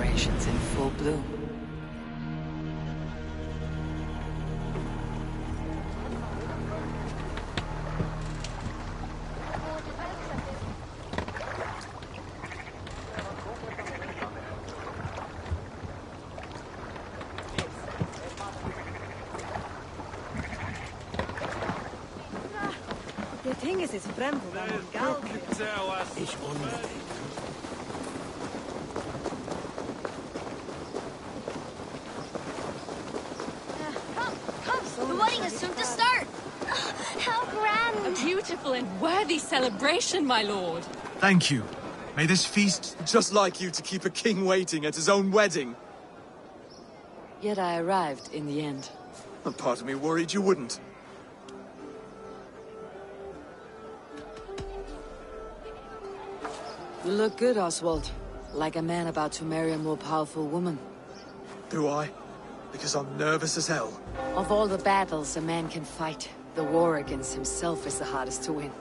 preparations in full bloom. Det tinges is frem voor een gal. Ich unbedingt. Come! The wedding is soon to start! How grand! A beautiful and worthy celebration, my lord. Thank you. May this feast... Just like you to keep a king waiting at his own wedding. Yet I arrived in the end. A part of me worried you wouldn't. You look good, Oswald. Like a man about to marry a more powerful woman. Do I? Because I'm nervous as hell. Of all the battles a man can fight, the war against himself is the hardest to win.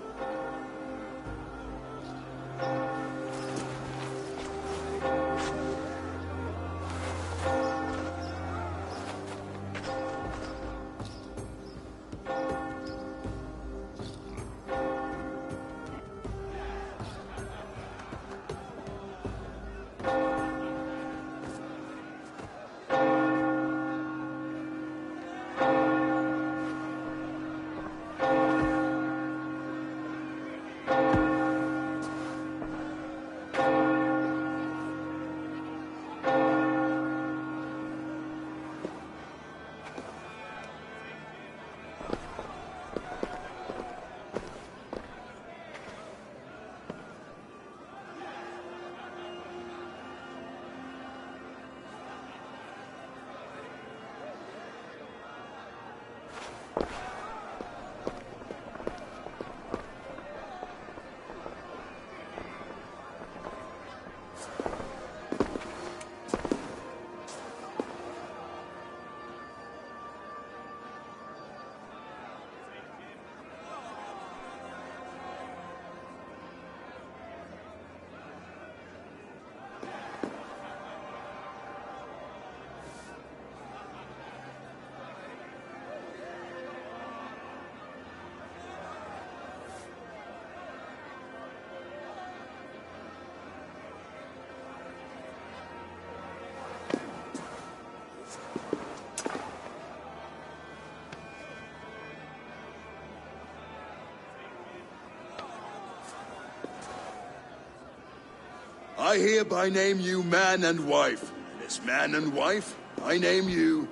I hereby name you man and wife. And as man and wife, I name you...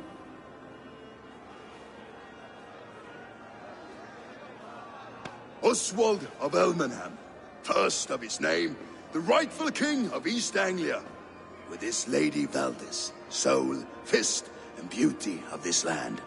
Oswald of Elmenham, first of his name, the rightful king of East Anglia, with this Lady Valdis, soul, fist, and beauty of this land.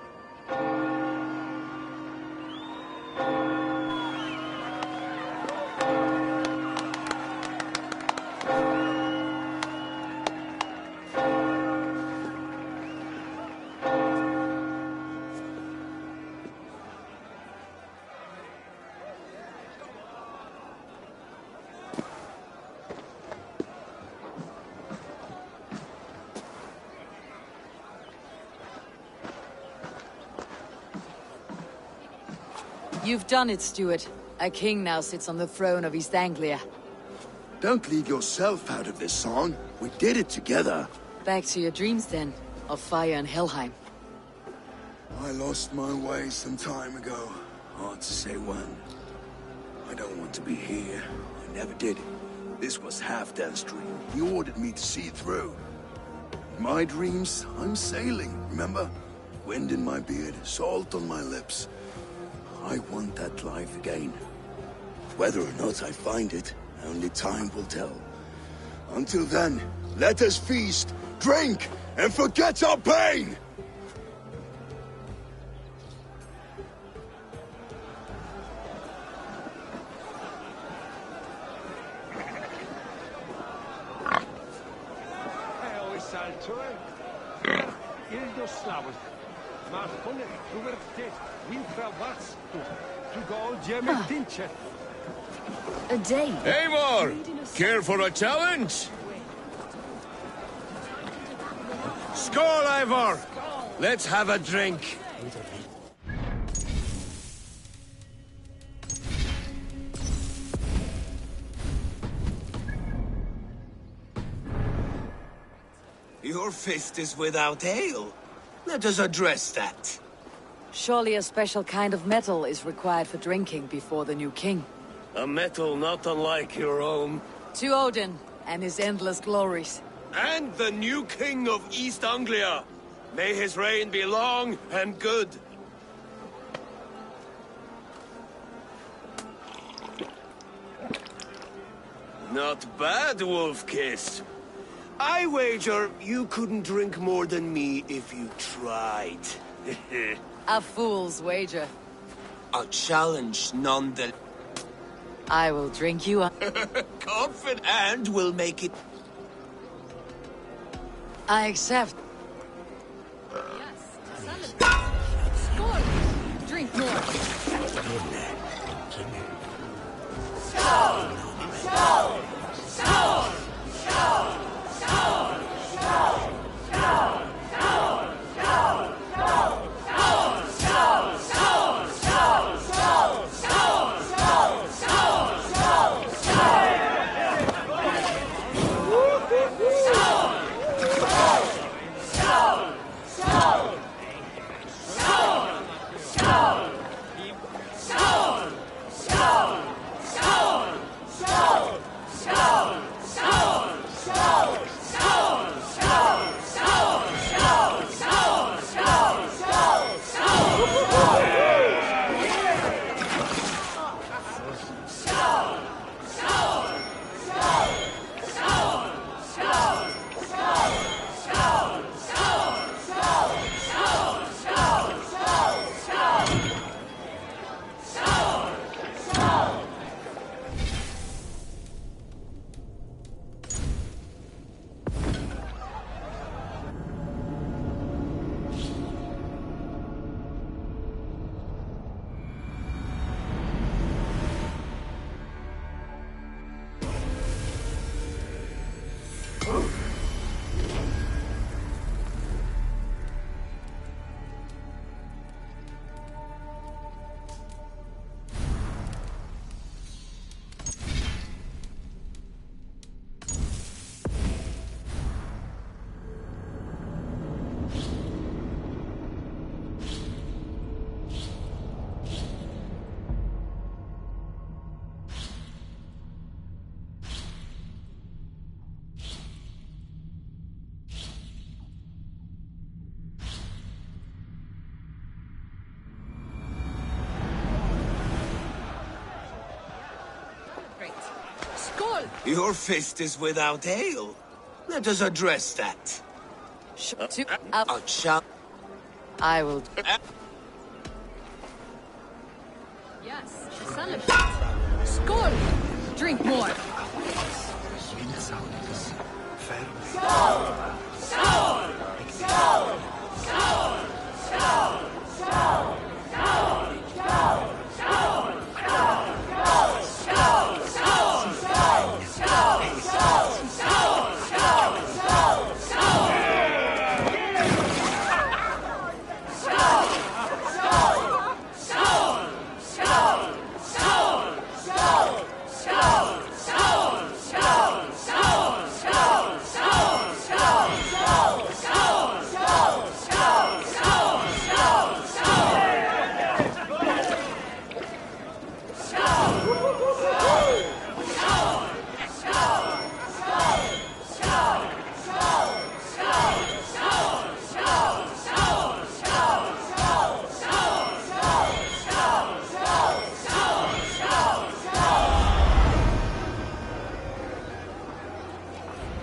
You've done it, Stuart. A king now sits on the throne of East Anglia. Don't leave yourself out of this song. We did it together. Back to your dreams, then, of fire and Helheim. I lost my way some time ago. Hard to say when. I don't want to be here. I never did. This was Halfdan's dream. He ordered me to see through. In my dreams, I'm sailing, remember? Wind in my beard, salt on my lips. I want that life again. Whether or not I find it, only time will tell. Until then, let us feast, drink, and forget our pain! A day. Eivor! Care for a challenge? Skål, Ivor! Let's have a drink. Your fist is without ale. Let us address that. Surely a special kind of metal is required for drinking before the new king. A metal not unlike your own. To Odin and his endless glories. And the new king of East Anglia. May his reign be long and good. Not bad, Wolf-Kiss. I wager you couldn't drink more than me if you tried. A fool's wager. A challenge nonetheless. I will drink you up. Confident and will make it. I accept. Yes, to celebrate. Skål! Drink more. Skål! Your fist is without ale. Let us address that. A challenge. I will. Yes, to celebrate. Skål! Drink more.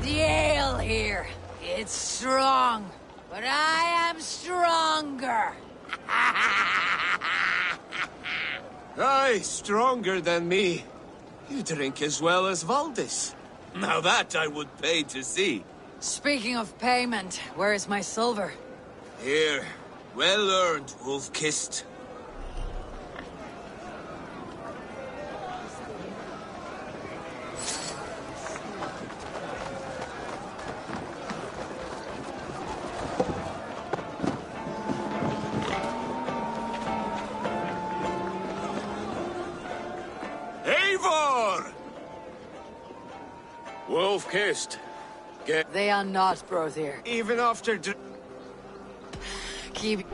The ale here. It's strong, but I am stronger. Aye, stronger than me. You drink as well as Valdis. Now that I would pay to see. Speaking of payment, where is my silver? Here. Well earned, Wolf-Kissed. Eivor! Wolf-kissed. They are not Brother. Even after Keep...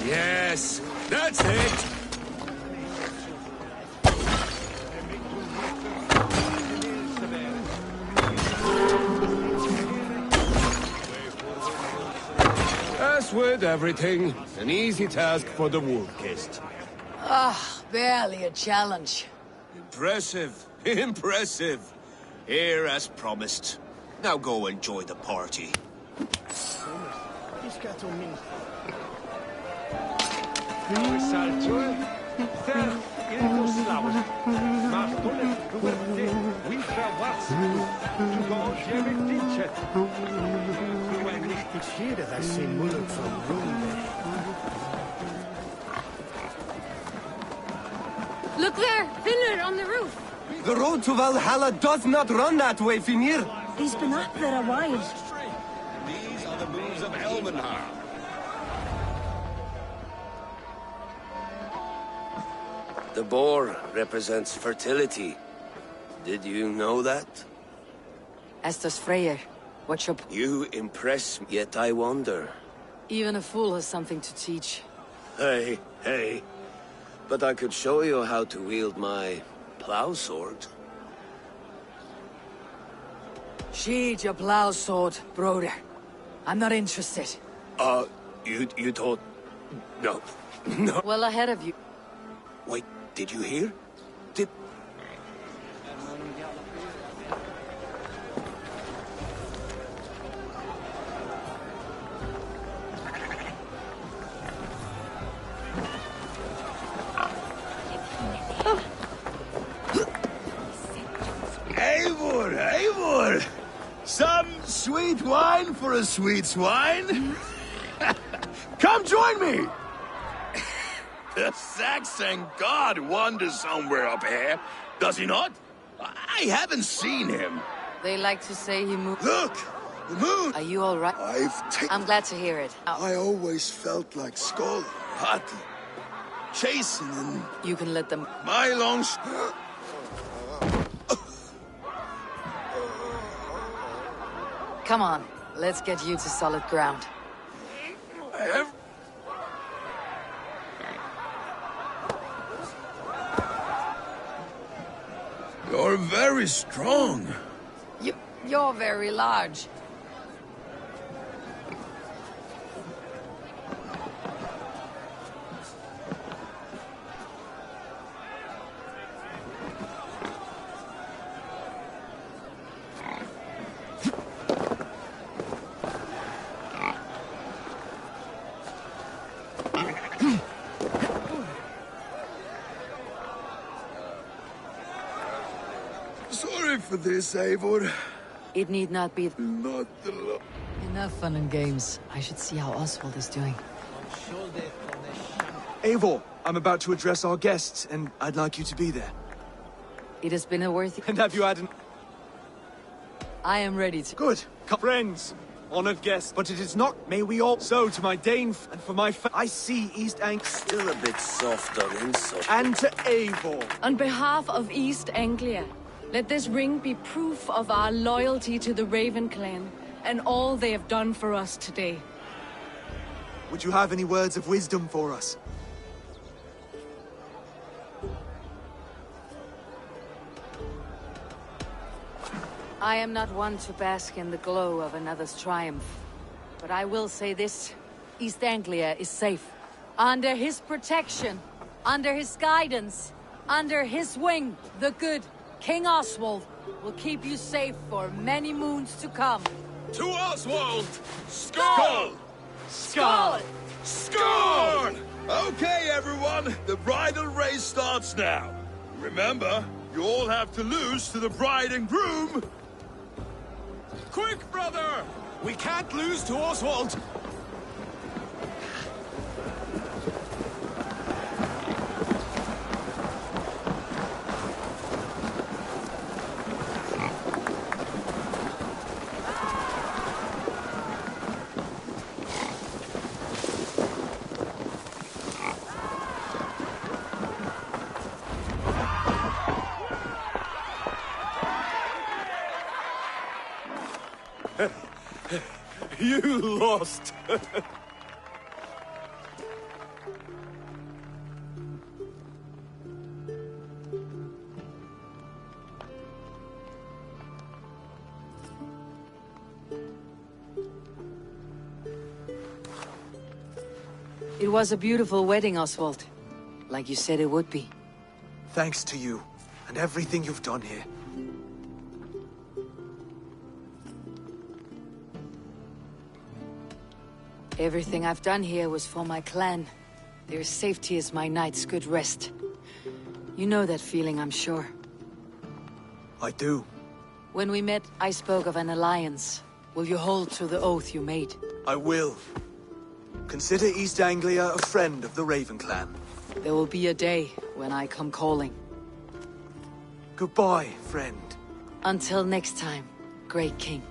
Yes, that's it! As with everything, an easy task for the wolf-kissed. Barely a challenge. Impressive, impressive. Here as promised. Now go enjoy the party. Look there! Finner on the roof! The road to Valhalla does not run that way, Finir. He's been up there a while. These are the moves of Elmenhar. The boar represents fertility. Did you know that? As does Freyr. What's your... You impress me, yet I wonder. Even a fool has something to teach. Hey, hey. But I could show you how to wield my plow sword. Sheathe your plow sword, brother. I'm not interested. You thought... No. No. Well ahead of you. Wait, did you hear? Did... Eivor, Eivor! Some sweet wine for a sweet swine? Come join me! The Saxon god wanders somewhere up here, does he not? I haven't seen him. They like to say he moved... Look! The moon! Are you all right? I'm glad to hear it. I always felt like Skoll, Hati, chasing and You can let them... my long... Come on, let's get you to solid ground. You're very strong. You're very large. Sorry for this, Eivor. It need not be... Not the law. Enough fun and games. I should see how Oswald is doing. Eivor, I'm about to address our guests, and I'd like you to be there. It has been a worthy... And have you had an... I am ready to... Good. Friends, honored guests, but it is not... May we all... So, to my Dane and for my I see East Anglia... Still a bit soft on insult. And to Eivor. On behalf of East Anglia, let this ring be proof of our loyalty to the Raven clan and all they have done for us today. Would you have any words of wisdom for us? I am not one to bask in the glow of another's triumph. But I will say this. East Anglia is safe. Under his protection. Under his guidance. Under his wing. The good King Oswald will keep you safe for many moons to come. To Oswald! Skull! Skull! Skull! Okay, everyone, the bridal race starts now. Remember, you all have to lose to the bride and groom. Quick, brother! We can't lose to Oswald! You lost! It was a beautiful wedding, Oswald. Like you said it would be. Thanks to you, and everything you've done here. Everything I've done here was for my clan. Their safety is my night's good rest. You know that feeling, I'm sure. I do. When we met, I spoke of an alliance. Will you hold to the oath you made? I will. Consider East Anglia a friend of the Raven clan. There will be a day when I come calling. Goodbye, friend. Until next time, Great King.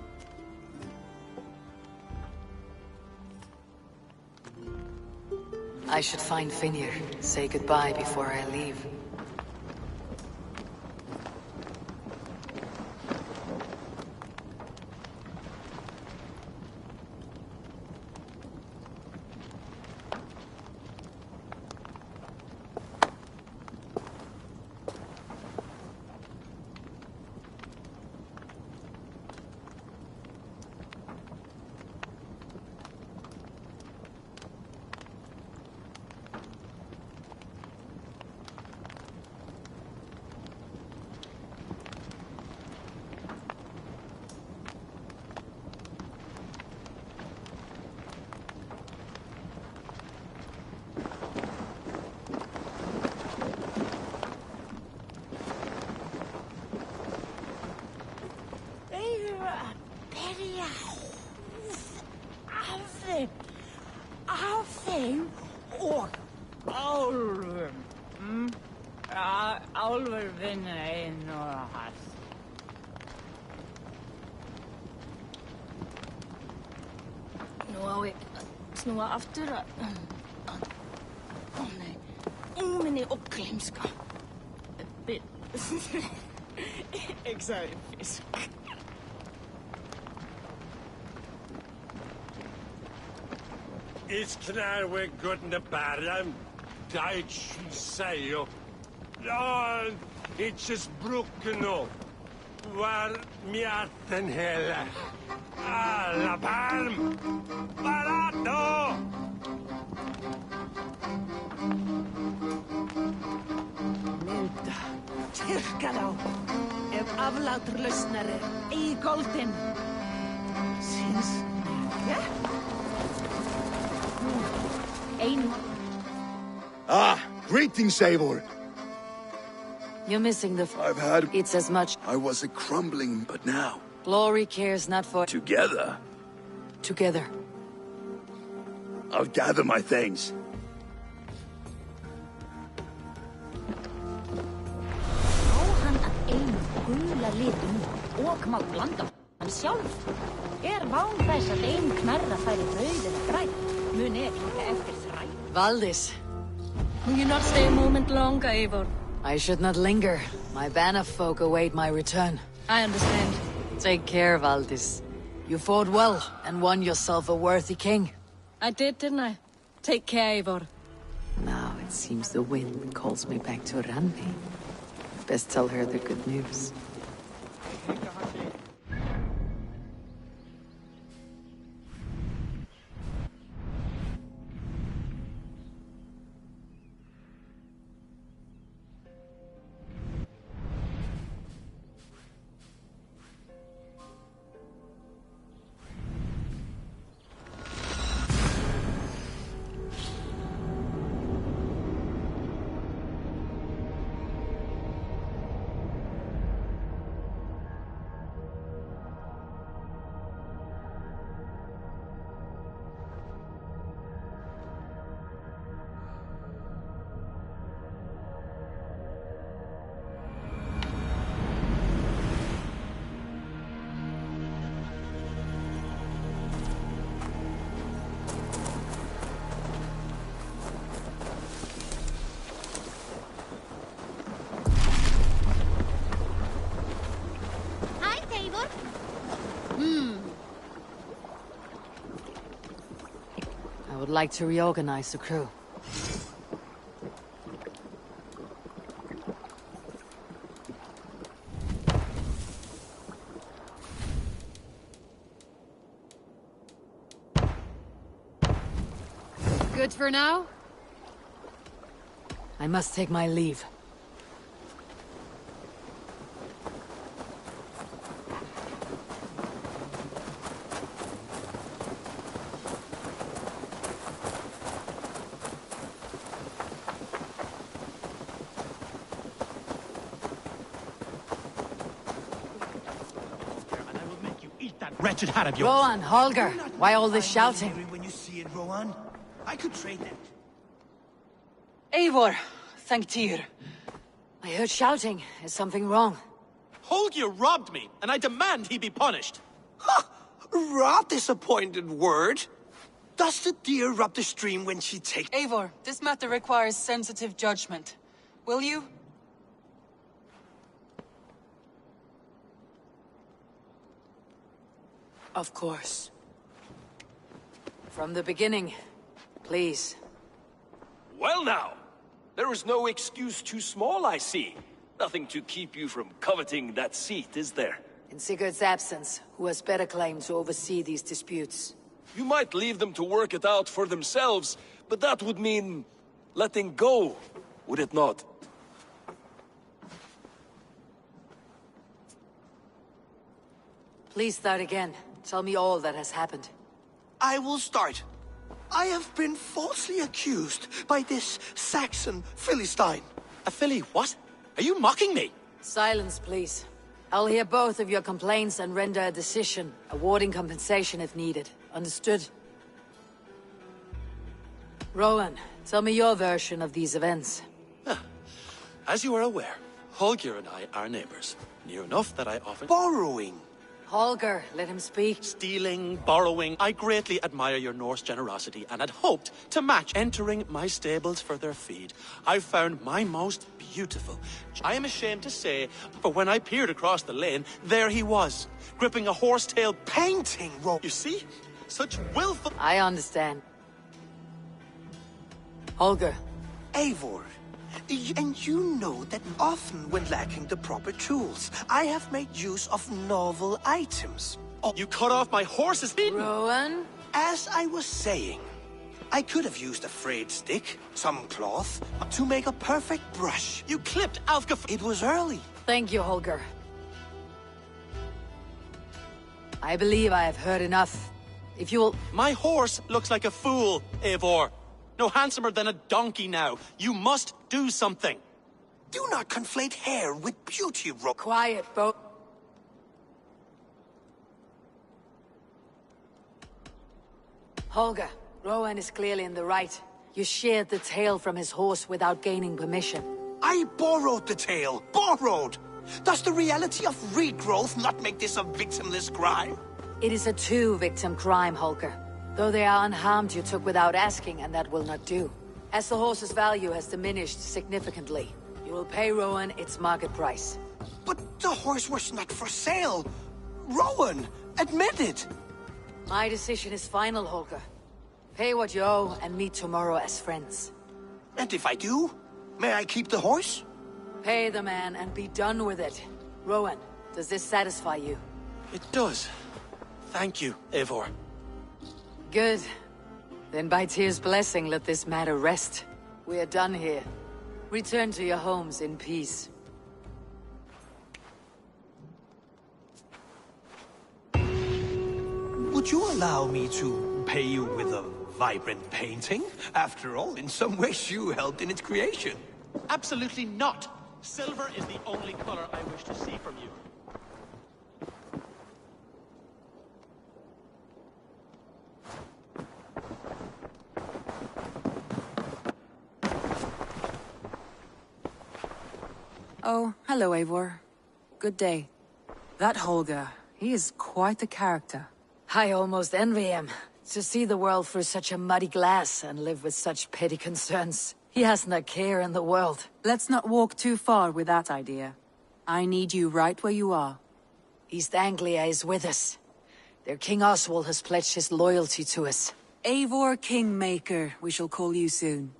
I should find Finir. Say goodbye before I leave. Af þeim og álfum. Ja, álfur vinna einn og hans. Nú á ég að snúa aftur að... Ó nei, minni og gleymska. Ég sagði fisk. It's clear we're good in the barren. Died say you. Oh, it's just broken up. War mjaten hela. Alla palm. Barato. Milda, styrka þá. Ef aflátur lausnar í goldin. Syns, ja? Ah, greetings, Eivor. You're missing the... I've had... It's as much... I was a crumbling, but now... Glory cares not for... Together. Together. I'll gather my things. Á hann að einu gula litum og má blanda hann sjálf. Ván þess að ein knarra færi brauð eða græn. Mun líka eftir þræ. Valdis. Will you not stay a moment longer, Eivor? I should not linger. My banner folk await my return. I understand. Take care, Valdis. You fought well and won yourself a worthy king. I did, didn't I? Take care, Eivor. Now it seems the wind calls me back to Randi. Best tell her the good news. I would like to reorganize the crew. Good for now? I must take my leave. Wretched hat of yours. Rowan, Holger, why all this shouting? When you see it, Rowan, I could trade that. Eivor, thank Tyr. I heard shouting. Is something wrong? Holger robbed me, and I demand he be punished. Rot disappointed word. Does the deer rub the stream when she takes... Eivor, this matter requires sensitive judgment. Will you? Of course. From the beginning, please. Well now, there is no excuse too small, I see. Nothing to keep you from coveting that seat, is there? In Sigurd's absence, who has better claim to oversee these disputes? You might leave them to work it out for themselves, but that would mean letting go, would it not? Please start again. Tell me all that has happened. I will start. I have been falsely accused by this Saxon Philistine. A Philly what? Are you mocking me? Silence, please. I'll hear both of your complaints and render a decision, awarding compensation if needed. Understood? Rowan, tell me your version of these events. As you are aware, Holger and I are neighbors. Near enough that I often... Borrowing. Holger, let him speak. Stealing, borrowing. I greatly admire your Norse generosity and had hoped to match entering my stables for their feed. I found my most beautiful. I am ashamed to say, but when I peered across the lane, there he was, gripping a horsetail painting rope. You see? Such willful... I understand. Holger. Eivor. And you know that often when lacking the proper tools, I have made use of novel items. Oh, you cut off my horse's feet! Rowan? As I was saying, I could have used a frayed stick, some cloth, to make a perfect brush. You clipped Alfka... It was early. Thank you, Holger. I believe I have heard enough. If you will... My horse looks like a fool, Eivor. No handsomer than a donkey now. You must do something. Do not conflate hair with beauty, Quiet, Bo... Holger, Rowan is clearly in the right. You sheared the tail from his horse without gaining permission. I borrowed the tail. Borrowed! Does the reality of regrowth not make this a victimless crime? It is a two-victim crime, Holger. Though they are unharmed, you took without asking, and that will not do. As the horse's value has diminished significantly, you will pay Rowan its market price. But the horse was not for sale. Rowan, admit it. My decision is final, Holger. Pay what you owe and meet tomorrow as friends. And if I do, may I keep the horse? Pay the man and be done with it. Rowan, does this satisfy you? It does. Thank you, Eivor. Good. Then by Tyr's blessing, let this matter rest. We are done here. Return to your homes in peace. Would you allow me to pay you with a vibrant painting? After all, in some ways you helped in its creation. Absolutely not. Silver is the only color I wish to see from you. Oh, hello, Eivor. Good day. That Holger, he is quite the character. I almost envy him. To see the world through such a muddy glass and live with such petty concerns. He hasn't a care in the world. Let's not walk too far with that idea. I need you right where you are. East Anglia is with us. Their King Oswald has pledged his loyalty to us. Eivor Kingmaker, we shall call you soon.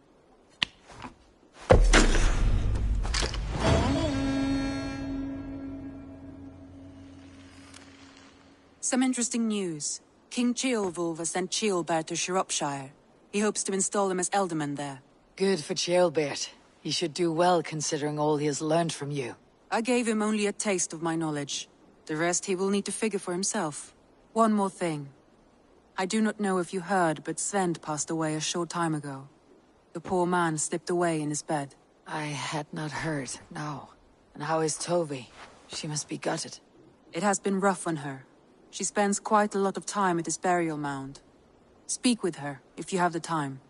Some interesting news. King Ceolwulf has sent Ceolbert to Shropshire. He hopes to install him as Elderman there. Good for Ceolbert. He should do well considering all he has learned from you. I gave him only a taste of my knowledge. The rest he will need to figure for himself. One more thing. I do not know if you heard, but Svend passed away a short time ago. The poor man slipped away in his bed. I had not heard, no. And how is Tovi? She must be gutted. It has been rough on her. She spends quite a lot of time at his burial mound. Speak with her, if you have the time.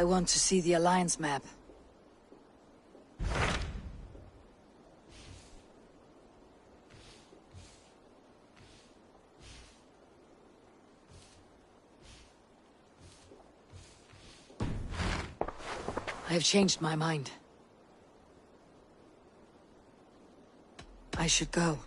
I want to see the Alliance map. I have changed my mind. I should go.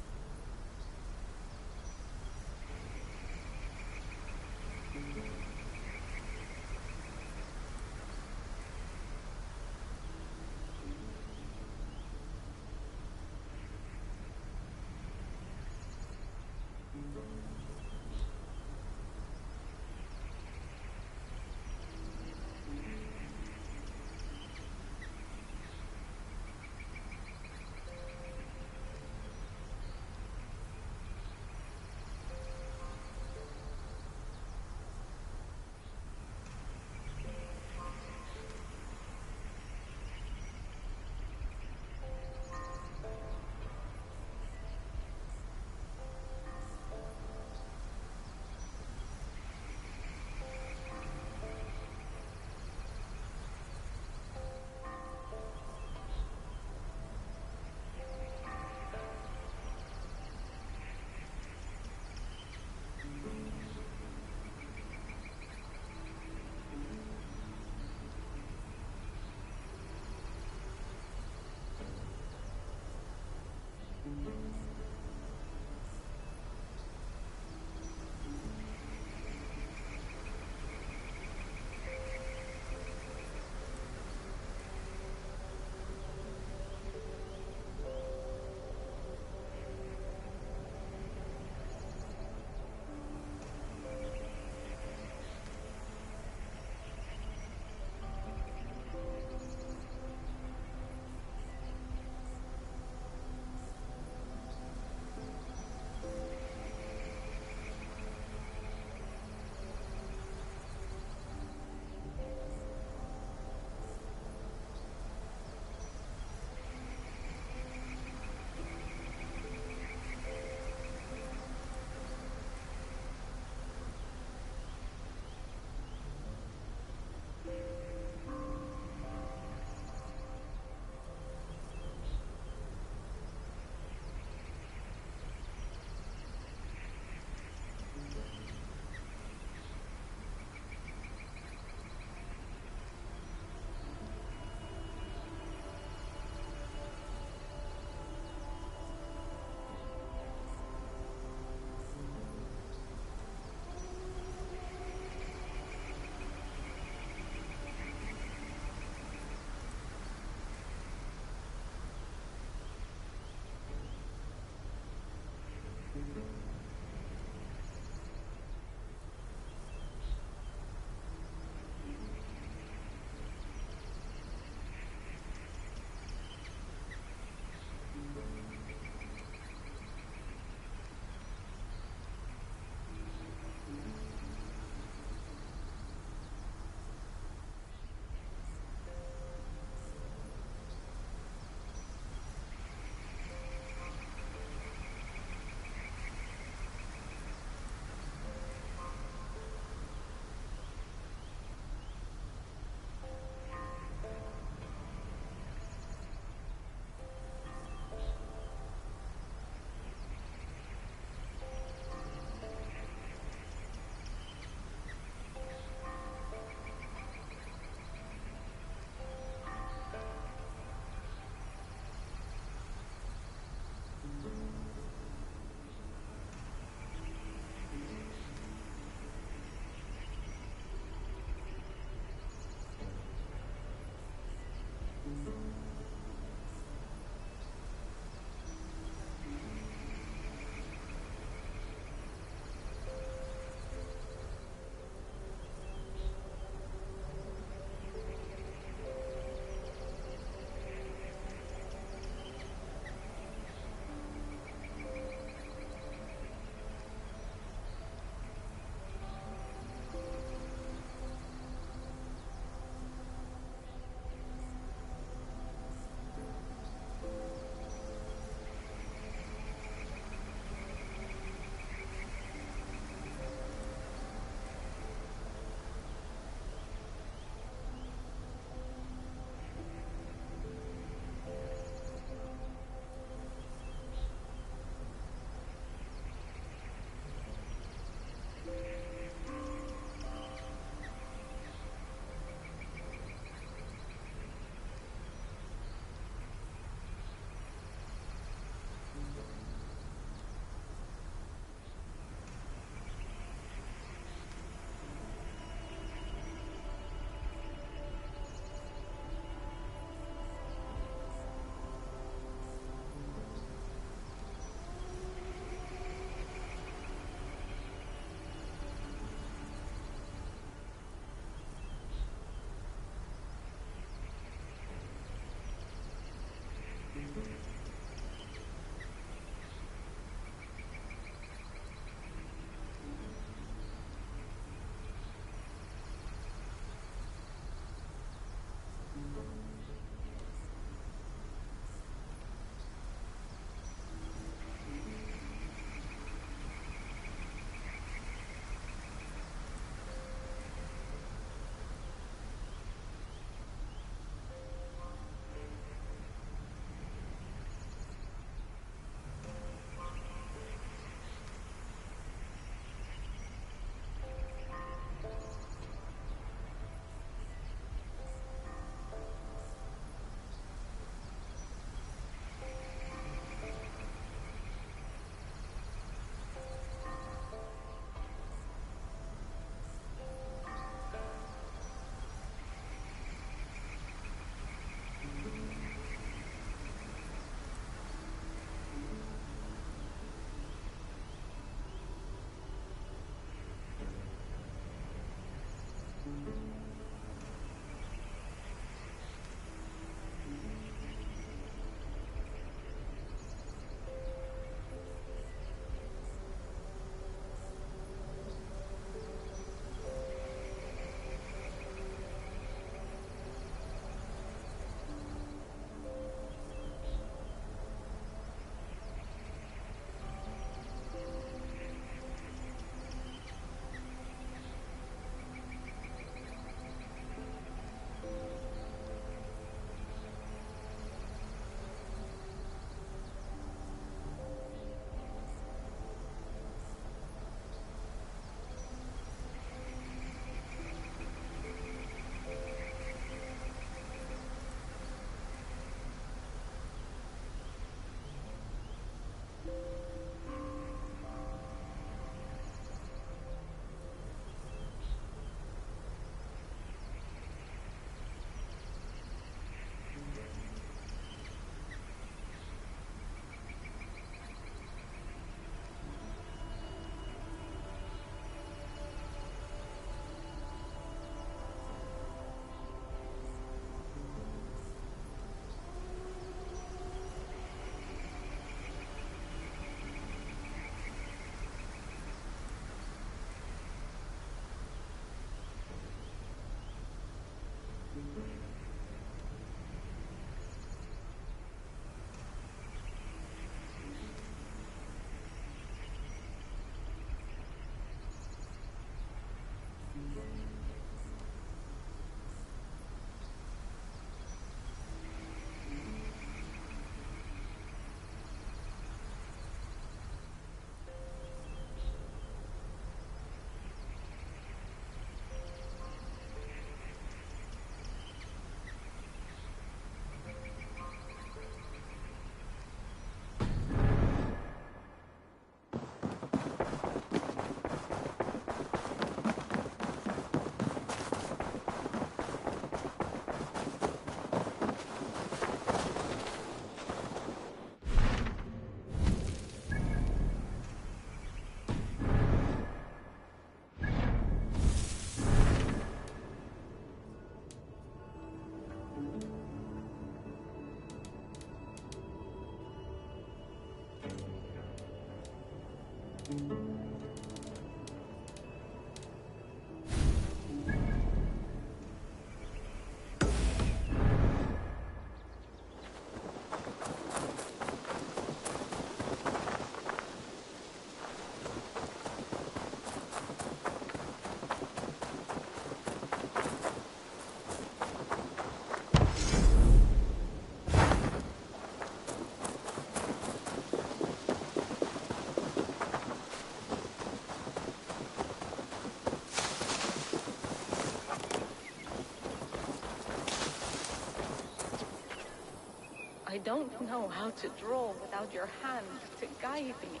I don't know how to draw without your hand to guide me.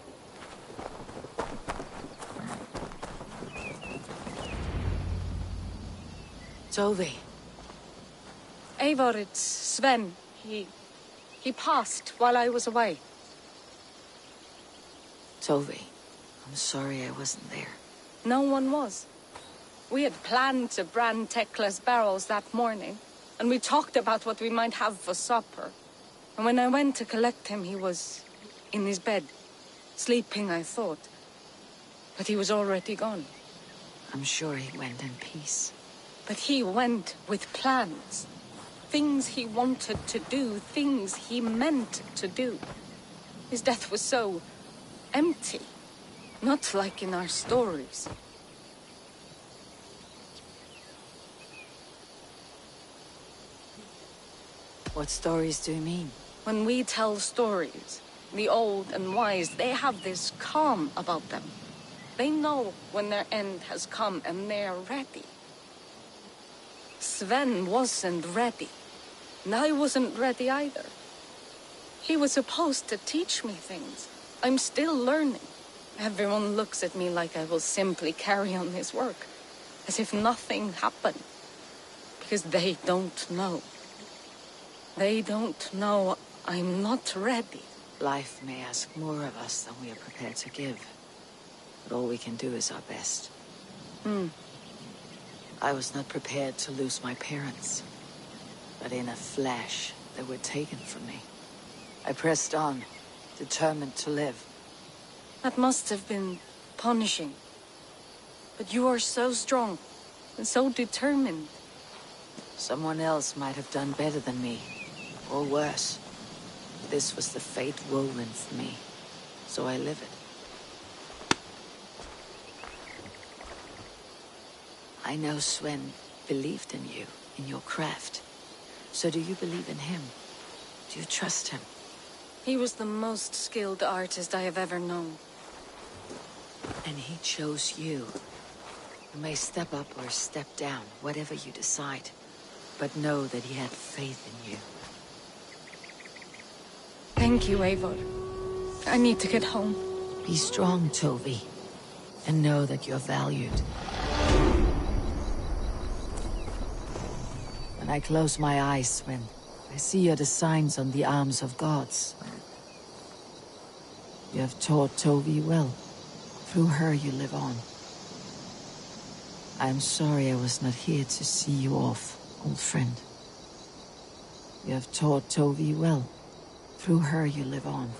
Tovi. Eivor, it's Sven. He passed while I was away. Tovi, I'm sorry I wasn't there. No one was. We had planned to brand Tekla's barrels that morning, and we talked about what we might have for supper. And when I went to collect him, he was in his bed, sleeping, I thought. But he was already gone. I'm sure he went in peace. But he went with plans. Things he wanted to do, things he meant to do. His death was so empty, not like in our stories. What stories do you mean? When we tell stories, the old and wise, they have this calm about them. They know when their end has come and they're ready. Sven wasn't ready. And I wasn't ready either. He was supposed to teach me things. I'm still learning. Everyone looks at me like I will simply carry on his work, as if nothing happened. Because they don't know. They don't know I'm not ready. Life may ask more of us than we are prepared to give. But all we can do is our best. I was not prepared to lose my parents. But in a flash, they were taken from me. I pressed on, determined to live. That must have been punishing. But you are so strong and so determined. Someone else might have done better than me, or worse. This was the fate woven for me, so I live it. I know Sven believed in you, in your craft. So do you believe in him? Do you trust him? He was the most skilled artist I have ever known. And he chose you. You may step up or step down, whatever you decide. But know that he had faith in you. Thank you, Eivor. I need to get home. Be strong, Tovi. And know that you're valued. When I close my eyes, Sven, I see your designs on the arms of gods. You have taught Tovi well. Through her you live on. I'm sorry I was not here to see you off, old friend. You have taught Tovi well. Through her you live on.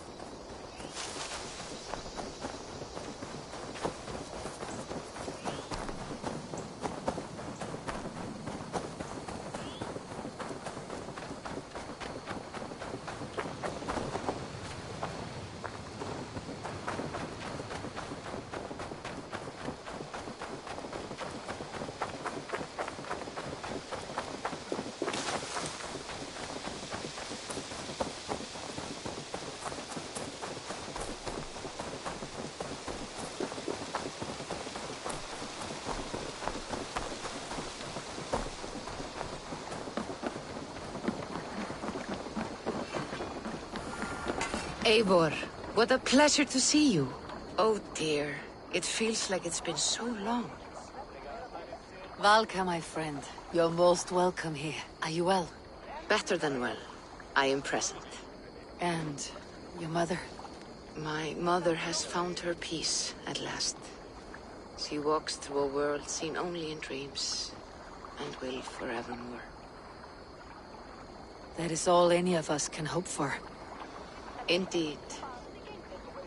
Eivor, what a pleasure to see you. Oh dear, it feels like it's been so long. Valka, my friend, you're most welcome here. Are you well? Better than well. I am present. And your mother? My mother has found her peace at last. She walks through a world seen only in dreams, and will forevermore. That is all any of us can hope for. Indeed.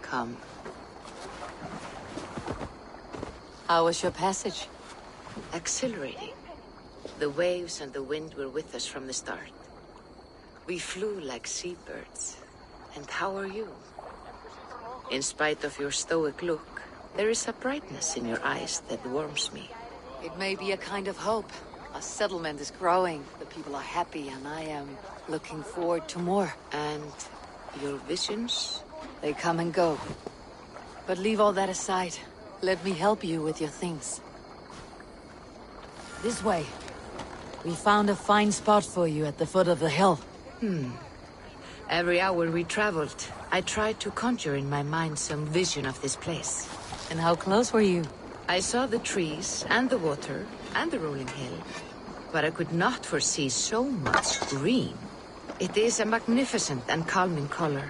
Come. How was your passage? Exhilarating. The waves and the wind were with us from the start. We flew like seabirds. And how are you? In spite of your stoic look, there is a brightness in your eyes that warms me. It may be a kind of hope. A settlement is growing, the people are happy, and I am looking forward to more. And your visions? They come and go. But leave all that aside. Let me help you with your things. This way. We found a fine spot for you at the foot of the hill. Every hour we traveled, I tried to conjure in my mind some vision of this place. And how close were you? I saw the trees, and the water, and the rolling hill. But I could not foresee so much green. It is a magnificent and calming color.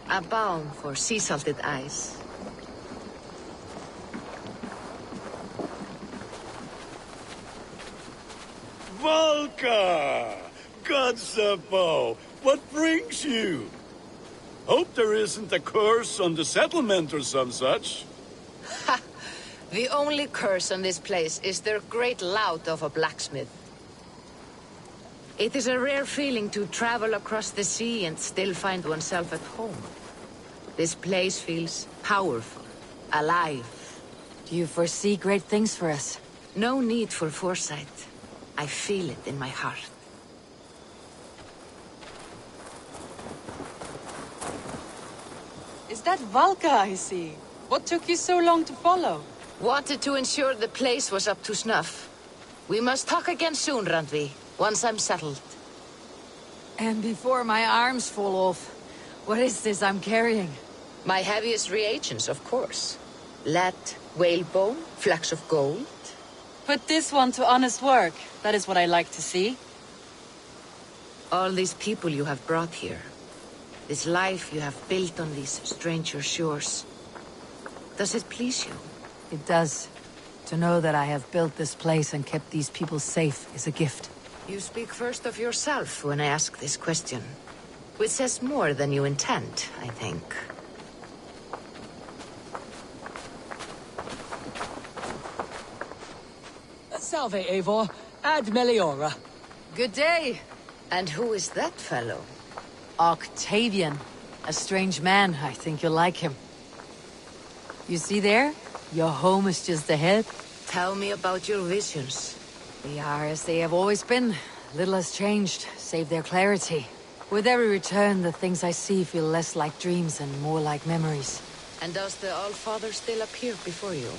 A balm for sea-salted eyes. Volka! Gods above, what brings you? Hope there isn't a curse on the settlement or some such. Ha! The only curse on this place is their great lout of a blacksmith. It is a rare feeling to travel across the sea and still find oneself at home. This place feels powerful, alive. Do you foresee great things for us? No need for foresight. I feel it in my heart. Is that Valka I see? What took you so long to follow? Wanted to ensure the place was up to snuff. We must talk again soon, Randvi, once I'm settled. And before my arms fall off, what is this I'm carrying? My heaviest reagents, of course. Lead, whalebone, flecks of gold. Put this one to honest work. That is what I like to see. All these people you have brought here. This life you have built on these stranger shores. Does it please you? It does. To know that I have built this place and kept these people safe is a gift. You speak first of yourself when I ask this question. Which says more than you intend, I think. Salve, Eivor. Ad Meliora. Good day. And who is that fellow? Octavian. A strange man. I think you'll like him. You see there? Your home is just ahead. Tell me about your visions. They are as they have always been. Little has changed, save their clarity. With every return, the things I see feel less like dreams and more like memories. And does the Allfather still appear before you?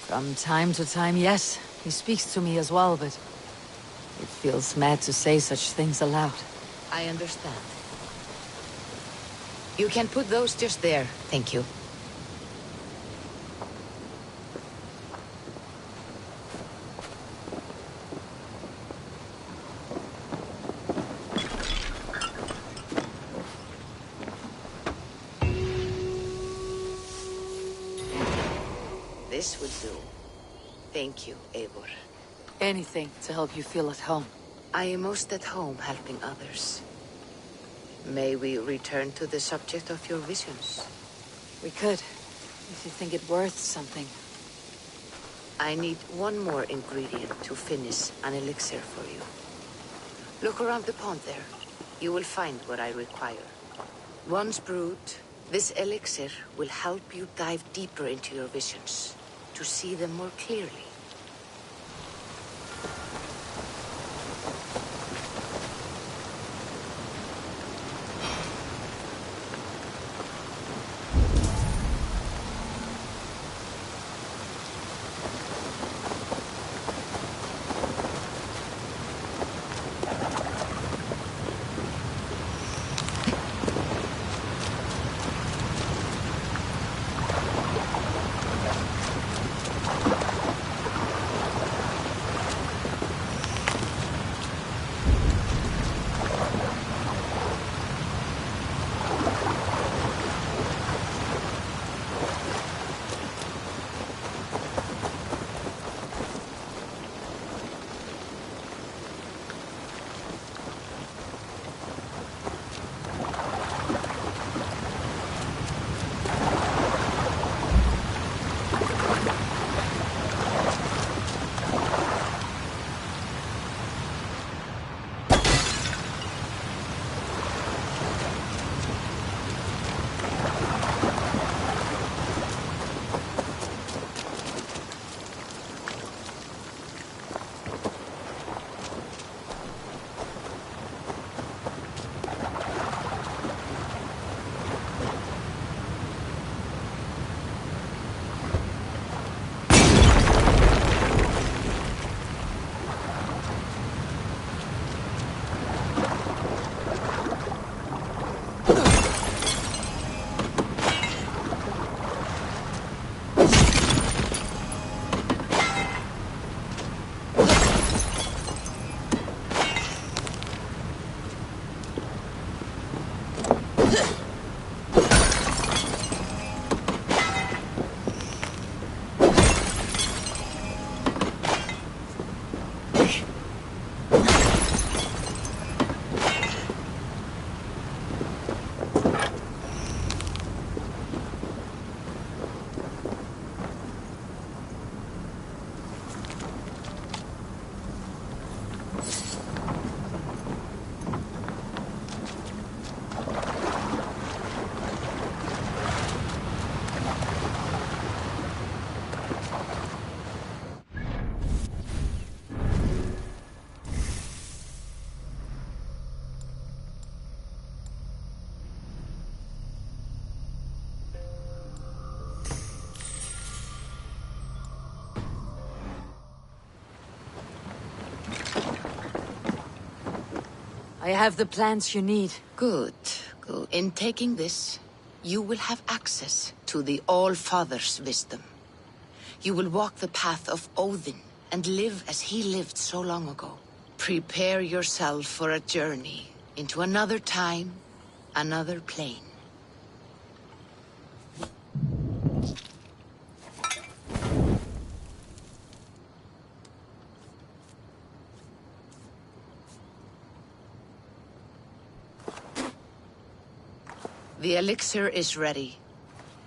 From time to time, yes. He speaks to me as well, but it feels mad to say such things aloud. I understand. You can put those just there, thank you. This will do. Thank you, Eivor. Anything to help you feel at home. I am most at home helping others. May we return to the subject of your visions? We could, if you think it worth something. I need one more ingredient to finish an elixir for you. Look around the pond there. You will find what I require. Once brewed, this elixir will help you dive deeper into your visions, to see them more clearly. I have the plants you need. Good, good. In taking this, you will have access to the All-Father's wisdom. You will walk the path of Odin and live as he lived so long ago. Prepare yourself for a journey into another time, another plane. The elixir is ready.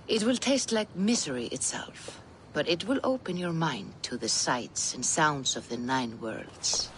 It will taste like misery itself, but it will open your mind to the sights and sounds of the 9 worlds.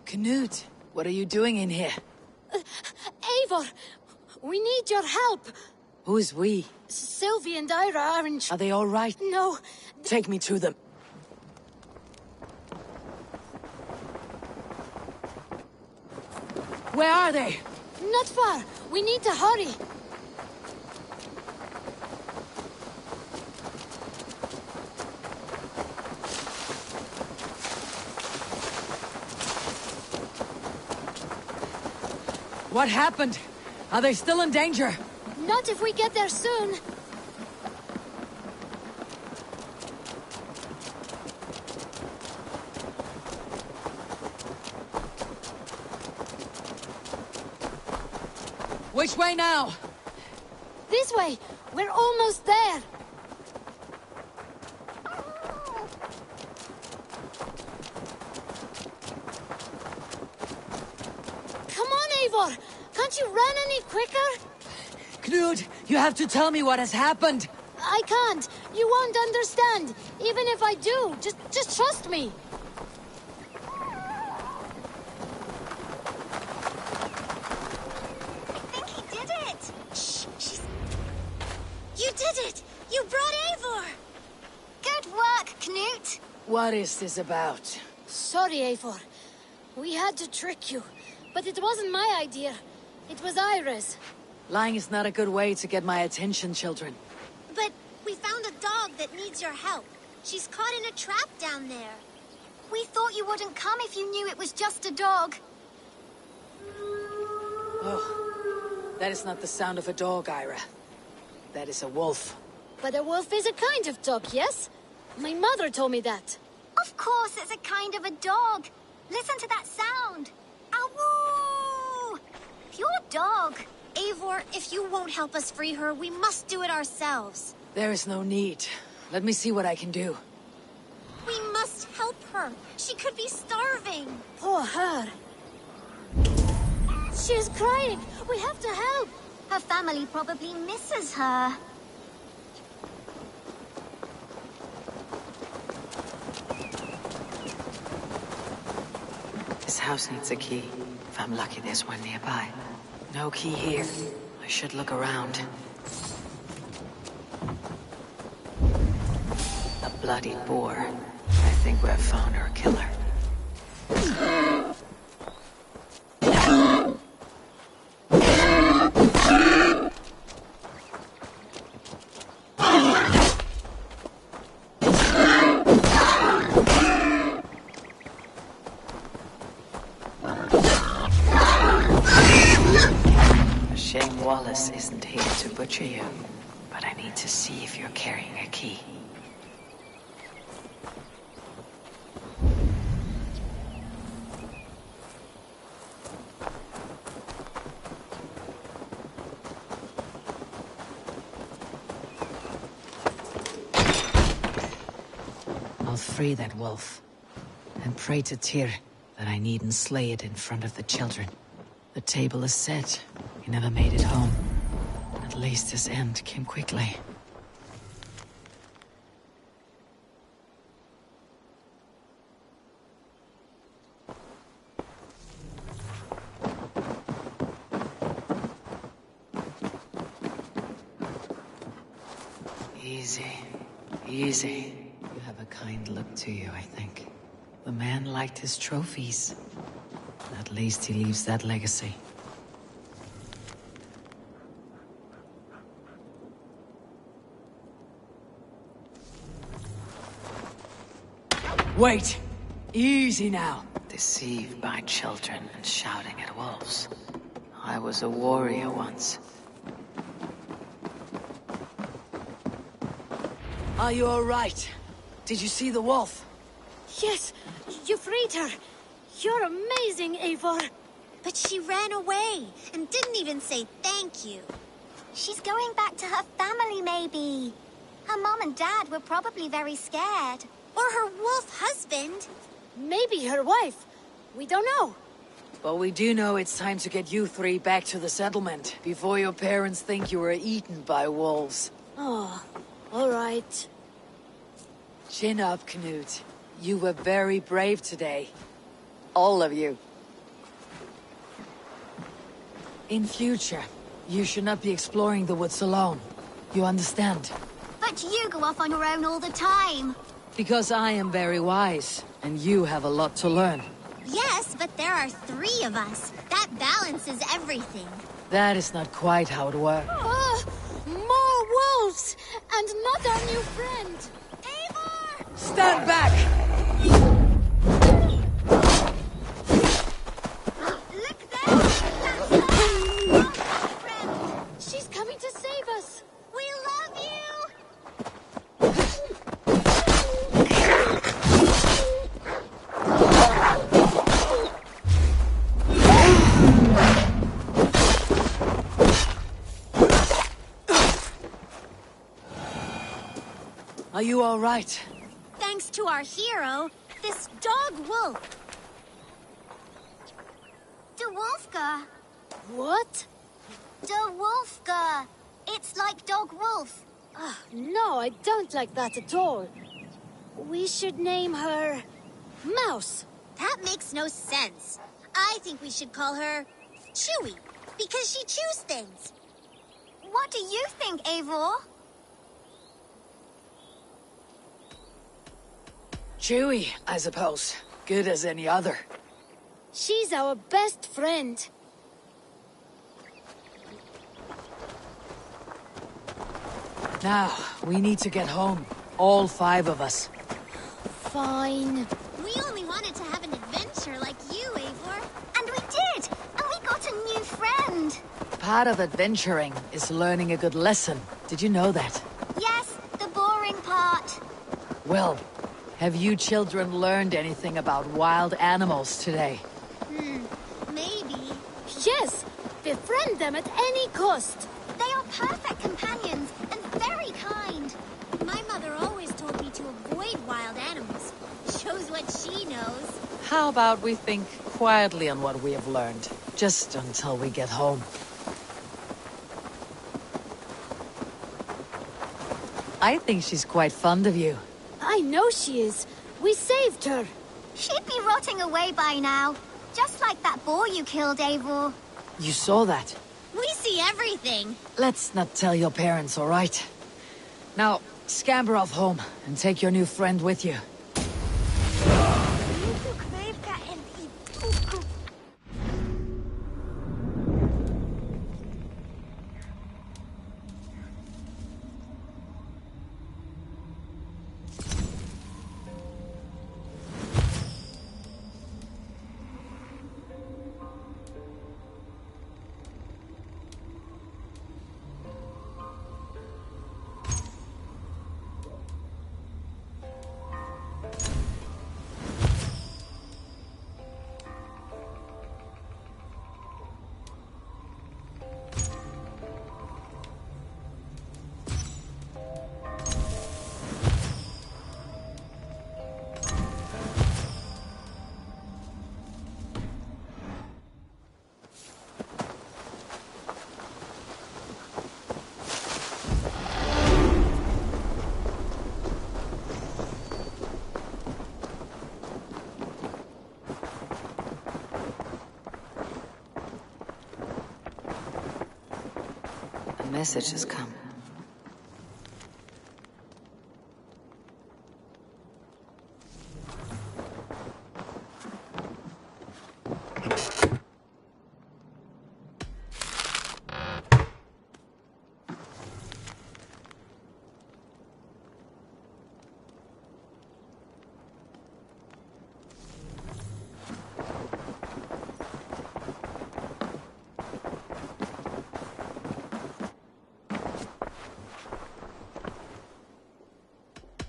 Knut, what are you doing in here? Eivor, we need your help. Who's we? Sylvie and Ira are in... Are they all right? No. Take me to them. Where are they? Not far. We need to hurry. What happened? Are they still in danger? Not if we get there soon. Which way now? This way. We're almost there. Come on, Eivor. Can't you run any quicker? Knut, you have to tell me what has happened. I can't. You won't understand. Even if I do, just trust me. I think he did it. Shh. You did it. You brought Eivor. Good work, Knut. What is this about? Sorry, Eivor. We had to trick you. But it wasn't my idea. It was Ira's. Lying is not a good way to get my attention, children. But we found a dog that needs your help. She's caught in a trap down there. We thought you wouldn't come if you knew it was just a dog. Oh, that is not the sound of a dog, Ira. That is a wolf. But a wolf is a kind of dog, yes? My mother told me that. Of course it's a kind of a dog. Listen to that sound. Awoo! Pure dog. Eivor, if you won't help us free her, we must do it ourselves. There is no need. Let me see what I can do. We must help her. She could be starving. Poor her. She's crying. We have to help. Her family probably misses her. This house needs a key. If I'm lucky, there's one nearby. No key here. I should look around. A bloody boar. I think we have found our killer. Wallace isn't here to butcher you, but I need to see if you're carrying a key. I'll free that wolf. And pray to Tyr that I needn't slay it in front of the children. The table is set. He never made it home. At least his end came quickly. Easy. Easy. You have a kind look to you, I think. The man liked his trophies. At least he leaves that legacy. Wait! Easy now! Deceived by children and shouting at wolves. I was a warrior once. Are you all right? Did you see the wolf? Yes, you freed her. You're amazing, Eivor. But she ran away and didn't even say thank you. She's going back to her family, maybe. Her mom and dad were probably very scared. Or her wolf husband. Maybe her wife. We don't know. But we do know it's time to get you three back to the settlement, before your parents think you were eaten by wolves. Oh, all right. Chin up, Knut. You were very brave today. All of you. In future, you should not be exploring the woods alone. You understand? But you go off on your own all the time. Because I am very wise, and you have a lot to learn. Yes, but there are 3 of us. That balances everything. That is not quite how it works. Oh, more wolves! And not our new friend! Eivor! Stand back! Look there! That's her friend! She's coming to save us! We love you! Are you all right? Thanks to our hero, this dog wolf. De Wolfka. What? De Wolfka. It's like dog wolf. No, I don't like that at all. We should name her... Mouse. That makes no sense. I think we should call her Chewy, because she chews things. What do you think, Eivor? Chewy, I suppose. Good as any other. She's our best friend. Now, we need to get home. All 5 of us. Fine. We only wanted to have an adventure like you, Eivor. And we did! And we got a new friend! Part of adventuring is learning a good lesson. Did you know that? Yes, the boring part. Well, have you children learned anything about wild animals today? Maybe. Yes! Befriend them at any cost! They are perfect companions and very kind. My mother always told me to avoid wild animals. Shows what she knows. How about we think quietly on what we have learned, just until we get home? I think she's quite fond of you. I know she is. We saved her. She'd be rotting away by now. Just like that boar you killed, Eivor. You saw that? We see everything. Let's not tell your parents, all right? Now, scamper off home and take your new friend with you. message has come.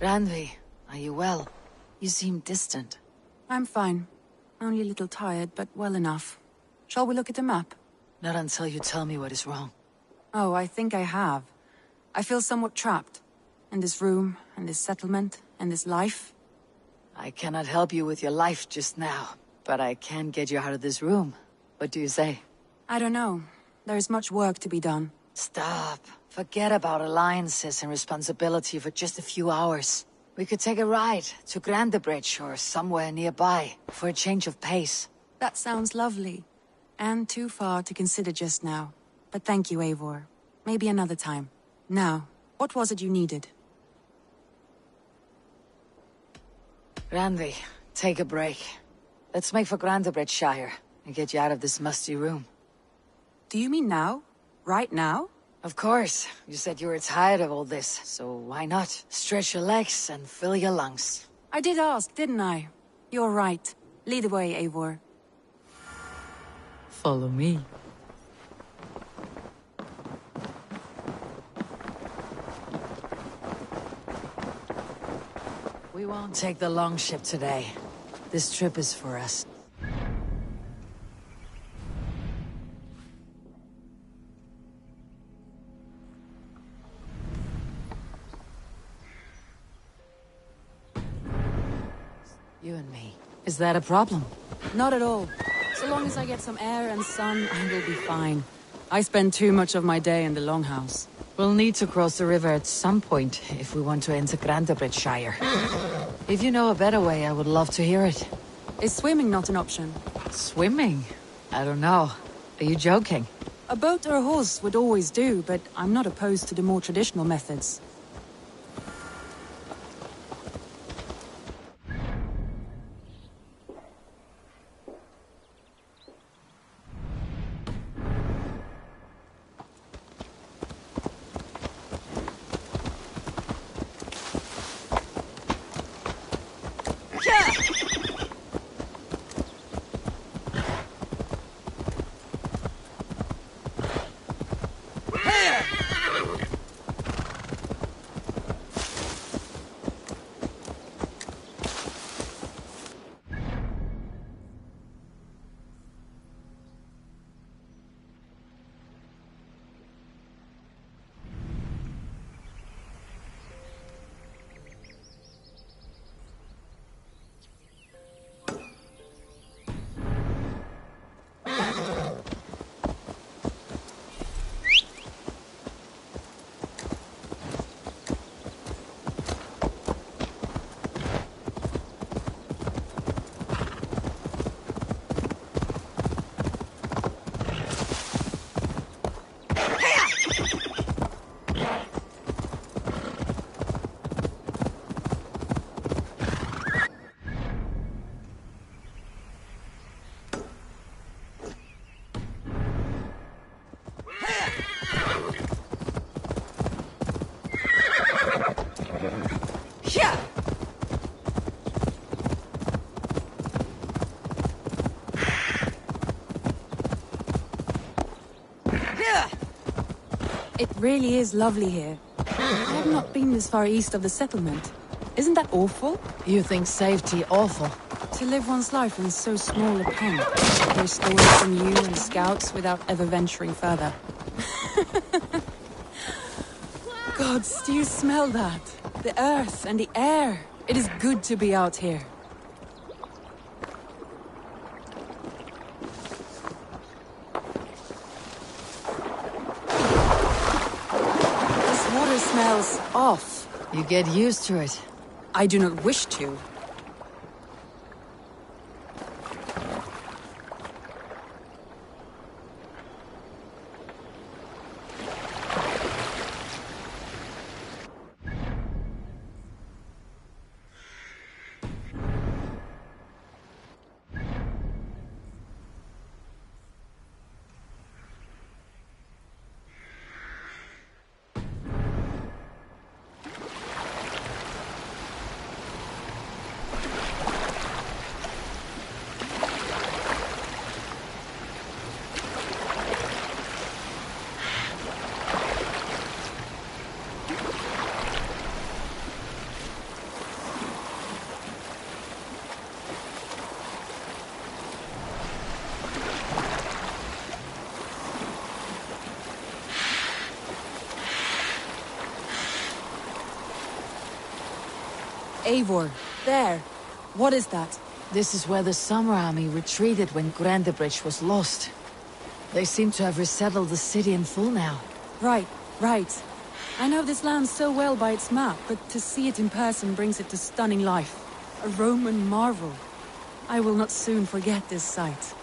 Randvi, are you well? You seem distant. I'm fine. Only a little tired, but well enough. Shall we look at the map? Not until you tell me what is wrong. Oh, I think I have. I feel somewhat trapped. In this room, in this settlement, in this life. I cannot help you with your life just now, but I can get you out of this room. What do you say? I don't know. There is much work to be done. Stop. Forget about alliances and responsibility for just a few hours. We could take a ride to Grandebridge or somewhere nearby for a change of pace. That sounds lovely. And too far to consider just now. But thank you, Eivor. Maybe another time. Now, what was it you needed? Randvi, take a break. Let's make for Grandebridgeshire and get you out of this musty room. Do you mean now? Right now? Of course. You said you were tired of all this, so why not? Stretch your legs and fill your lungs. I did ask, didn't I? You're right. Lead the way, Eivor. Follow me. We won't take the long ship today. This trip is for us. You and me. Is that a problem? Not at all. So long as I get some air and sun, I will be fine. I spend too much of my day in the Longhouse. We'll need to cross the river at some point if we want to enter Grandebridgeshire. If you know a better way, I would love to hear it. Is swimming not an option? Swimming? I don't know. Are you joking? A boat or a horse would always do, but I'm not opposed to the more traditional methods. It really is lovely here. I have not been this far east of the settlement. Isn't that awful? You think safety awful? To live one's life in so small a pen. Hear stories from you and scouts without ever venturing further. Gods, do you smell that? The earth and the air. It is good to be out here. This water smells off. You get used to it. I do not wish to. Eivor, there. What is that? This is where the Summer Army retreated when Grandebridge was lost. They seem to have resettled the city in full now. Right, right. I know this land so well by its map, but to see it in person brings it to stunning life. A Roman marvel. I will not soon forget this sight.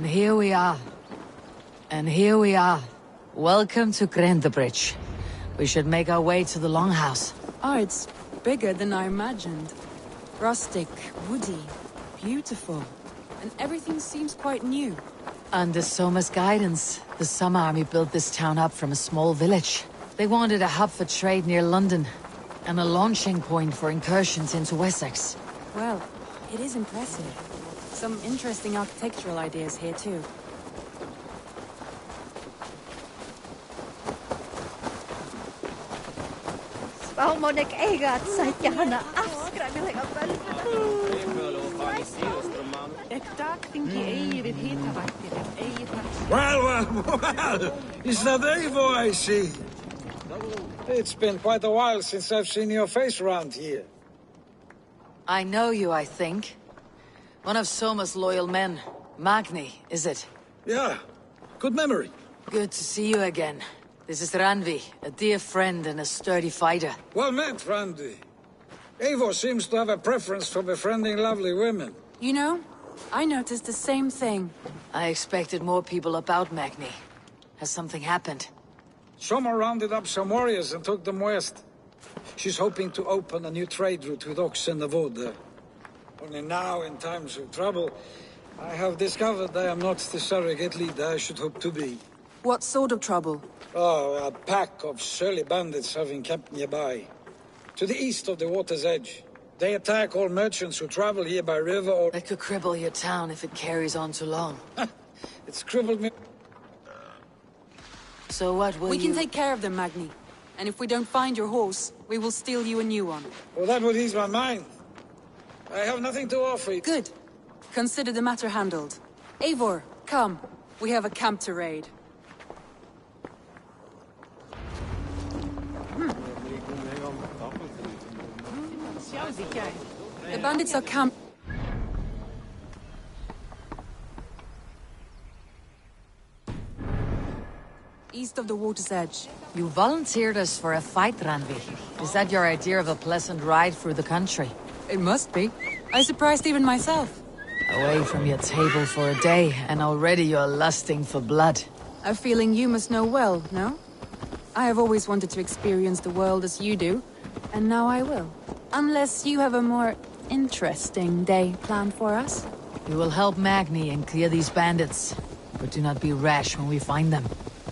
And here we are. And here we are. Welcome to Grandebridge. We should make our way to the Longhouse. Oh, it's bigger than I imagined. Rustic, woody, beautiful. And everything seems quite new. Under Soma's guidance, the Summer Army built this town up from a small village. They wanted a hub for trade near London, and a launching point for incursions into Wessex. Well, it is impressive. Some interesting architectural ideas here too. Spámannekk eiga að sækja hana afskræmilega Well, is that Eivor I see? It's been quite a while since I've seen your face around here. I know you, I think. One of Soma's loyal men. Magni, is it? Yeah, good memory. Good to see you again. This is Randvi, a dear friend and a sturdy fighter. Well met, Randvi. Eivor seems to have a preference for befriending lovely women. You know, I noticed the same thing. I expected more people about Magni. Has something happened? Soma rounded up some warriors and took them west. She's hoping to open a new trade route with Oxen of Oda. Only now, in times of trouble, I have discovered I am not the surrogate leader I should hope to be. What sort of trouble? Oh, a pack of surly bandits have encamped nearby. To the east of the water's edge. They attack all merchants who travel here by river or... That could cripple your town if it carries on too long. It's crippled me... So what will We can take care of them, Magni. And if we don't find your horse, we will steal you a new one. Well, that would ease my mind. I have nothing to offer you. Good. Consider the matter handled. Eivor, come. We have a camp to raid. The bandits are camped. East of the water's edge. You volunteered us for a fight, Randvi. Is that your idea of a pleasant ride through the country? It must be. I surprised even myself. Away from your table for a day, and already you're lusting for blood. A feeling you must know well, no? I have always wanted to experience the world as you do, and now I will. Unless you have a more interesting day planned for us. We will help Magni and clear these bandits. But do not be rash when we find them.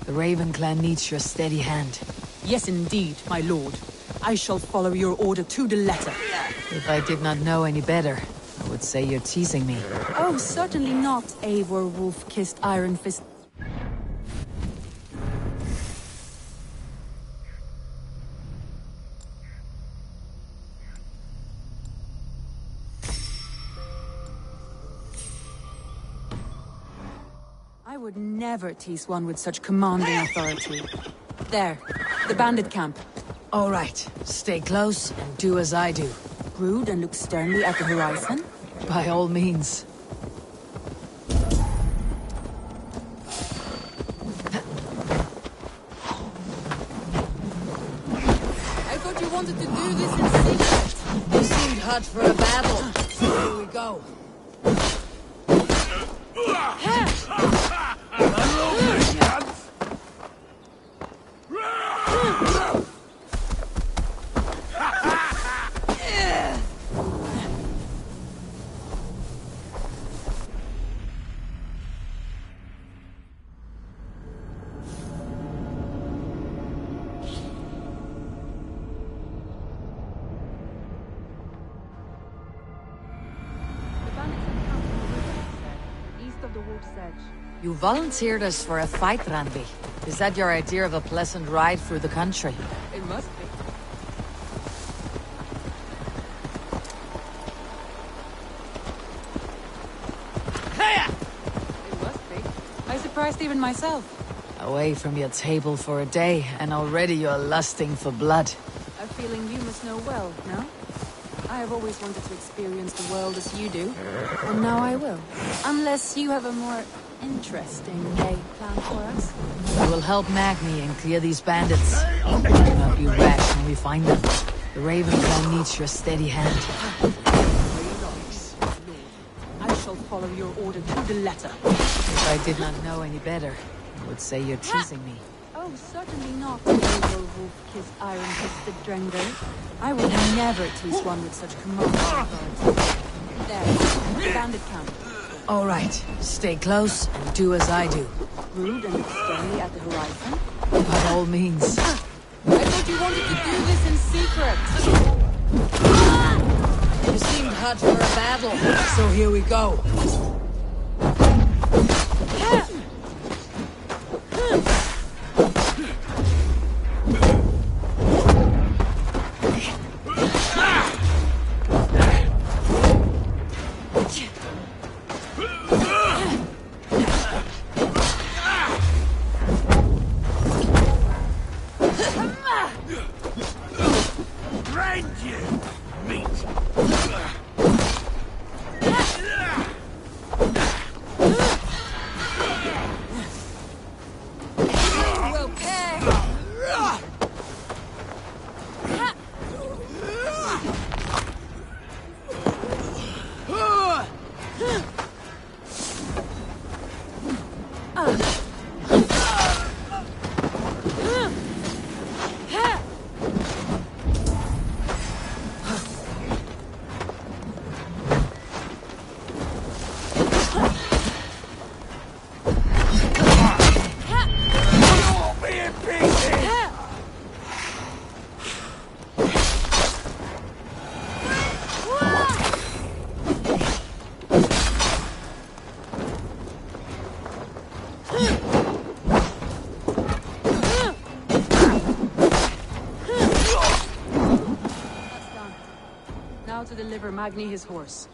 The Raven clan needs your steady hand. Yes, indeed, my lord. I shall follow your order to the letter. If I did not know any better, I would say you're teasing me. Oh, certainly not, Eivor Wolf-kissed Iron Fist. I would never tease one with such commanding authority. There, the bandit camp. All right, stay close and do as I do. Brood and look sternly at the horizon? By all means. I thought you wanted to do this in secret. You seemed hot for a battle. So here we go. You volunteered us for a fight, Randvi. Is that your idea of a pleasant ride through the country? It must be. It must be. I surprised even myself. Away from your table for a day, and already you're lusting for blood. A feeling you must know well, no? I have always wanted to experience the world as you do. And now I will. Unless you have a more interesting game plan for us. We will help Magni and clear these bandits. Do not be rash when we find them. The Raven Clan needs your steady hand. I shall follow your order to the letter. If I did not know any better, I would say you're teasing me. Oh, certainly not, Eivor Wolf-kissed iron-fisted Drenger. I would never tease one with such commanding authority. There, bandit camp. All right, stay close and do as I do. Rude and sternly at the horizon. By all means. I thought you wanted to do this in secret. You seemed hot for a battle, so here we go. To deliver Magni his horse.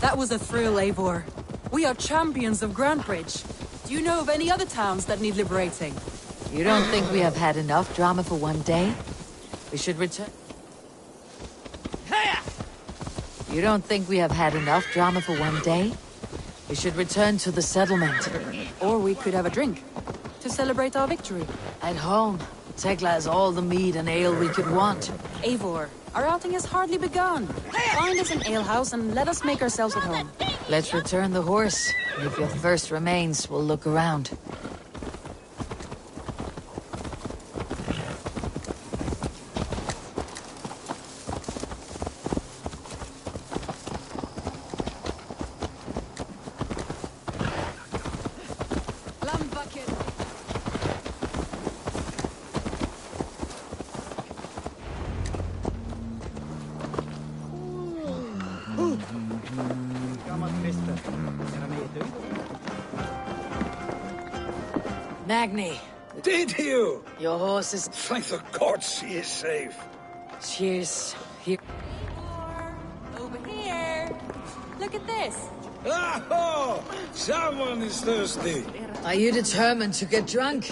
That was a thrill, Eivor. We are champions of Grantbridge. Do you know of any other towns that need liberating? You don't think we have had enough drama for one day? We should return... You don't think we have had enough drama for one day? We should return to the settlement. Or we could have a drink to celebrate our victory. At home, Tekla has all the mead and ale we could want. Eivor, our outing has hardly begun. Find us an alehouse and let us make ourselves at home. Let's return the horse. If your thirst remains, we'll look around. Magni. Did you? Your horse is... Thank the gods he is safe. Cheers. Here. Over here. Look at this. Oh, someone is thirsty. Are you determined to get drunk?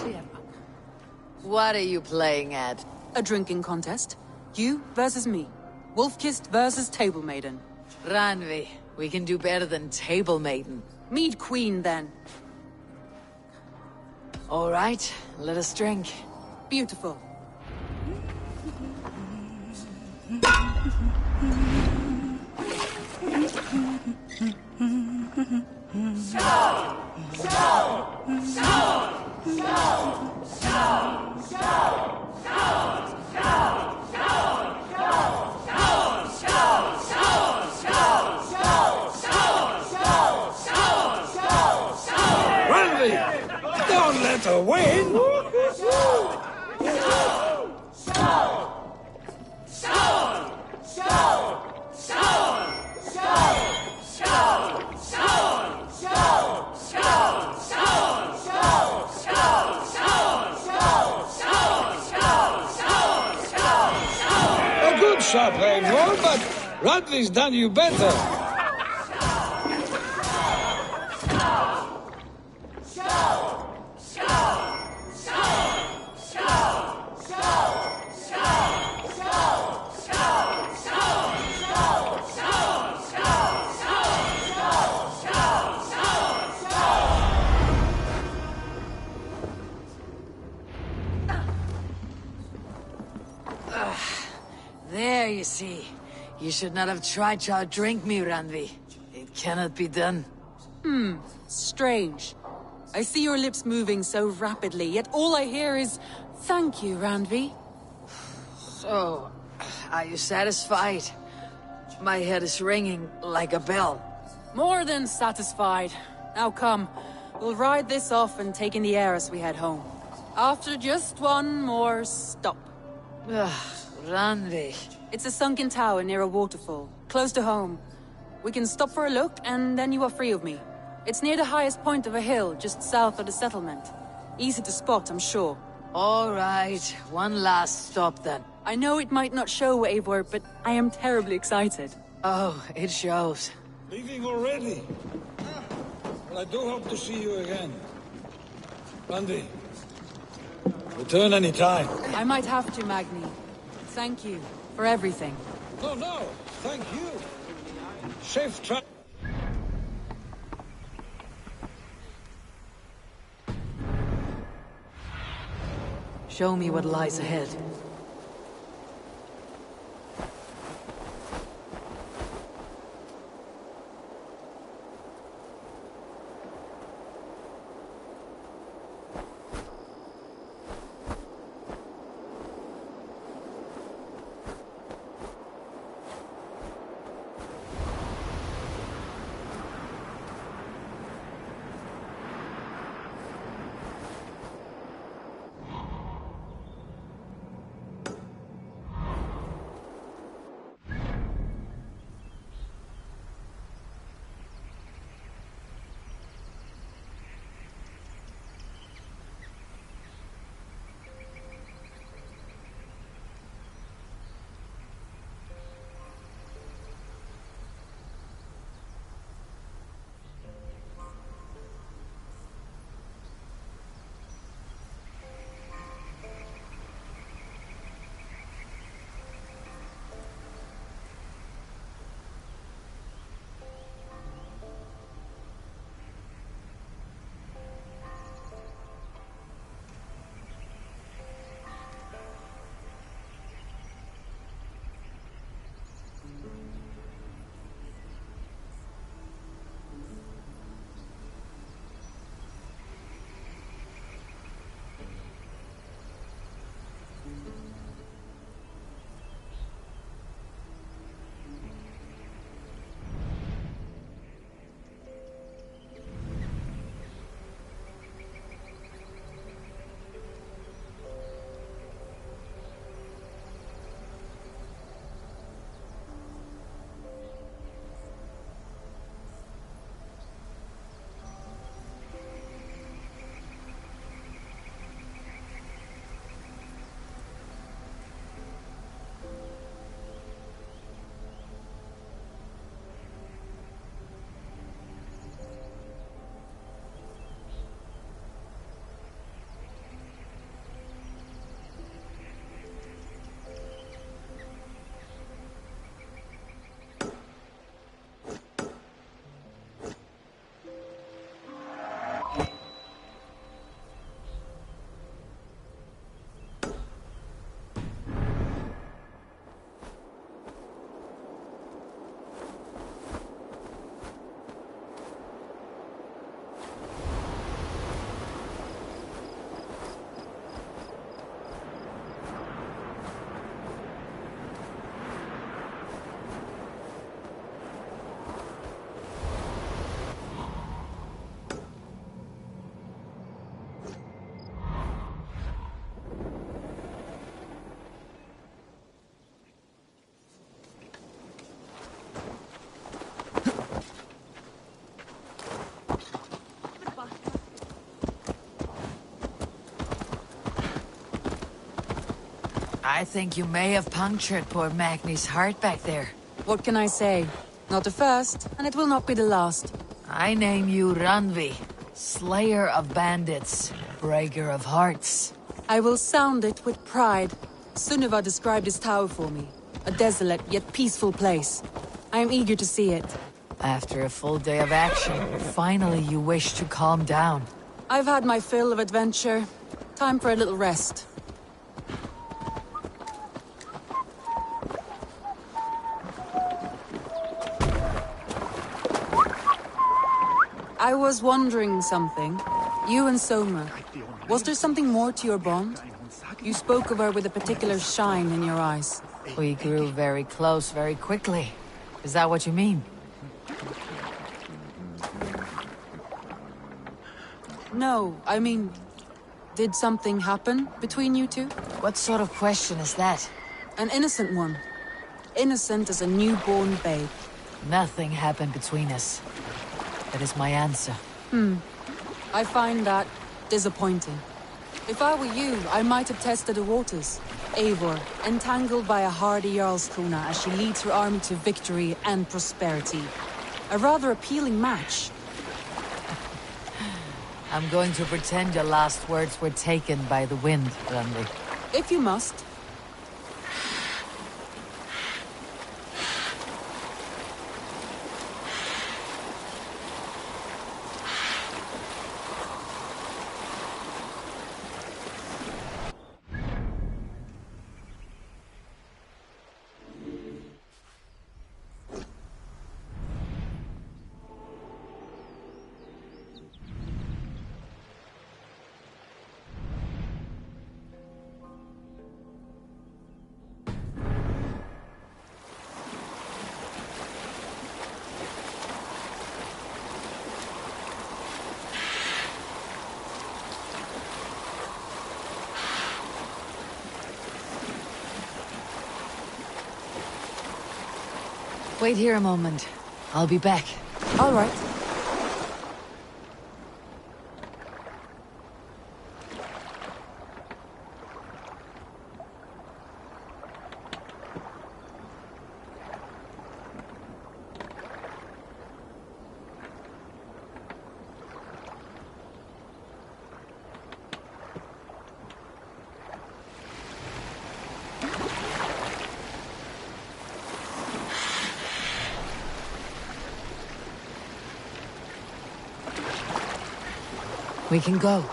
What are you playing at? A drinking contest. You versus me. Wolf-Kissed versus Table Maiden. Randvi, we can do better than Table Maiden. Mead Queen, then. All right, let us drink. Beautiful. Don't let her win! A good shot, Eivor, but Radvi's done you better. There, you see. You should not have tried to outdrink me, Randvi. It cannot be done. Strange. I see your lips moving so rapidly, yet all I hear is, "Thank you, Randvi." So, are you satisfied? My head is ringing like a bell. More than satisfied. Now come, we'll ride this off and take in the air as we head home. After just one more stop. Randvi. It's a sunken tower near a waterfall, close to home. We can stop for a look, and then you are free of me. It's near the highest point of a hill, just south of the settlement. Easy to spot, I'm sure. All right, one last stop then. I know it might not show, Eivor, but I am terribly excited. Oh, it shows. Leaving already? Well, I do hope to see you again. Randy, return any time. I might have to, Magni. Thank you for everything. No, thank you. Safe travel. Show me what lies ahead. I think you may have punctured poor Magni's heart back there. What can I say? Not the first, and it will not be the last. I name you Ranvi, Slayer of Bandits, Breaker of Hearts. I will sound it with pride. Sunniva described this tower for me. A desolate yet peaceful place. I am eager to see it. After a full day of action, finally you wish to calm down. I've had my fill of adventure. Time for a little rest. I was wondering something. You and Soma. Was there something more to your bond? You spoke of her with a particular shine in your eyes. We grew very close very quickly. Is that what you mean? No, I mean... Did something happen between you two? What sort of question is that? An innocent one. Innocent as a newborn babe. Nothing happened between us. That is my answer. I find that disappointing. If I were you, I might have tested the waters. Eivor, entangled by a hardy Jarlskona as she leads her army to victory and prosperity. A rather appealing match. I'm going to pretend your last words were taken by the wind, Ranvi. If you must. Wait here a moment. I'll be back. All right. We can go.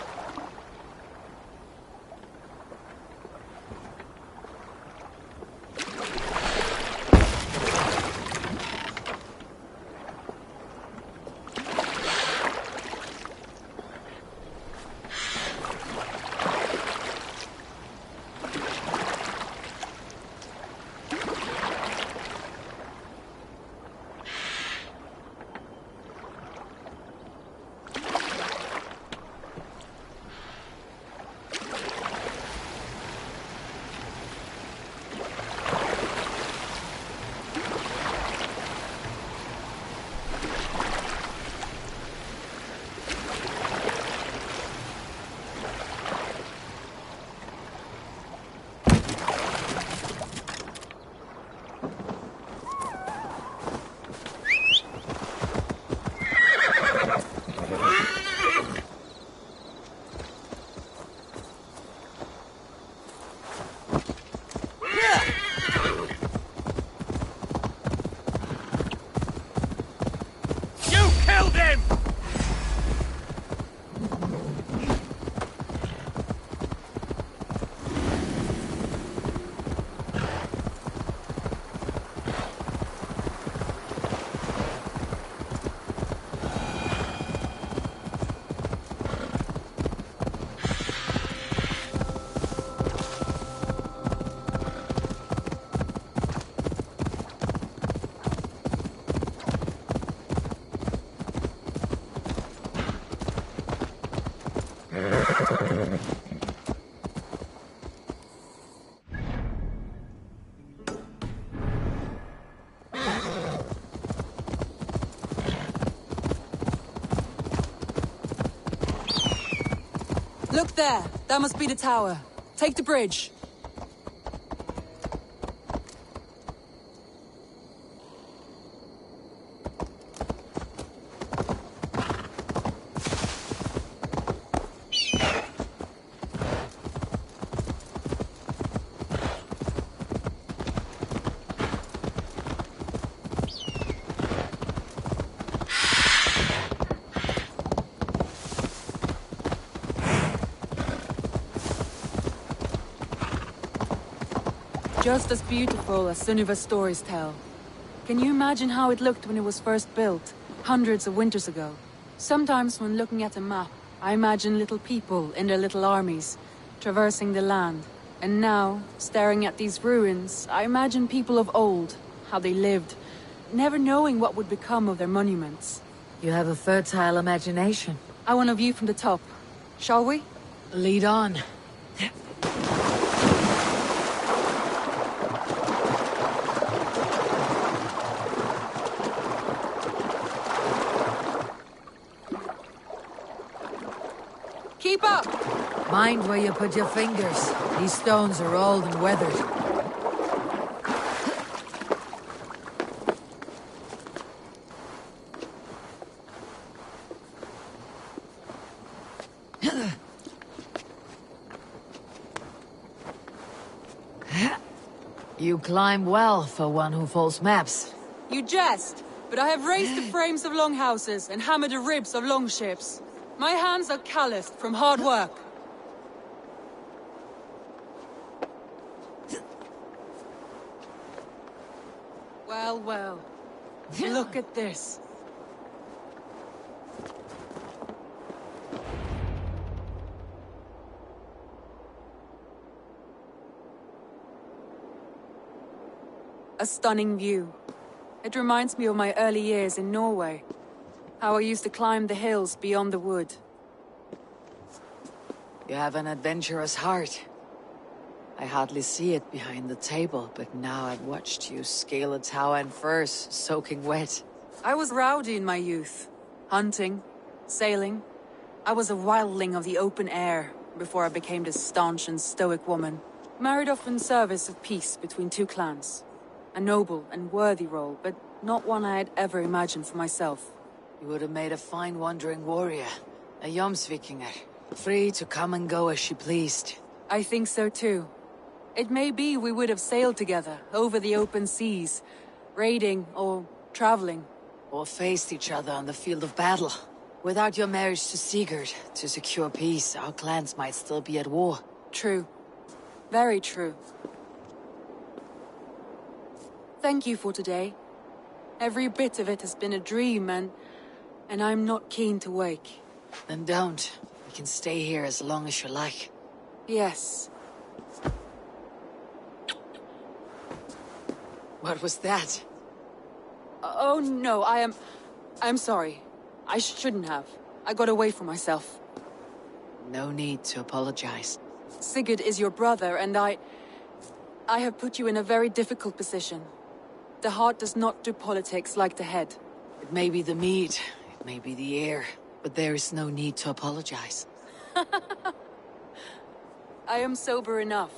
Look there! That must be the tower. Take the bridge. Just as beautiful as Sunniva's stories tell. Can you imagine how it looked when it was first built, hundreds of winters ago? Sometimes when looking at a map, I imagine little people in their little armies, traversing the land. And now, staring at these ruins, I imagine people of old, how they lived, never knowing what would become of their monuments. You have a fertile imagination. I want a view from the top. Shall we? Lead on. Keep up! Mind where you put your fingers. These stones are old and weathered. You climb well for one who folds maps. You jest, but I have raised the frames of longhouses and hammered the ribs of longships. My hands are calloused from hard work. Well, well. Look at this. A stunning view. It reminds me of my early years in Norway. How I used to climb the hills beyond the wood. You have an adventurous heart. I hardly see it behind the table, but now I've watched you scale a tower in furs, soaking wet. I was rowdy in my youth. Hunting, sailing. I was a wildling of the open air, before I became this staunch and stoic woman. Married off in service of peace between two clans. A noble and worthy role, but not one I had ever imagined for myself. You would have made a fine wandering warrior. A Jomsvikinger. Free to come and go as she pleased. I think so too. It may be we would have sailed together, over the open seas, raiding or traveling. Or faced each other on the field of battle. Without your marriage to Sigurd, to secure peace, our clans might still be at war. True. Very true. Thank you for today. Every bit of it has been a dream, and I'm not keen to wake. Then don't. We can stay here as long as you like. Yes. What was that? Oh no, I'm sorry. I shouldn't have. I got away from myself. No need to apologize. Sigurd is your brother, and I have put you in a very difficult position. The heart does not do politics like the head. It may be the meat, it may be the air, but there is no need to apologize. I am sober enough.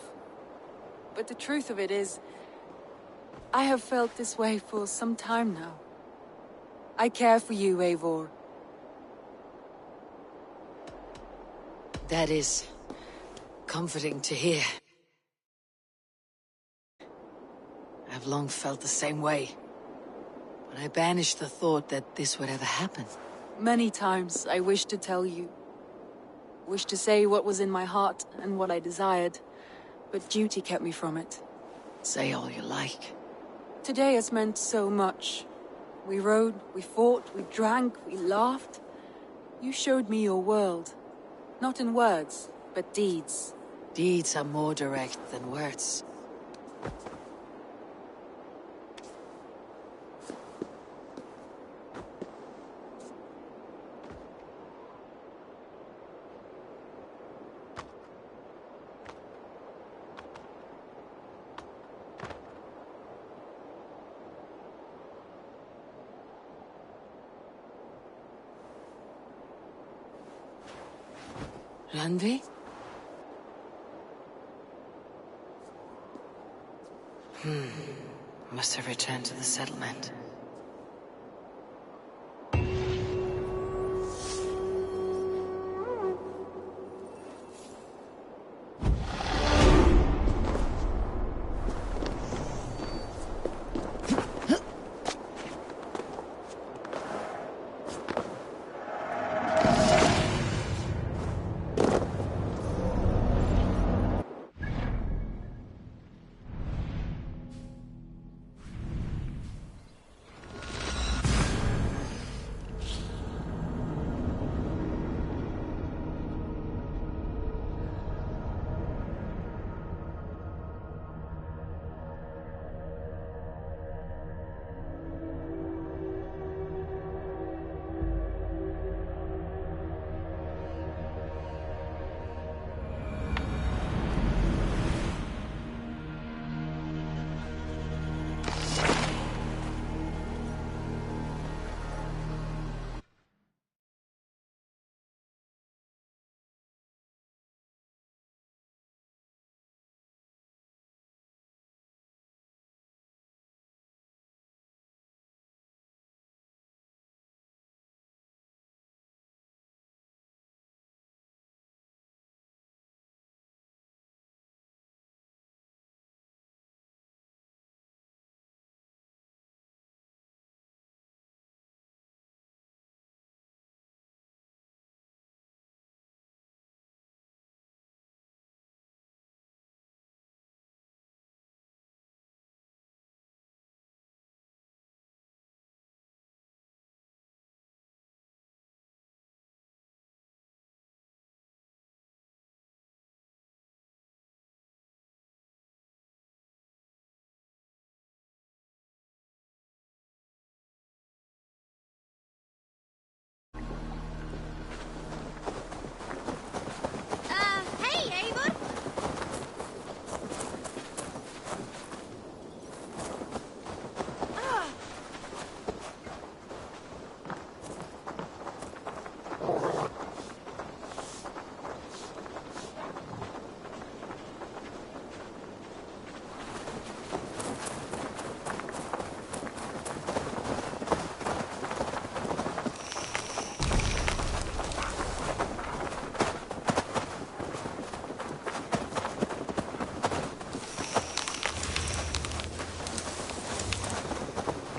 But the truth of it is, I have felt this way for some time now. I care for you, Eivor. That is comforting to hear. I've long felt the same way. But I banished the thought that this would ever happen. Many times I wished to tell you. Wished to say what was in my heart and what I desired. But duty kept me from it. Say all you like. Today has meant so much. We rode, we fought, we drank, we laughed. You showed me your world. Not in words, but deeds. Deeds are more direct than words. Randi? Must have returned to the settlement.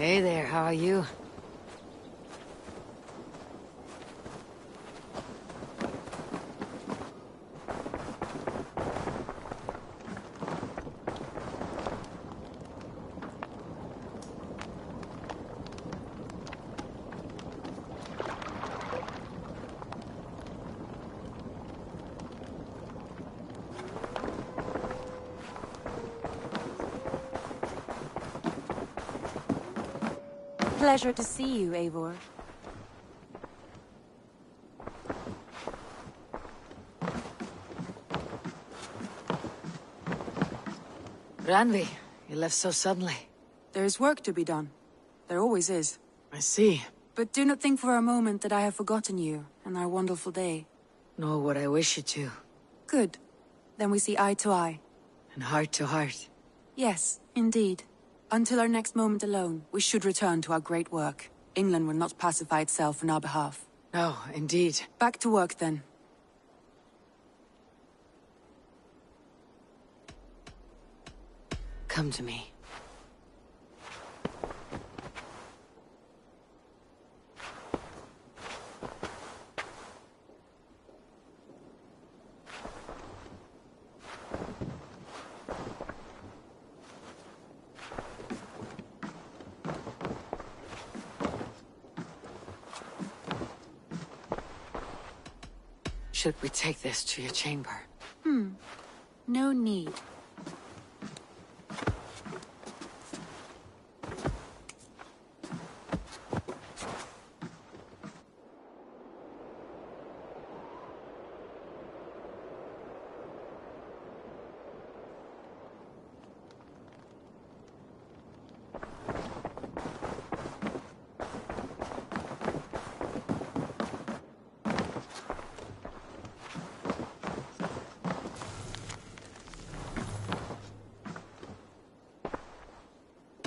Hey there, how are you? Pleasure to see you, Eivor. Randvi, you left so suddenly. There is work to be done. There always is. I see. But do not think for a moment that I have forgotten you and our wonderful day. Nor would I wish you to. Good. Then we see eye to eye. And heart to heart. Yes, indeed. Until our next moment alone, we should return to our great work. England will not pacify itself on our behalf. No, indeed. Back to work, then. Come to me. Should we take this to your chamber? No need.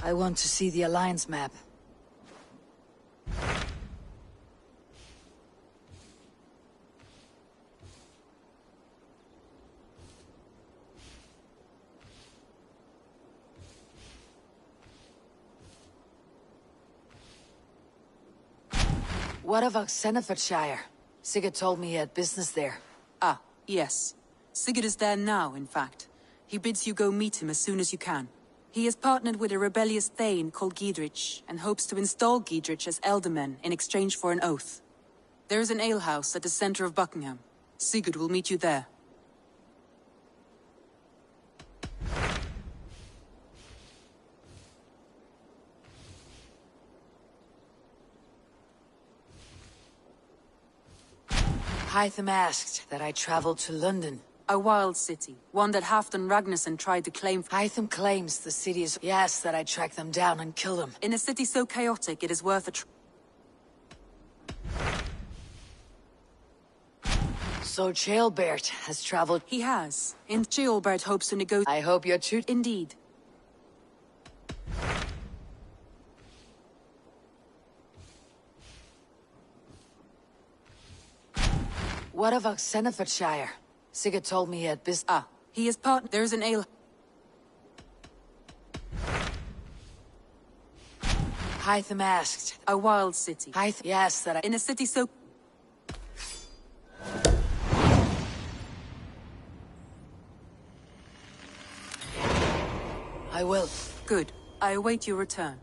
I want to see the Alliance map. What of Oxenfordshire? Sigurd told me he had business there. Ah, yes. Sigurd is there now, in fact. He bids you go meet him as soon as you can. He has partnered with a rebellious Thane called Giedrich, and hopes to install Giedrich as Elderman in exchange for an oath. There is an alehouse at the center of Buckingham. Sigurd will meet you there. Hytham asked that I travel to London. A wild city, one that Halfdan Ragnarsson tried to claim. Hytham claims the city is... He asked that I track them down and kill them. In a city so chaotic, it is worth a So Ceolbert has traveled... He has. And Ceolbert hopes to negotiate... I hope you're true. Indeed. What of Oxenfordshire? Sigurd told me he had business... Ah, he is part... There's an ale... Hytham asked... A wild city. He asked that I... In a city so... I will. Good. I await your return.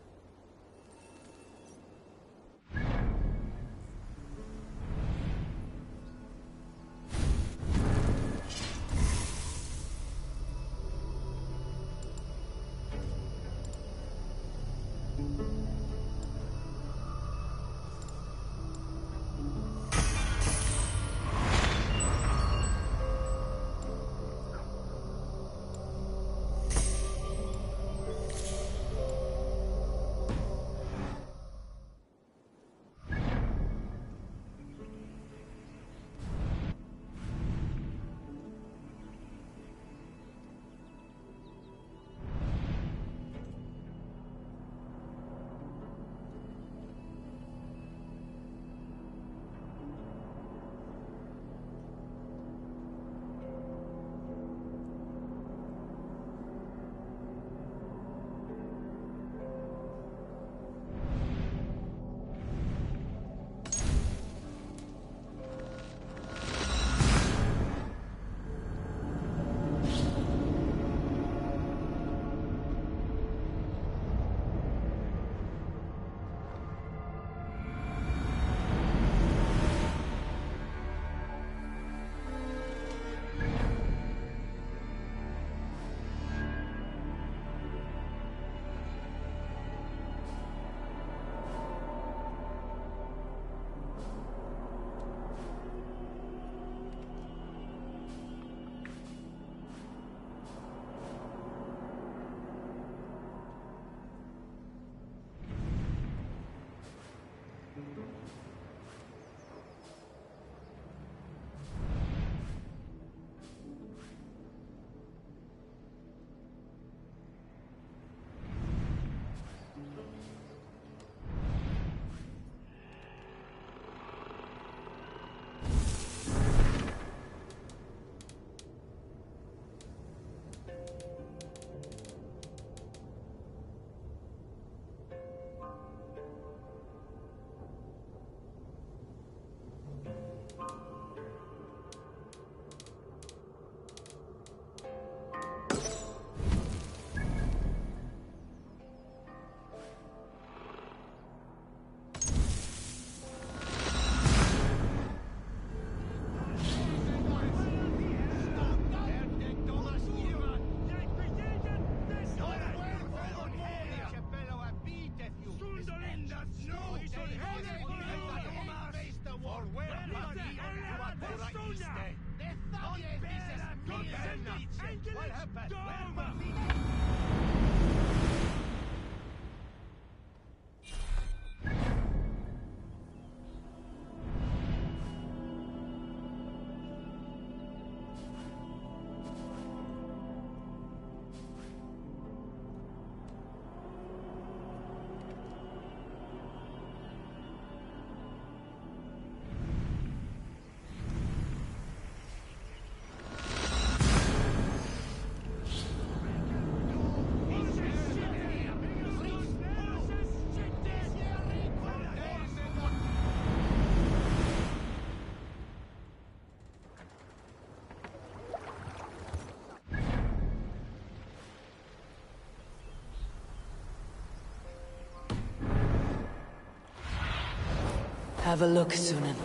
Have a look, Sunan.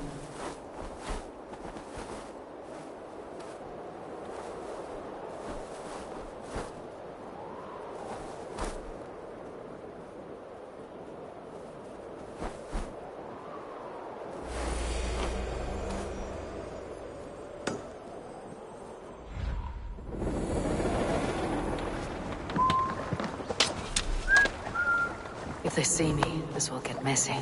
If they see me, this will get messy.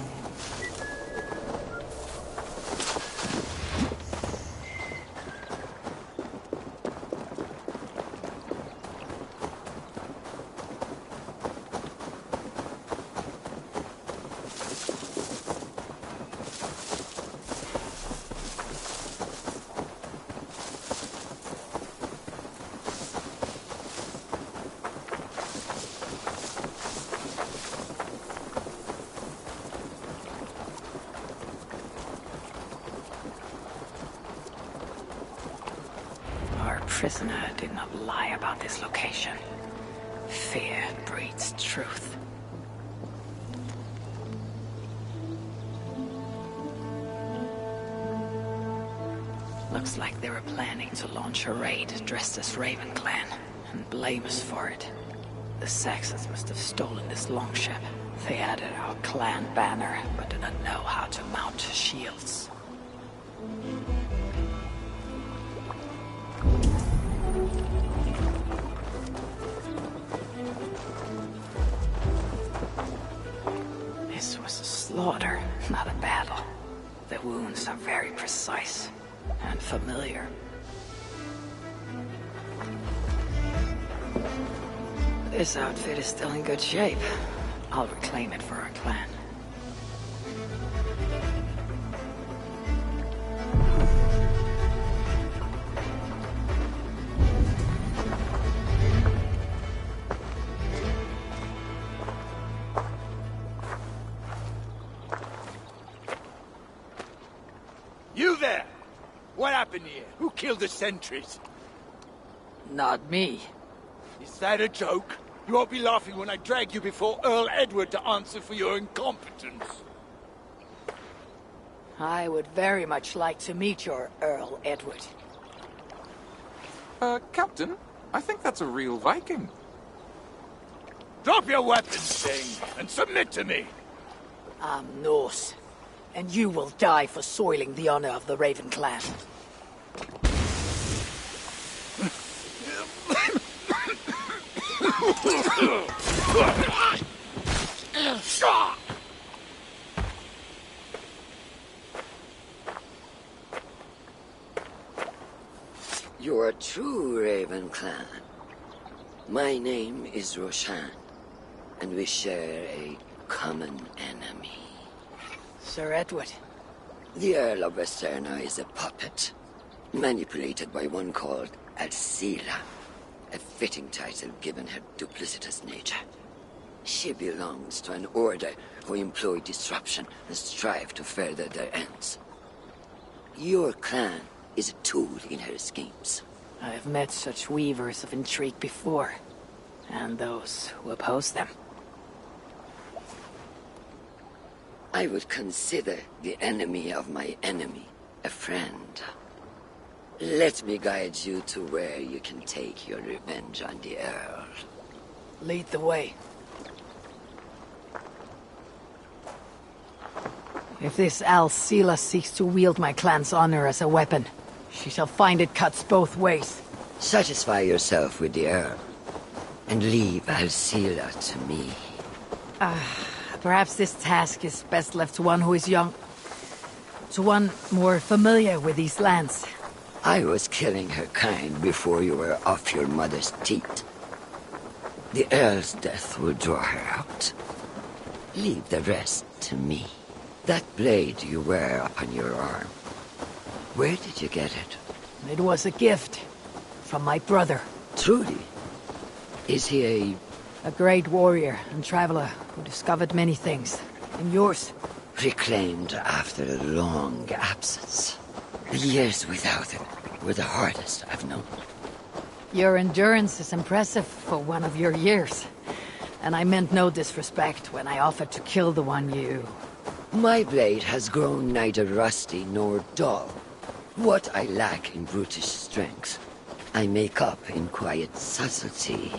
Prisoner did not lie about this location. Fear breeds truth. Looks like they were planning to launch a raid dressed as Raven Clan, and blame us for it. The Saxons must have stolen this longship. They added our clan banner, but do not know how to mount shields. This was a slaughter, not a battle. The wounds are very precise and familiar. This outfit is still in good shape. I'll reclaim it for our clan. You there! What happened here? Who killed the sentries? Not me. Is that a joke? You won't be laughing when I drag you before Earl Edward to answer for your incompetence. I would very much like to meet your Earl Edward. Captain, I think that's a real Viking. Drop your weapons, thing, and submit to me. I'm Norse, and you will die for soiling the honor of the Raven Clan. You're a true Raven Clan. My name is Roshan, and we share a common enemy. Sir Edward. The Earl of Westerna is a puppet, manipulated by one called Alcila, a fitting title given her duplicitous nature. She belongs to an order who employ disruption and strive to further their ends. Your clan is a tool in her schemes. I have met such weavers of intrigue before, and those who oppose them. I would consider the enemy of my enemy a friend. Let me guide you to where you can take your revenge on the Earl. Lead the way. If this Alcila seeks to wield my clan's honor as a weapon, She shall find it cuts both ways. Satisfy yourself with the Earl, and leave Alcila to me. Perhaps this task is best left to one who is young. To one more familiar with these lands. I was killing her kind before you were off your mother's teat. The Earl's death will draw her out. Leave the rest to me. That blade you wear upon your arm, where did you get it? It was a gift from my brother. Truly? Is he a great warrior and traveler who discovered many things. And yours? Reclaimed after a long absence. The years without it were the hardest I've known. Your endurance is impressive for one of your years. And I meant no disrespect when I offered to kill the one you... My blade has grown neither rusty nor dull. What I lack in brutish strength, I make up in quiet subtlety.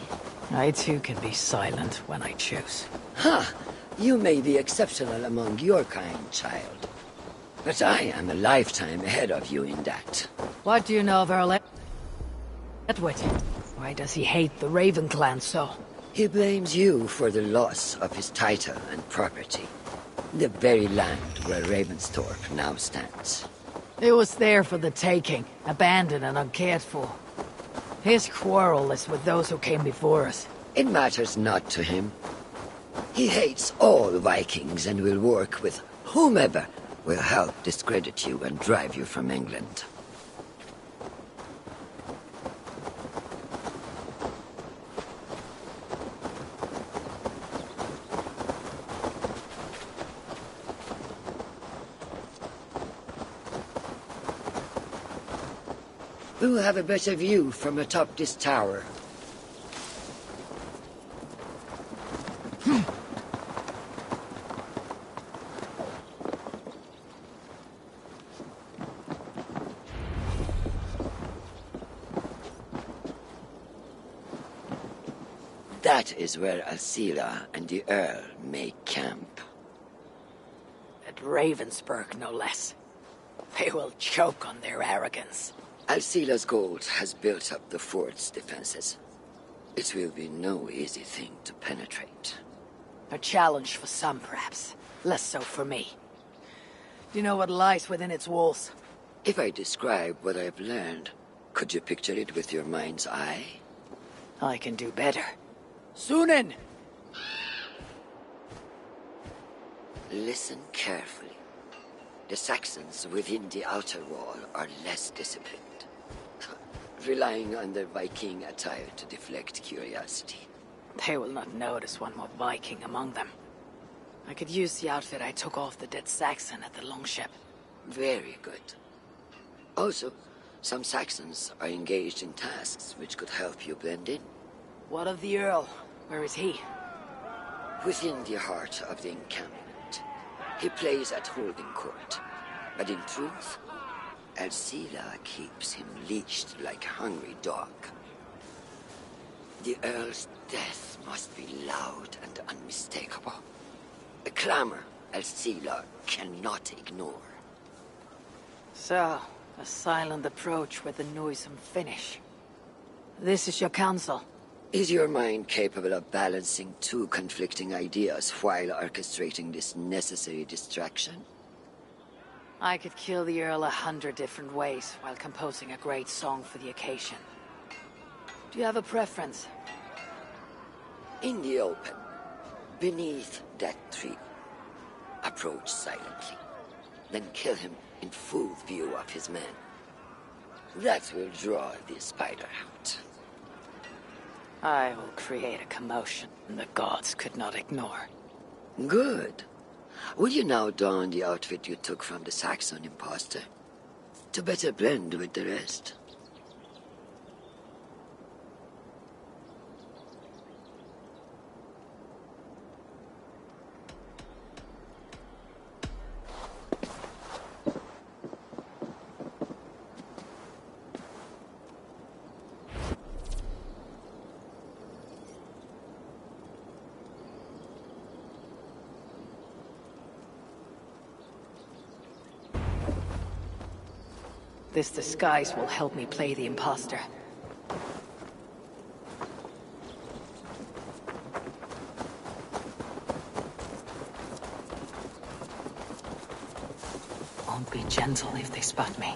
I too can be silent when I choose. Ha! You may be exceptional among your kind, child. But I am a lifetime ahead of you in that. What do you know of Earl Edward? Why does he hate the Raven clan so? He blames you for the loss of his title and property. The very land where Ravensthorpe now stands. It was there for the taking, abandoned and uncared for. His quarrel is with those who came before us. It matters not to him. He hates all Vikings and will work with whomever will help discredit you and drive you from England. We'll have a better view from atop this tower. That is where Alcila and the Earl make camp. At Ravensburg, no less. They will choke on their arrogance. Alcila's gold has built up the fort's defenses. It will be no easy thing to penetrate. A challenge for some, perhaps. Less so for me. Do you know what lies within its walls? If I describe what I've learned, could you picture it with your mind's eye? I can do better. Sunan! Listen carefully. The Saxons within the outer wall are less disciplined, relying on their Viking attire to deflect curiosity. They will not notice one more Viking among them. I could use the outfit I took off the dead Saxon at the longship. Very good. Also, some Saxons are engaged in tasks which could help you blend in. What of the Earl? Where is he? Within the heart of the encampment. He plays at holding court. But in truth, Alcila keeps him leashed like a hungry dog. The Earl's death must be loud and unmistakable. A clamor Alcila cannot ignore. So, a silent approach with a noisome finish. This is your counsel. Is your mind capable of balancing two conflicting ideas while orchestrating this necessary distraction? I could kill the Earl 100 different ways while composing a great song for the occasion. Do you have a preference? In the open, beneath that tree. Approach silently, then kill him in full view of his men. That will draw the spider out. I will create a commotion the gods could not ignore. Good. Will you now don the outfit you took from the Saxon imposter? To better blend with the rest. This disguise will help me play the imposter. Won't be gentle if they spot me.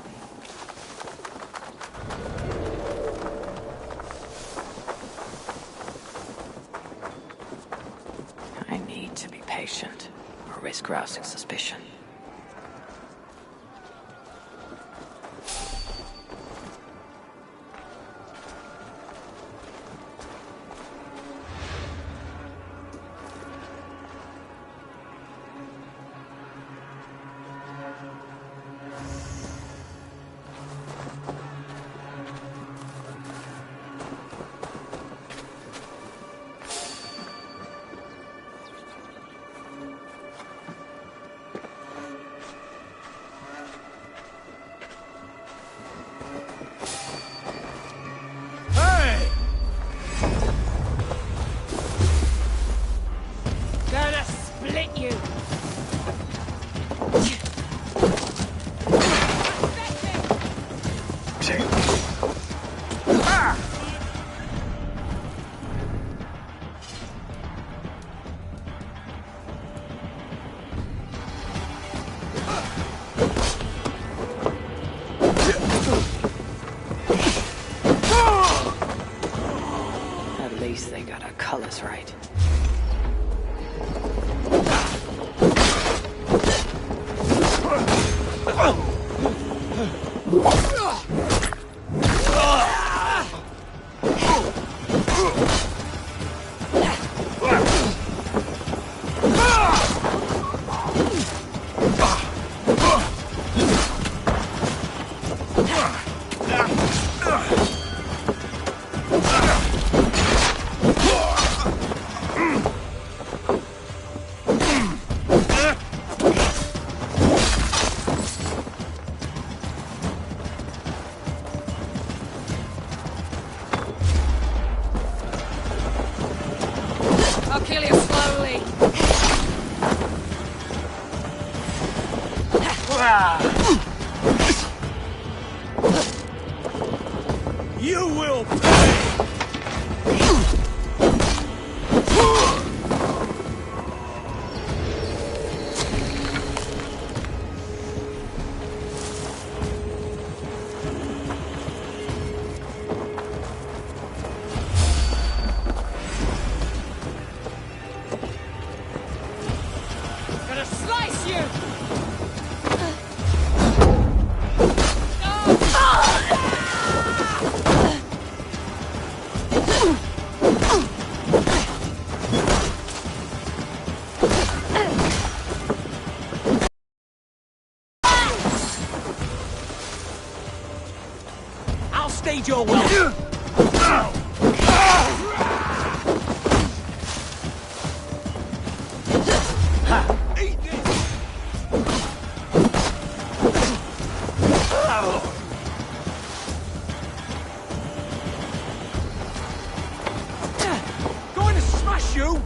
I need to be patient, or risk rousing suspicion. At least they got our colors right. I'll kill you slowly. You will pay! Gonna slice you! I'll stage your welcome. Going to smash you!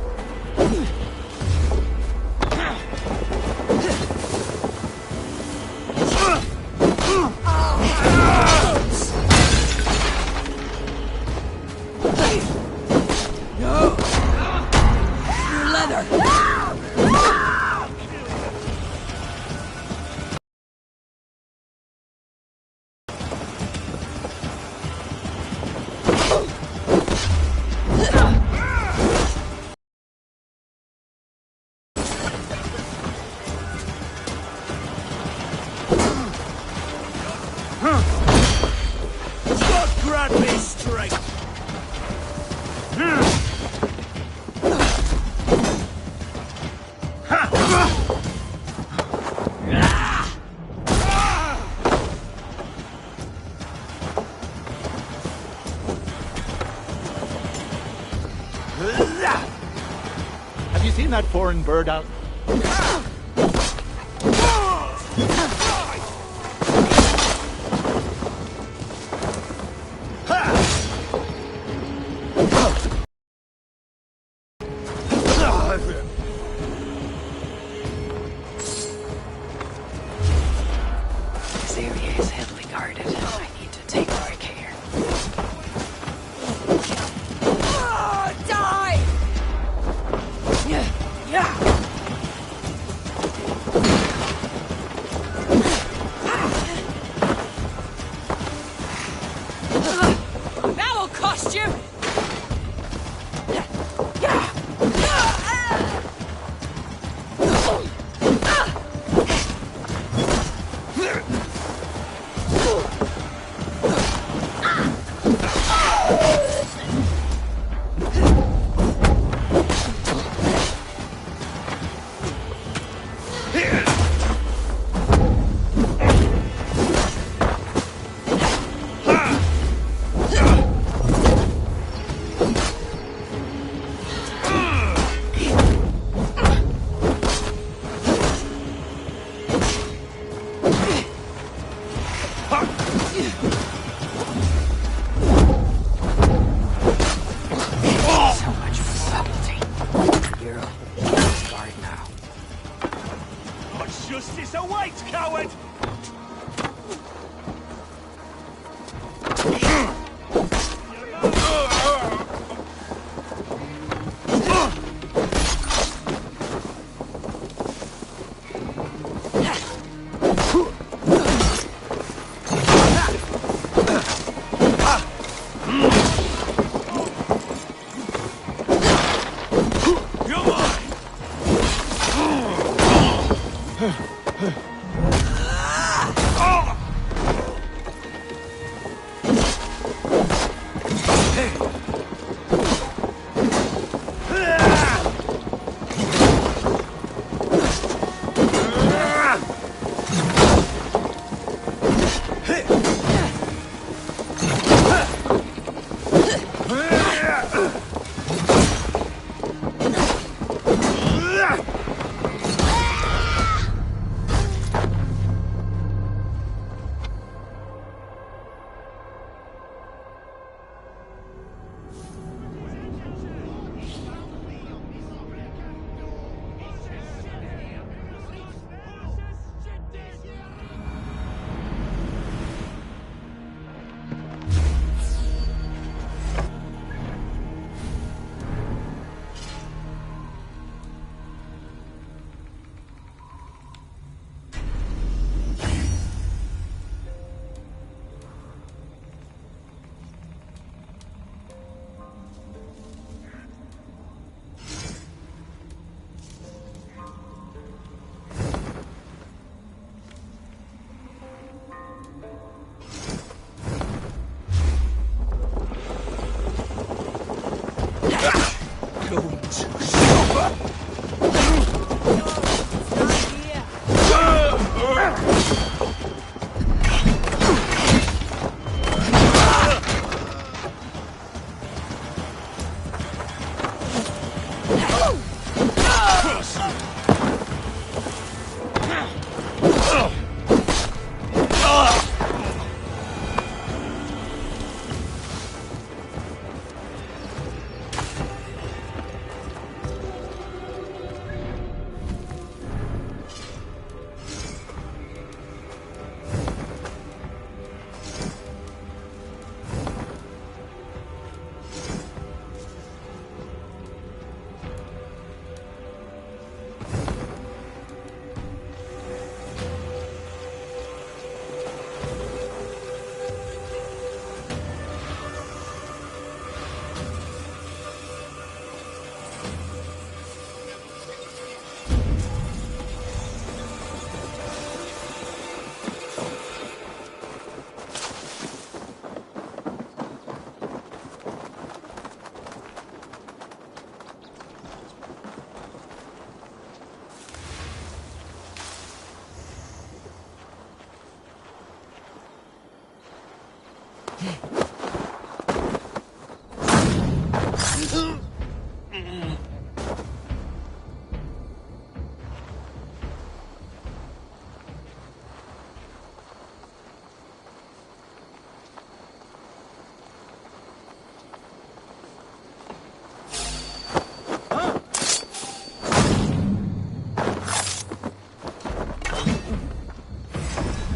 Just grab me straight! Have you seen that foreign bird out? This area is heavily guarded. mischief! Justice awaits, coward!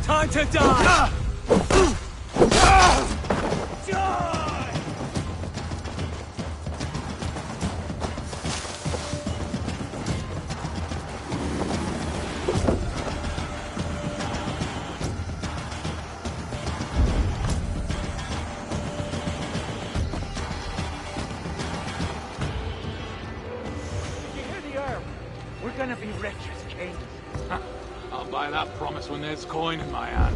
Time to die! gonna be rich as kings. I'll buy that promise when there's coin in my hand.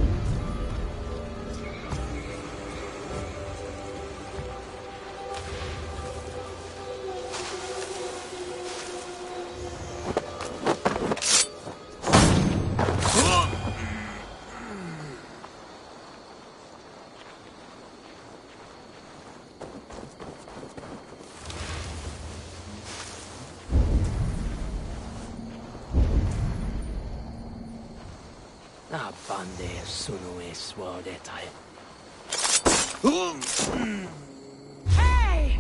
Bande sunu e swadetai. Hey!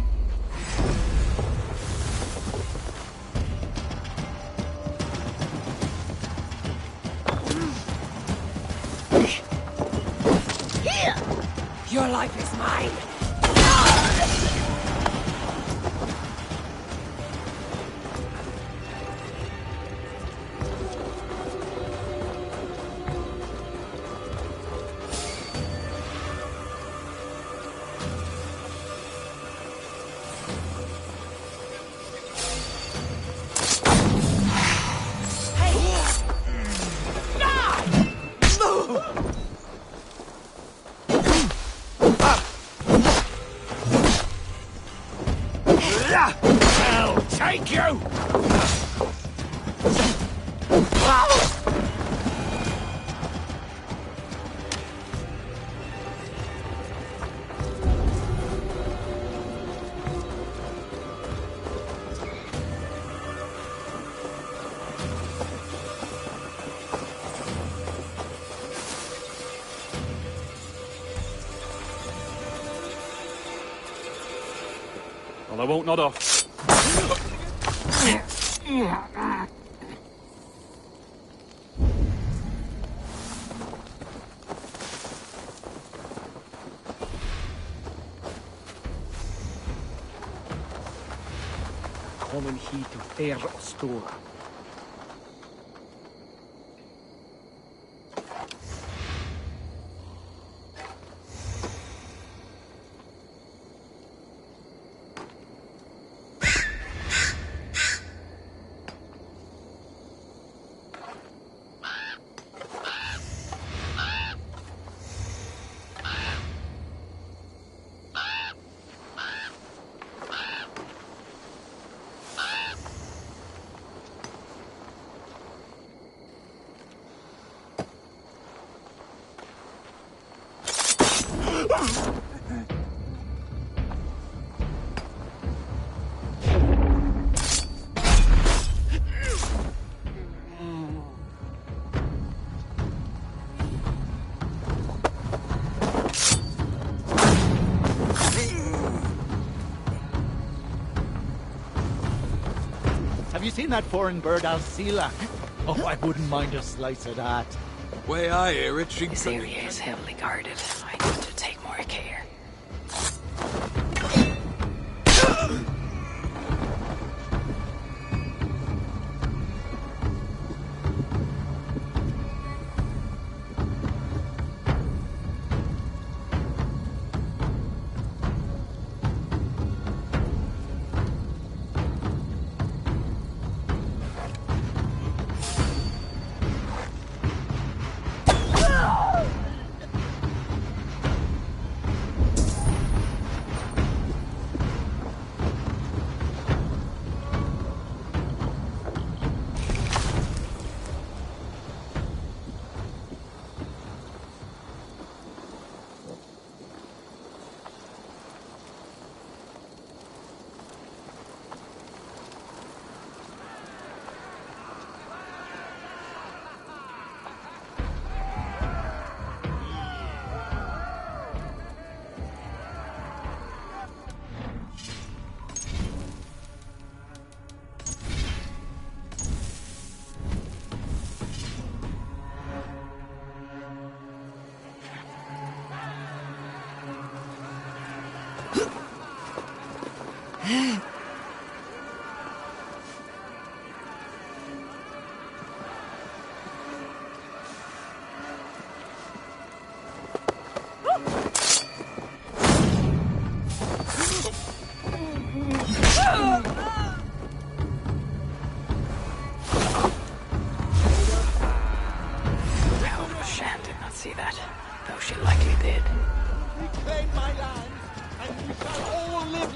Here! Your life is mine! I'll take you! Well, I won't nod off. Coming here to fair Ostora. Have you seen that foreign bird, Alcila? Oh, I wouldn't mind a slice of that. Way I hear it, This area is heavily guarded. I need to take more care.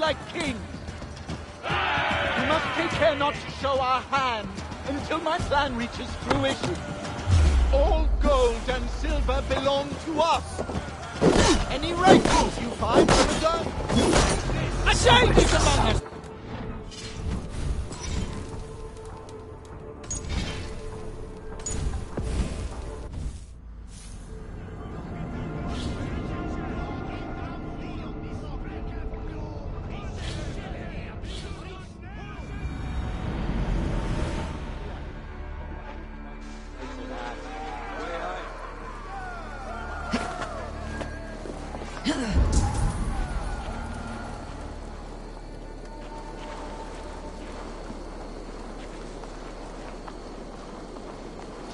like kings. We must take care not to show our hand until my plan reaches fruition. All gold and silver belong to us. Any rifles you find are reserved. A shame is among us.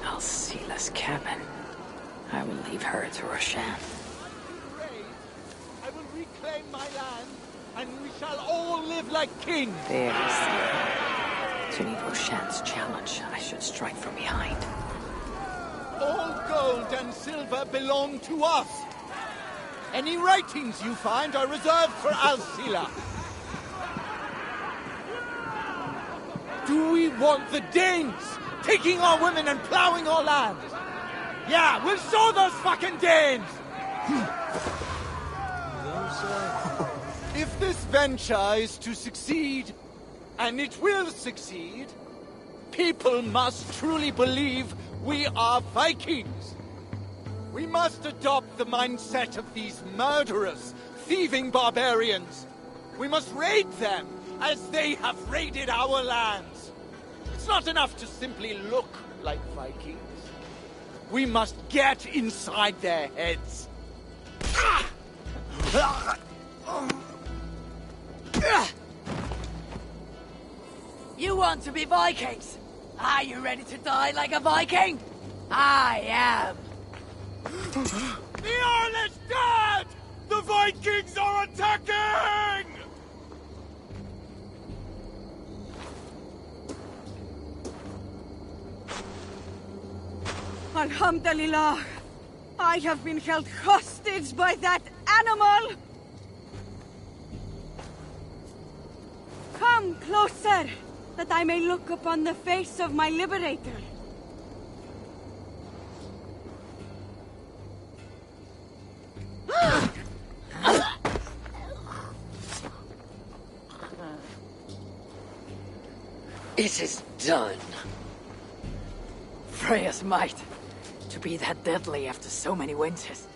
Alcila's cabin. I will leave her to Roshan. I will reclaim my land, and we shall all live like kings. There is the... To meet Roshan's challenge, I should strike from behind. All gold and silver belong to us. Any writings you find are reserved for Alcila. Do we want the Danes taking our women and plowing our land? Yeah, we'll show those fucking Danes! If this venture is to succeed, and it will succeed, people must truly believe we are Vikings. We must adopt the mindset of these murderous, thieving barbarians. We must raid them as they have raided our lands. It's not enough to simply look like Vikings. We must get inside their heads. You want to be Vikings? Are you ready to die like a Viking? I am. The Earl is dead! The Vikings are attacking! Alhamdulillah! I have been held hostage by that animal! Come closer, that I may look upon the face of my liberator. It is done. Freya's might. To be that deadly after so many winters.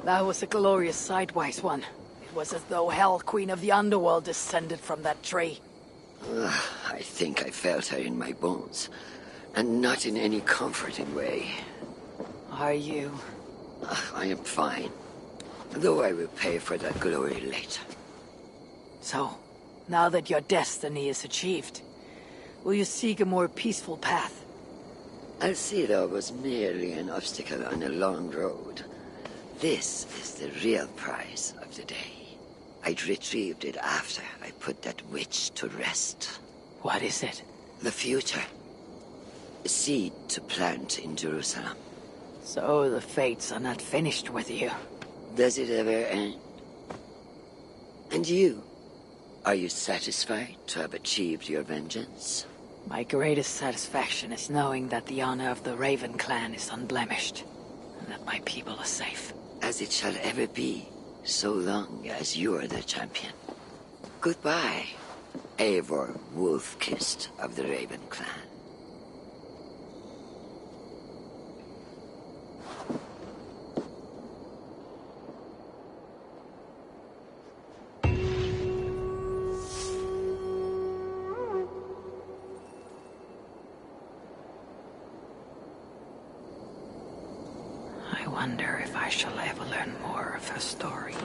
That was a glorious sidewise one. It was as though Hell, Queen of the Underworld, descended from that tree. I think I felt her in my bones, and not in any comforting way. Are you? I am fine, though I will pay for that glory later. So, now that your destiny is achieved, will you seek a more peaceful path? Alcila was merely an obstacle on a long road. This is the real prize of the day. I'd retrieved it after I put that witch to rest. What is it? The future. A seed to plant in Jerusalem. So the fates are not finished with you. Does it ever end? And you? Are you satisfied to have achieved your vengeance? My greatest satisfaction is knowing that the honor of the Raven clan is unblemished, and that my people are safe. As it shall ever be, so long as you are the champion. Goodbye, Eivor Wolf-Kissed of the Raven clan. I wonder if I shall ever learn more of her story.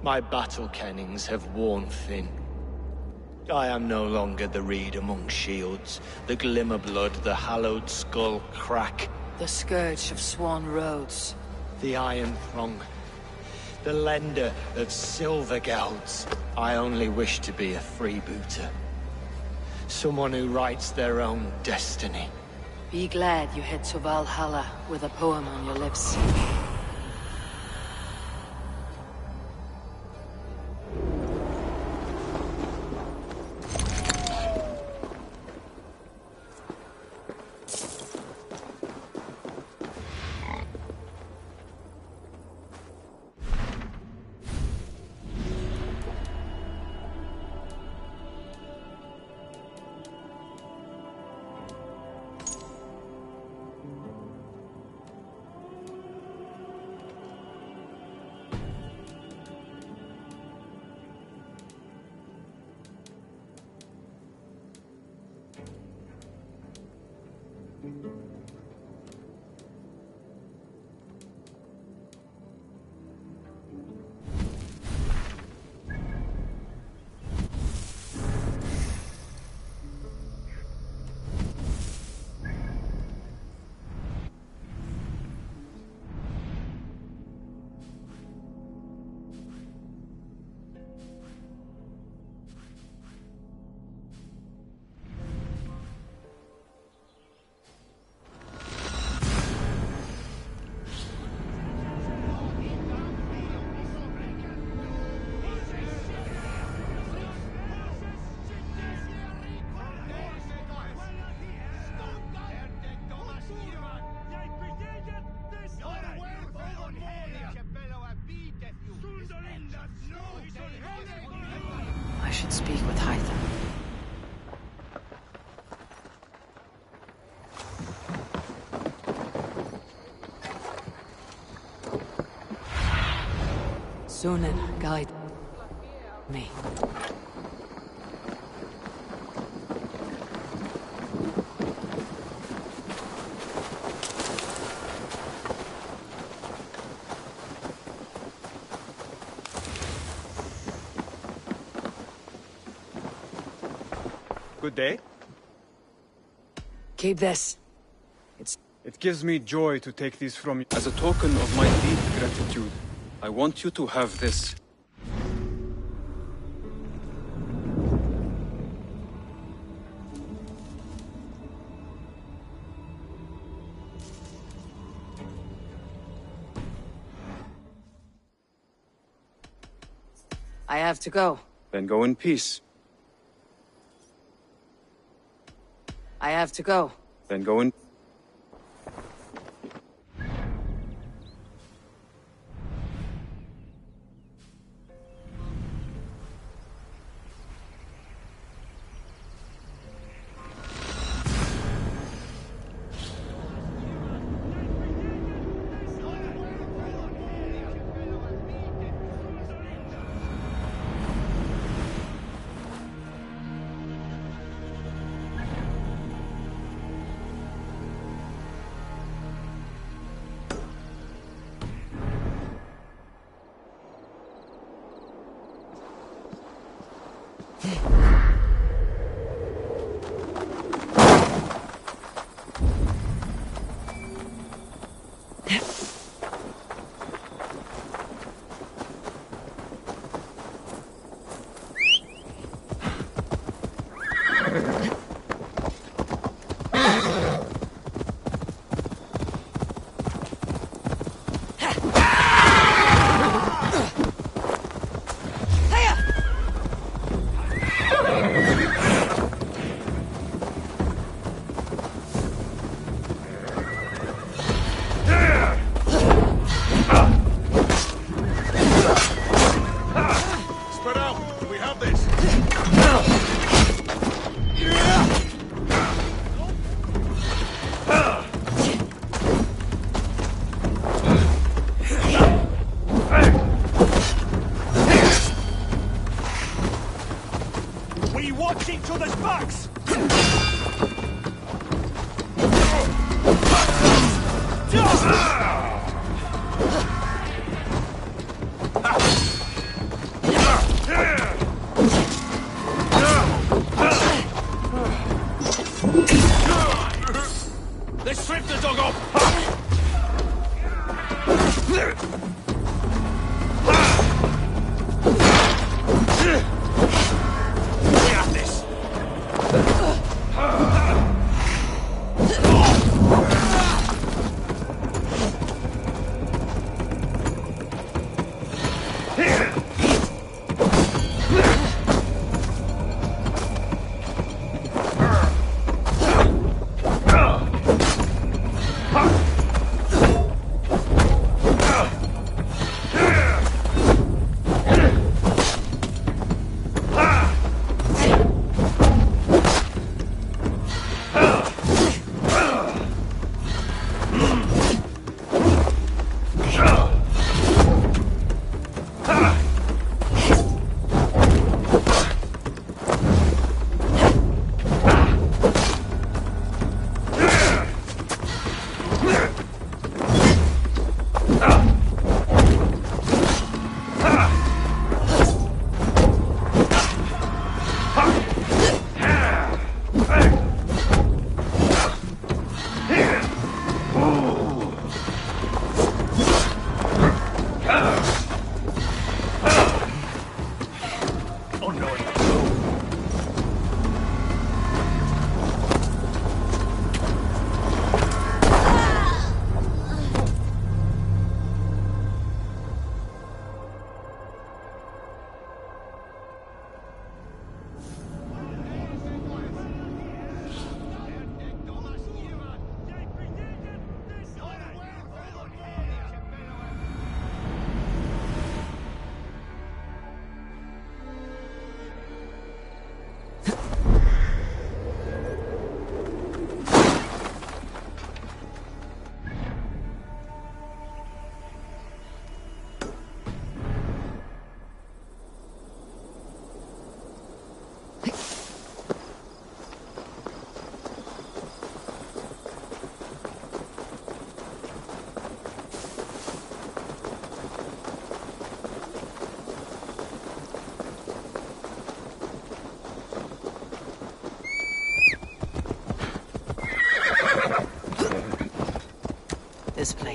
My battle kennings have worn thin. I am no longer the reed among shields, the glimmer blood, the hallowed skull crack. The scourge of Swan Roads. The Iron Throng. The lender of silver gelds. I only wish to be a freebooter. Someone who writes their own destiny. Be glad you head to Valhalla with a poem on your lips. I should speak with Hytham. Sunan, guide me. Good day. Keep this. It gives me joy to take these from you. As a token of my deep gratitude, I want you to have this. I have to go. Then go in peace. I have to go. Then go in...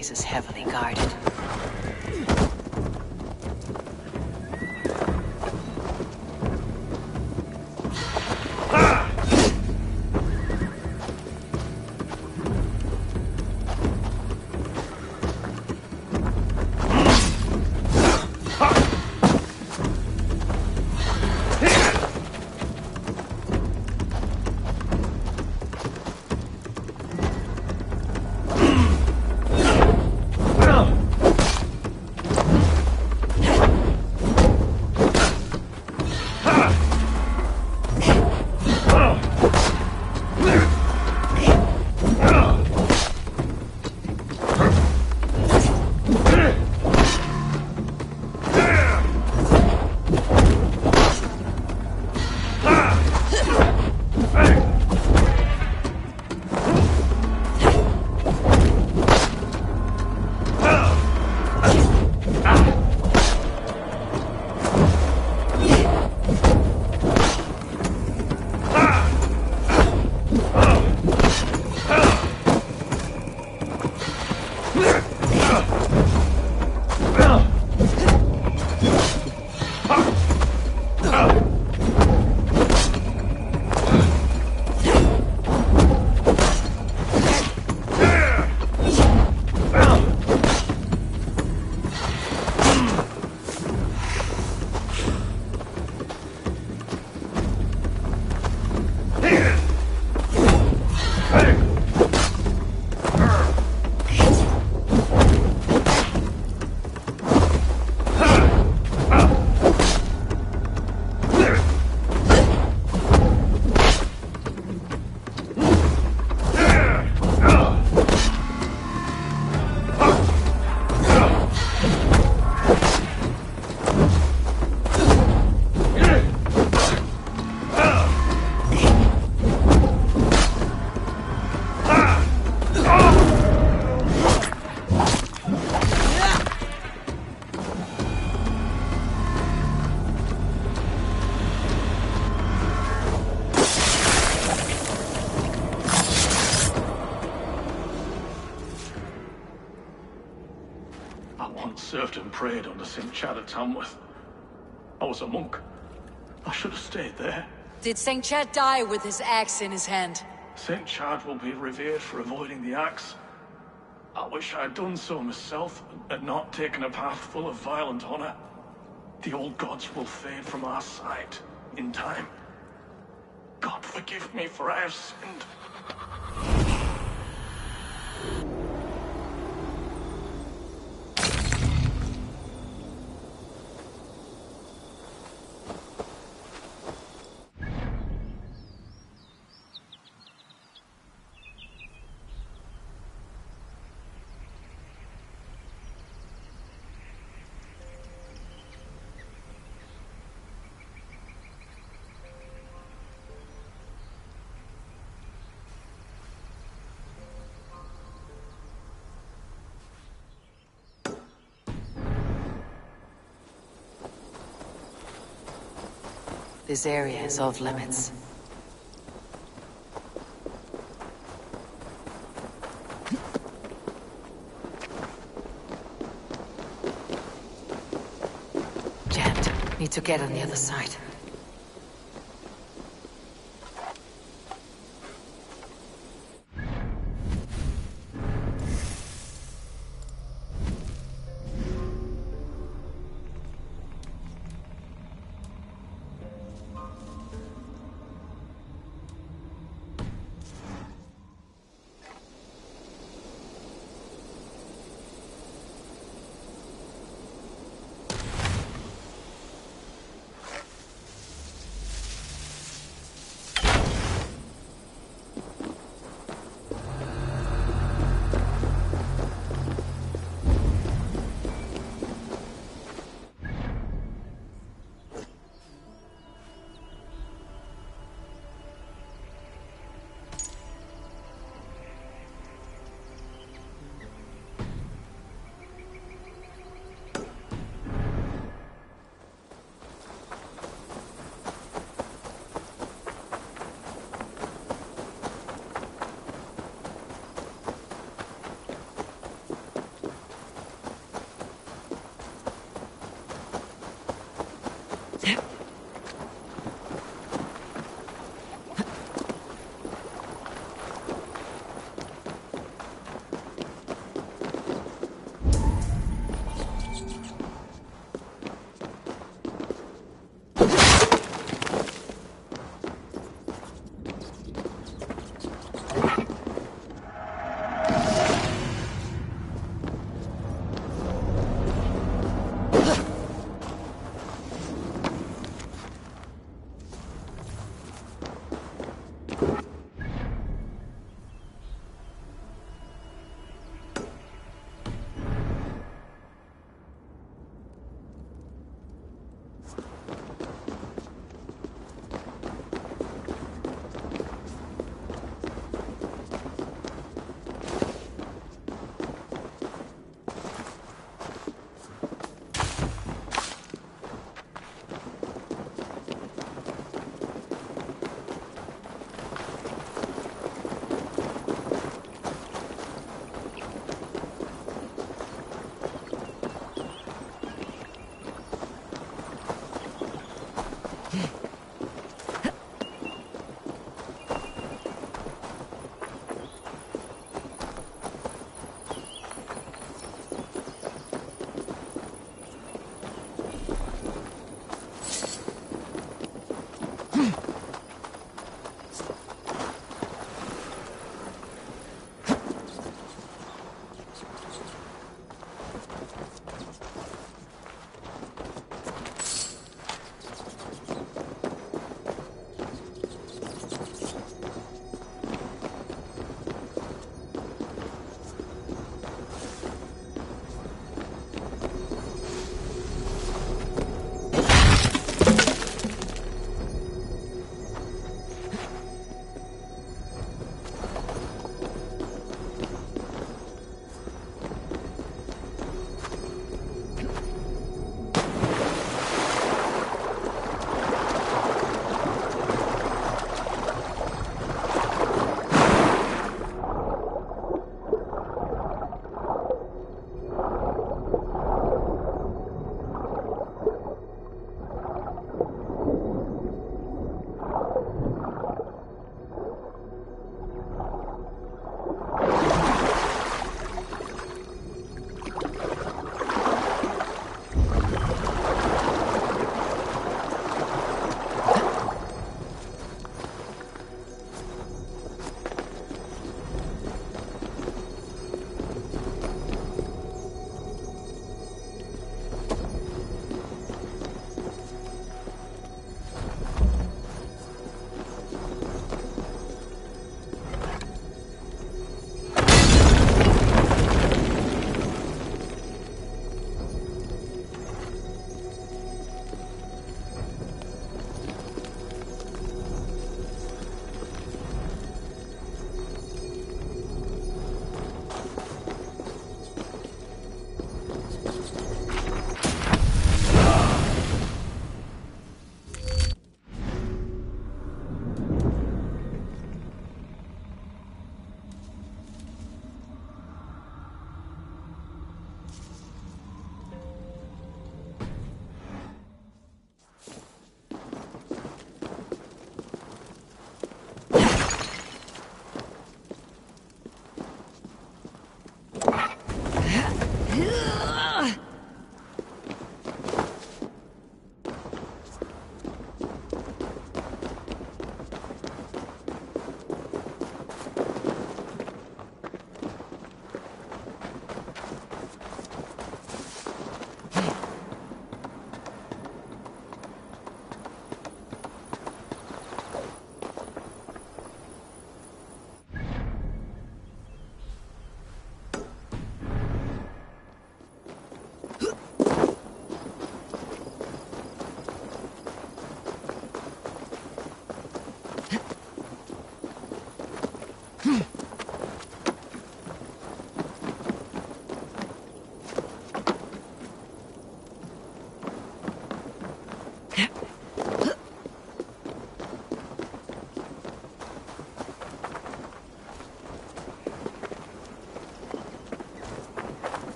place is heavily guarded. Served and prayed under St. Chad at Tamworth. I was a monk. I should have stayed there. Did St. Chad die with his axe in his hand? St. Chad will be revered for avoiding the axe. I wish I had done so myself, and not taken a path full of violent honor. The old gods will fade from our sight in time. God forgive me, for I have sinned. This area is off limits. Jammed. Need to get on the other side.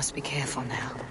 must be careful now.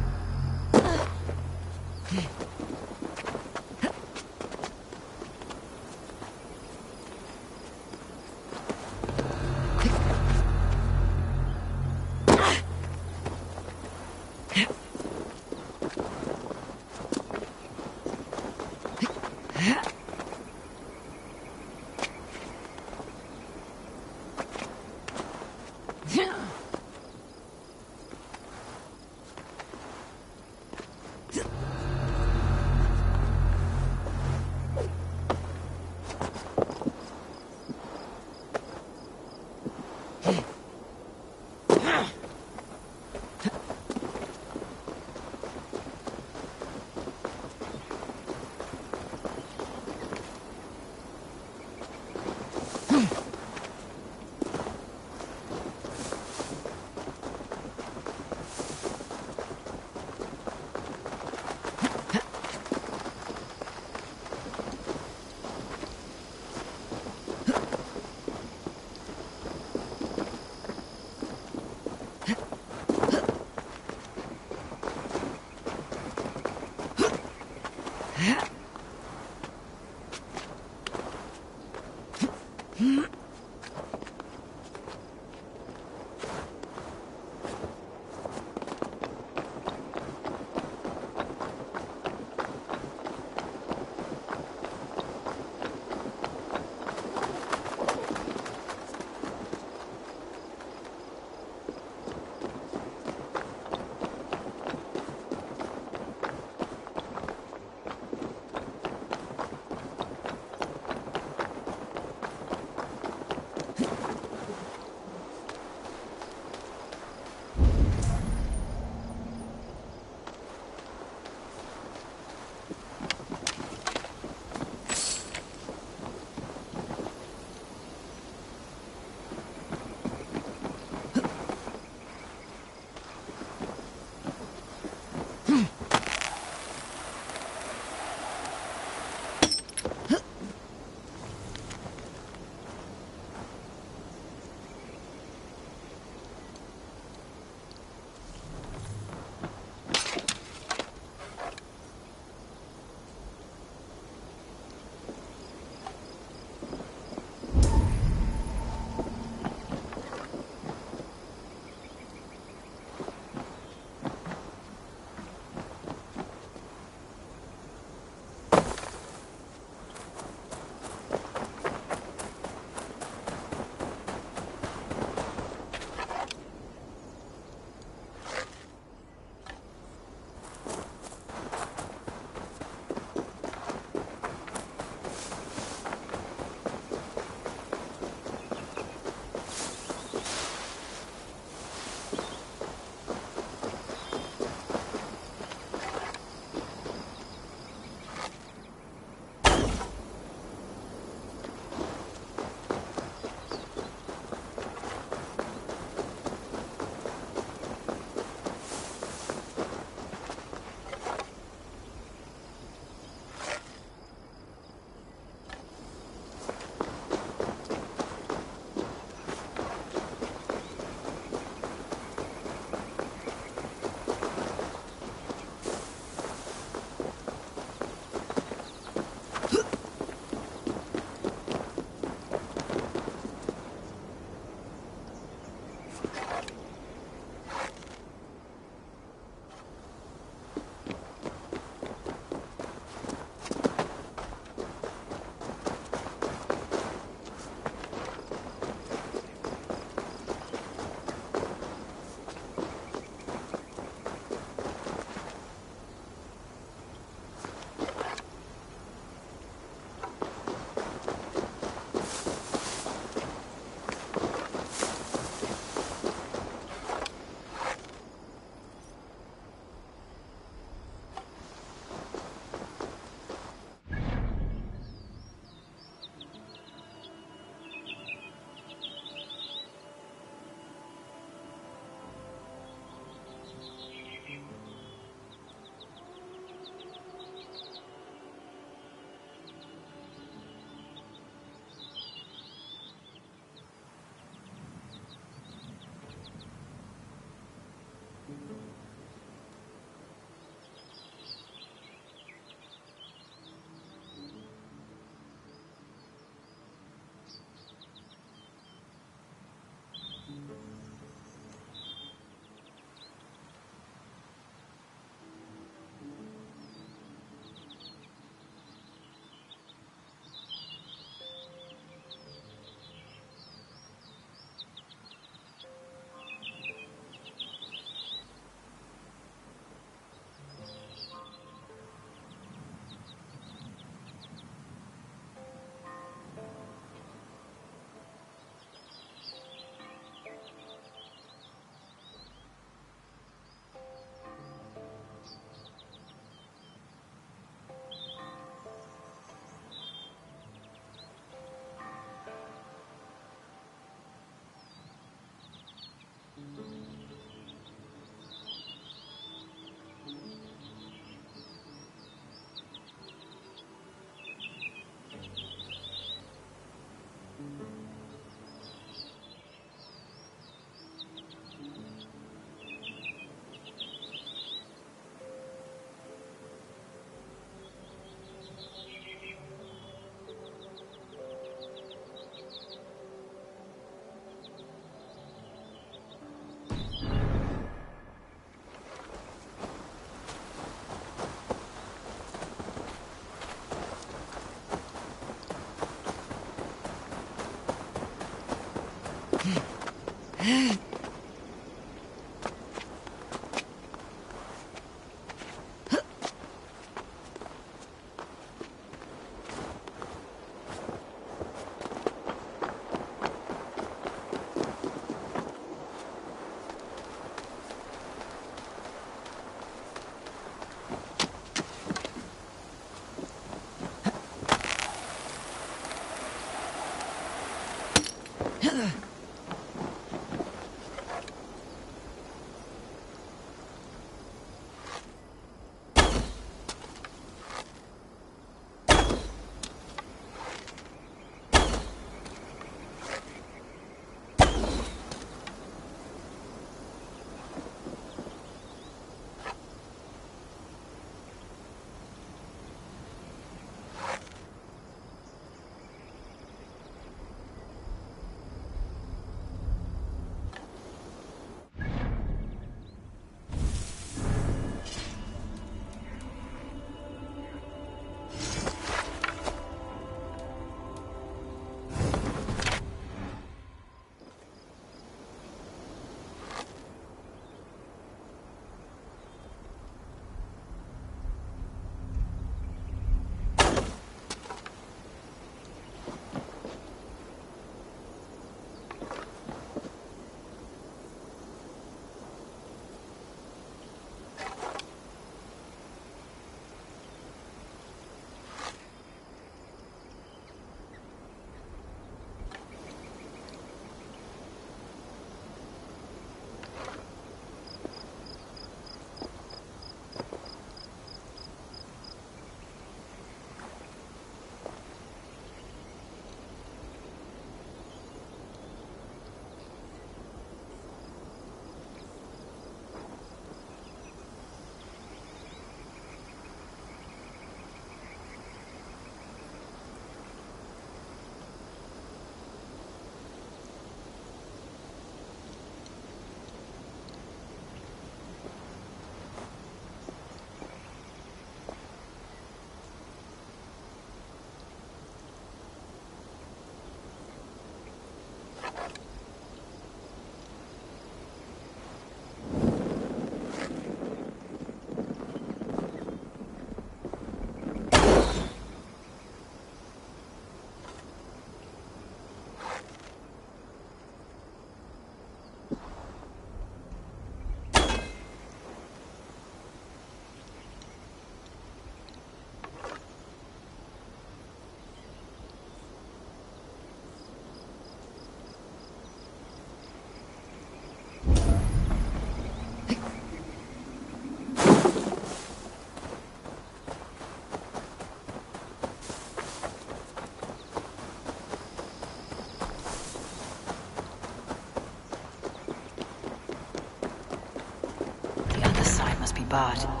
But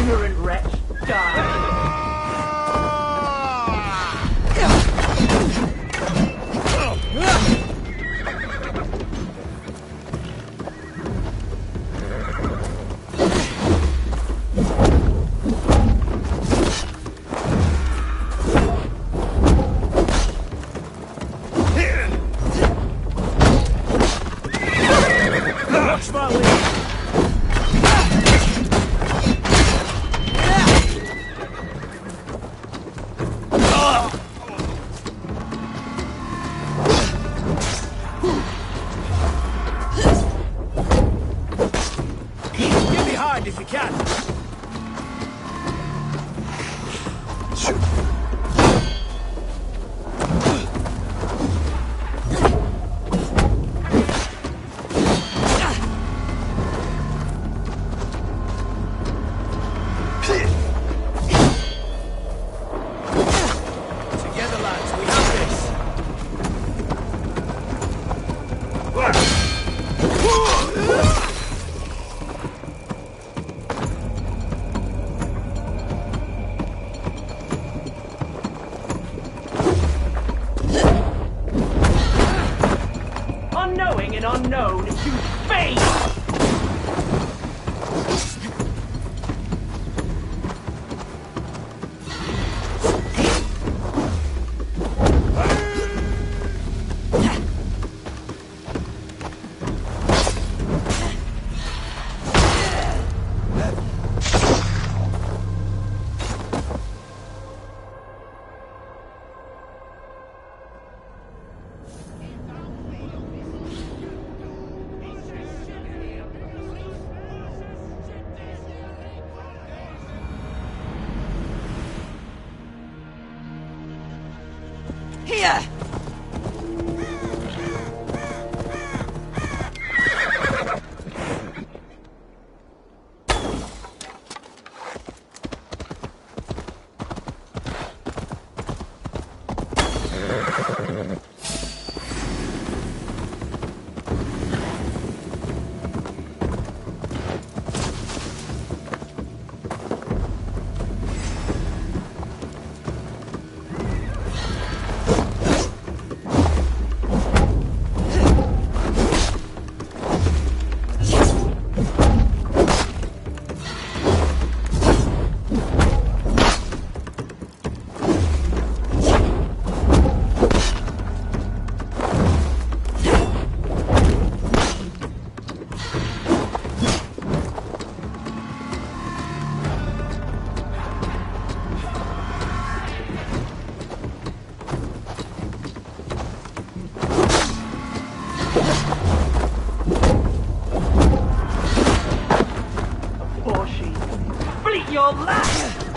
Ignorant wretch, die! Watch my lead! Get behind if you can! Together, lads, we have this! your last!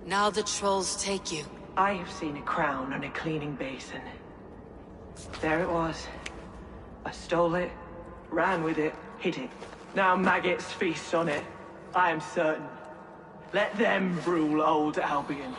Now the trolls take you. I have seen a crown on a cleaning basin. There it was. I stole it, ran with it, hid it. Now maggots feast on it. I am certain. Let them rule old Albion.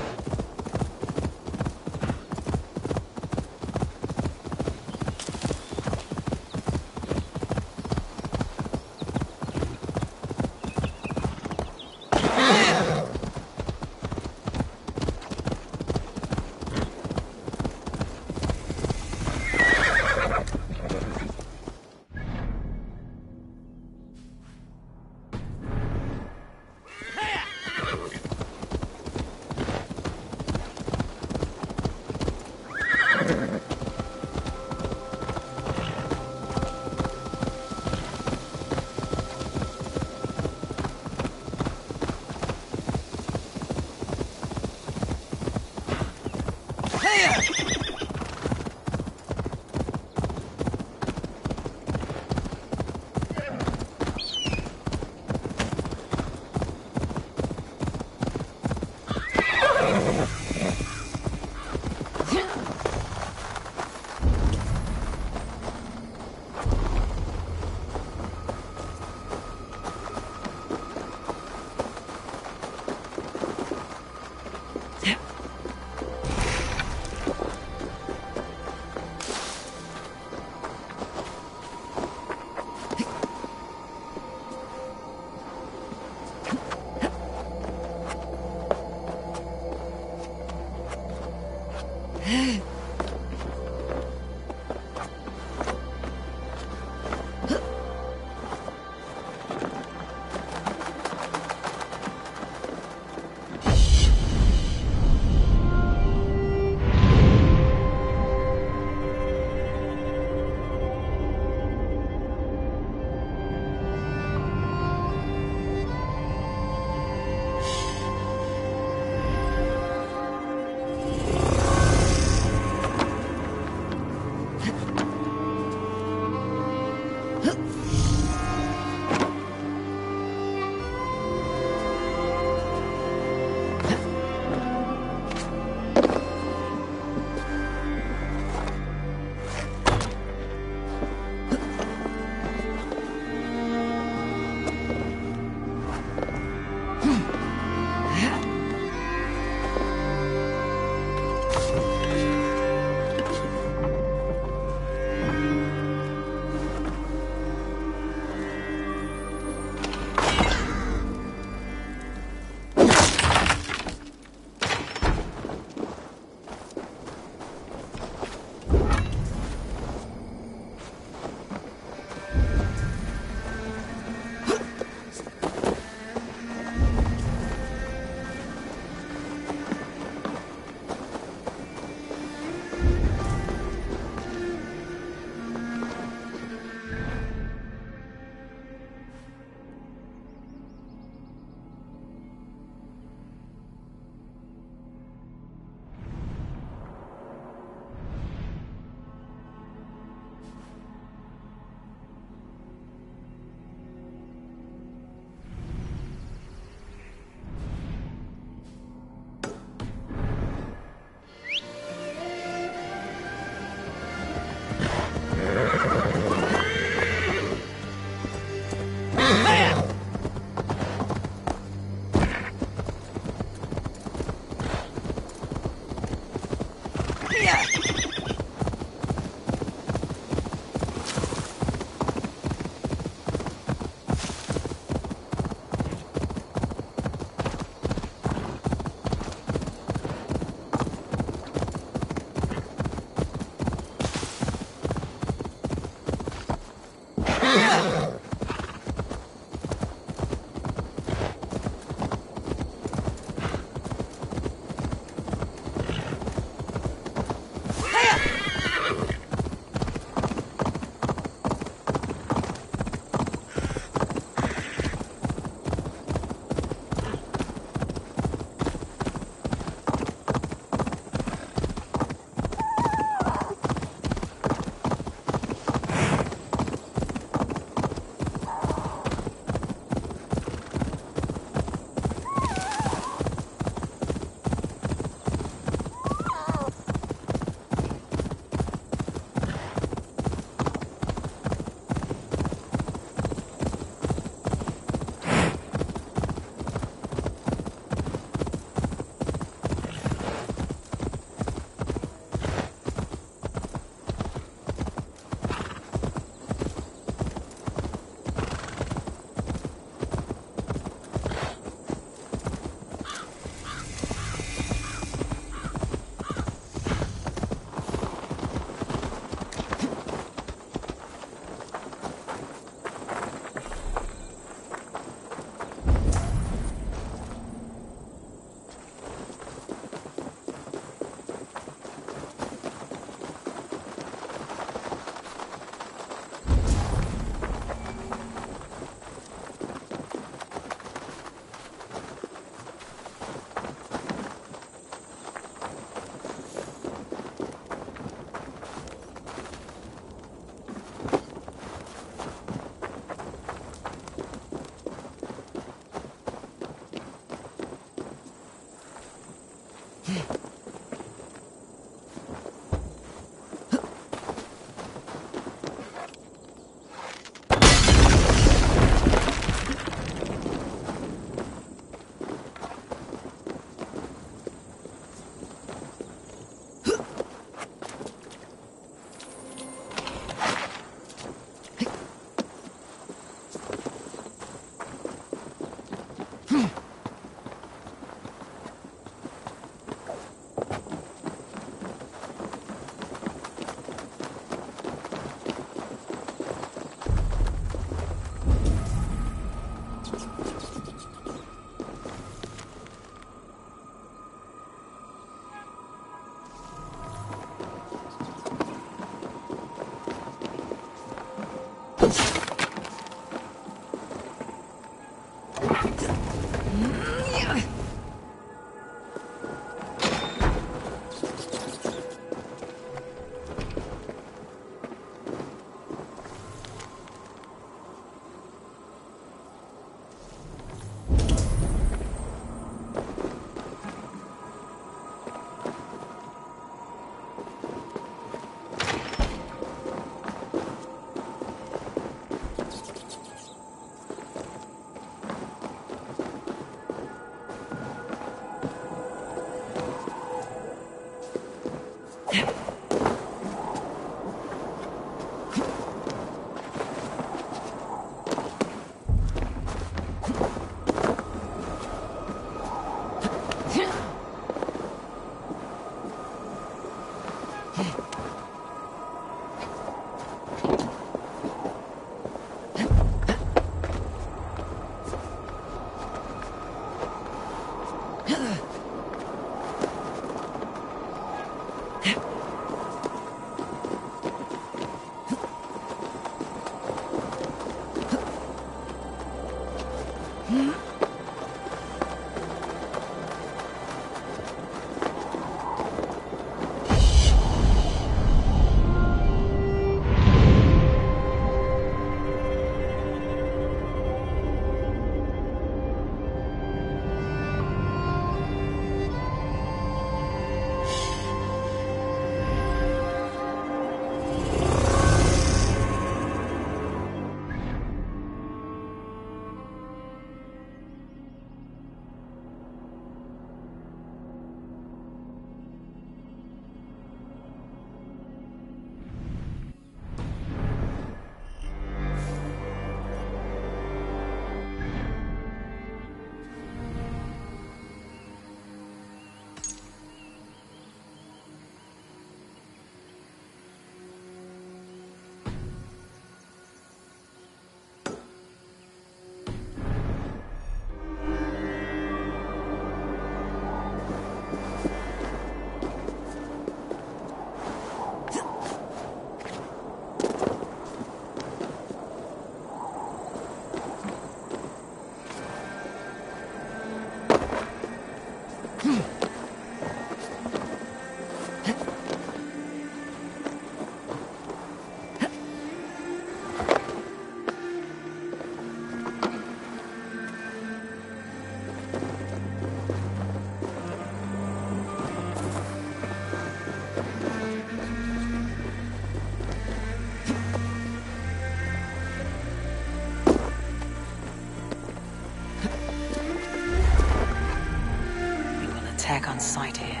Attack on sight here.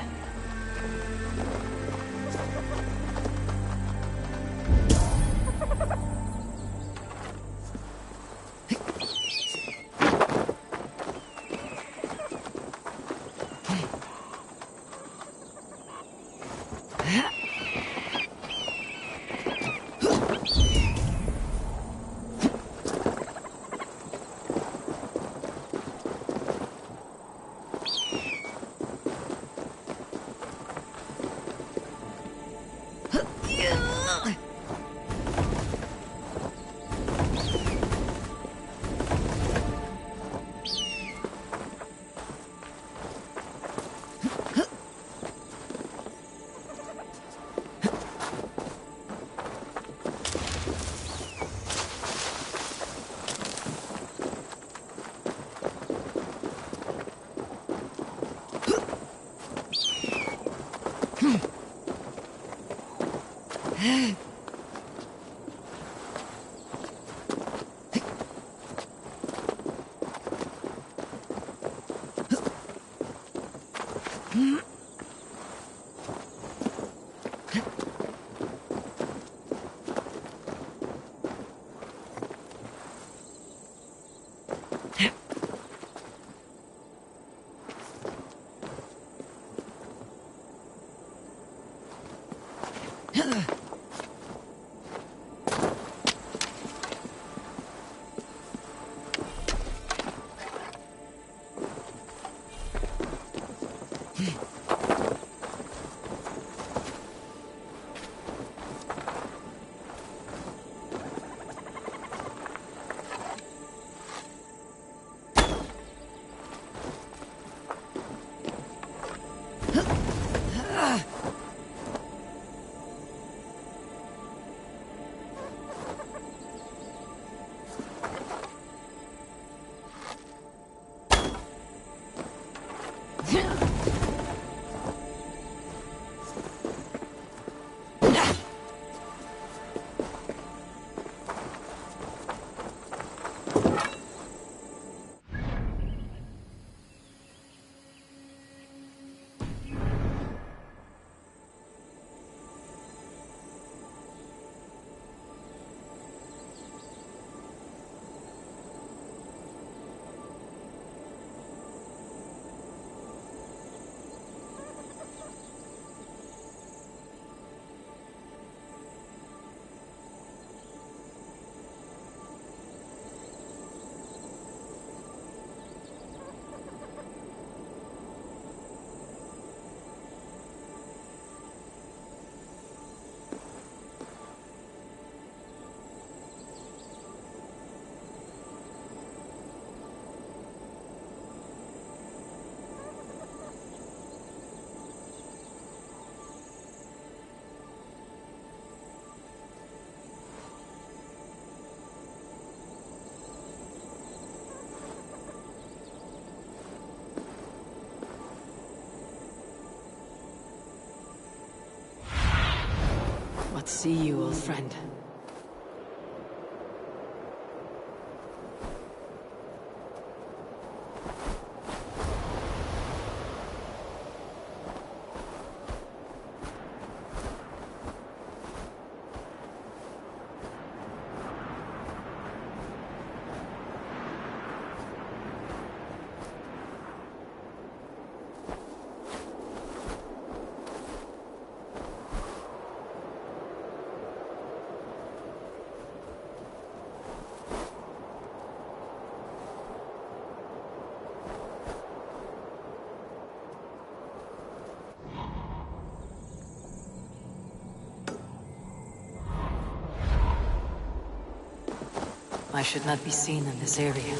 not see you, old friend. I should not be seen in this area.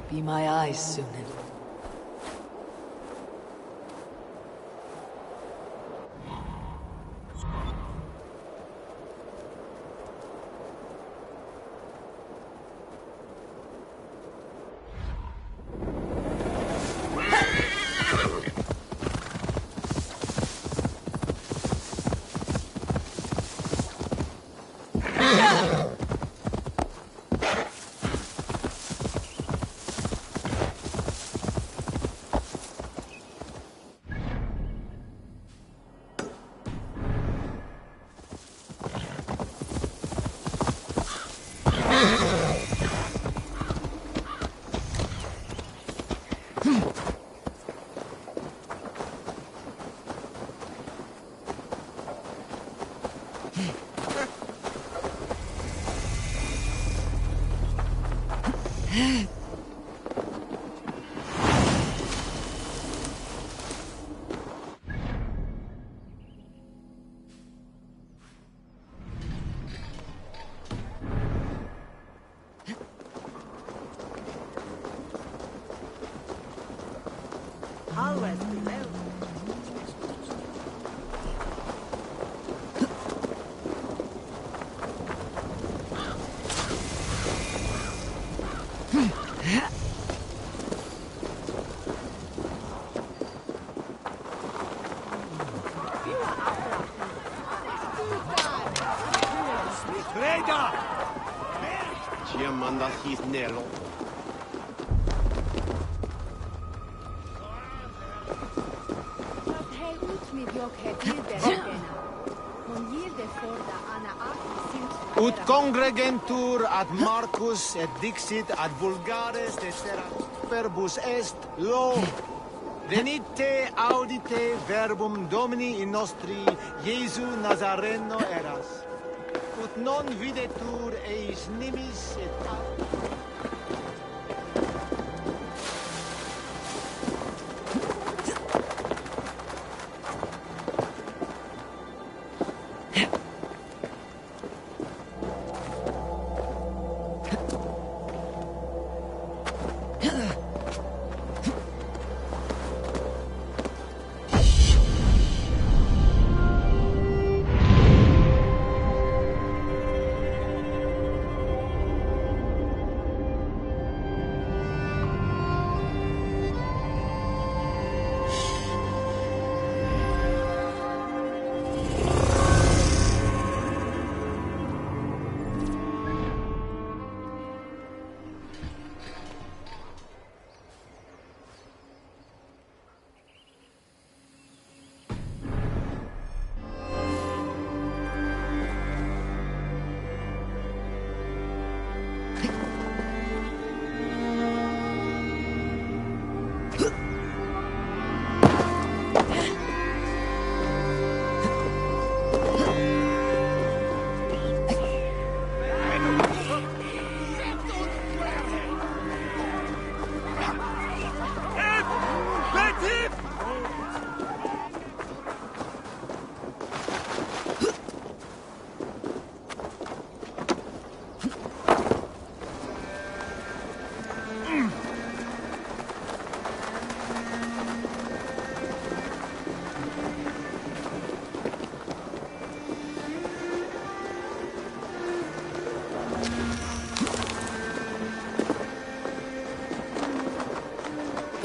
Be my eyes, Sunan. Ut congregentur ad Marcus et dixit ad vulgares de verbus est lo. Venite audite verbum Domini in nostri Iesu Nazareno eras. Ut non videtur eis nimis et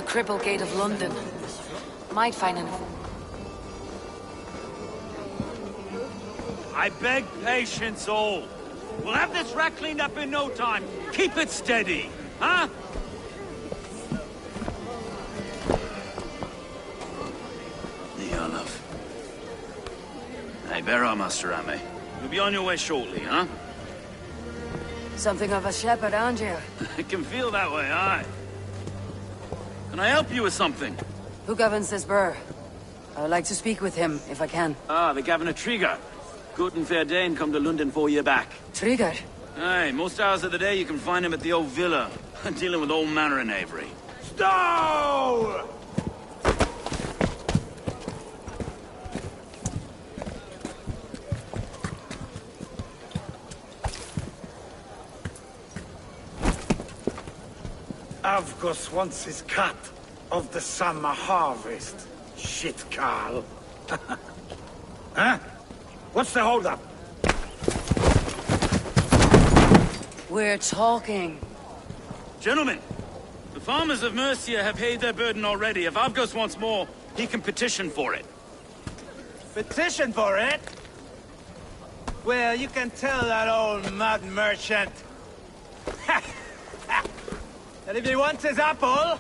Cripple Gate of London. Might find an... I beg patience, all. We'll have this wreck cleaned up in no time. Keep it steady, huh? Here, love. Hey, bear our Master Ame. You'll be on your way shortly, huh? Something of a shepherd, aren't you? I can feel that way, aye. Can I help you with something? Who governs this burr? I would like to speak with him, if I can. Ah, the Governor Trigger. Good and fair Dane come to London 4 year back. Trigger? Aye, most hours of the day you can find him at the old villa, dealing with all manner in Avery. Stow! Avgos wants his cut of the summer harvest. Shit, Carl. Huh? What's the holdup? We're talking. Gentlemen, the farmers of Mercia have paid their burden already. If Avgos wants more, he can petition for it. Petition for it? Well, you can tell that old mud merchant that if he wants his apple,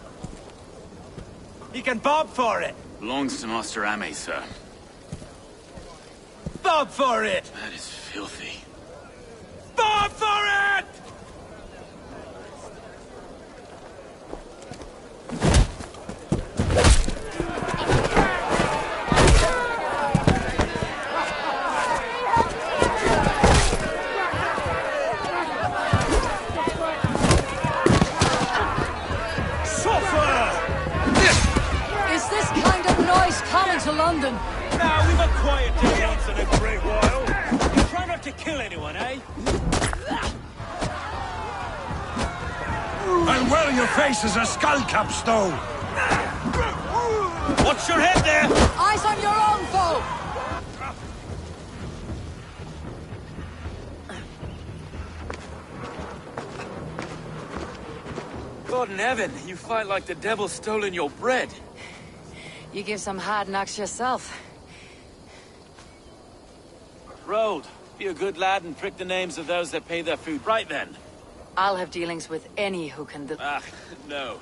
he can bob for it. Belongs to Master Ame, sir. Bob for it! That is filthy. Bob for it! To London. Now we've a quiet day once in a great while. Try not to kill anyone, eh? And well, your face is a skull capstone. Watch your head there! Eyes on your own foe! God in heaven, you fight like the devil's stolen your bread. You give some hard knocks yourself. Road, be a good lad and prick the names of those that pay their food. Right then. I'll have dealings with any who can do— Ah, no.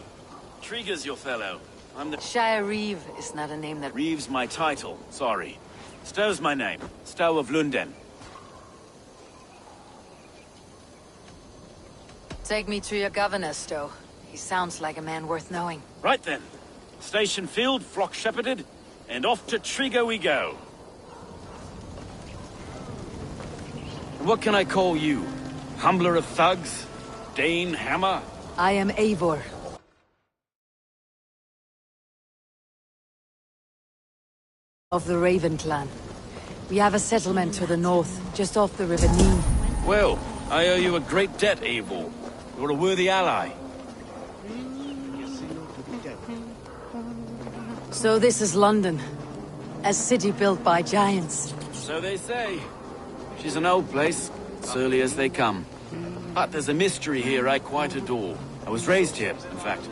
Trigger's your fellow. I'm the— Shire Reeve is not a name that— Reeve's my title, sorry. Stow's my name. Stow of Lunden. Take me to your governor, Stow. He sounds like a man worth knowing. Right then. Station filled, flock shepherded, and off to Trigger we go. What can I call you? Humbler of thugs? Dane Hammer? I am Eivor. Of the Raven clan. We have a settlement to the north, just off the River Nene. Well, I owe you a great debt, Eivor. You're a worthy ally. So this is London. A city built by giants. So they say. She's an old place, surly as they come. But there's a mystery here I quite adore. I was raised here, in fact.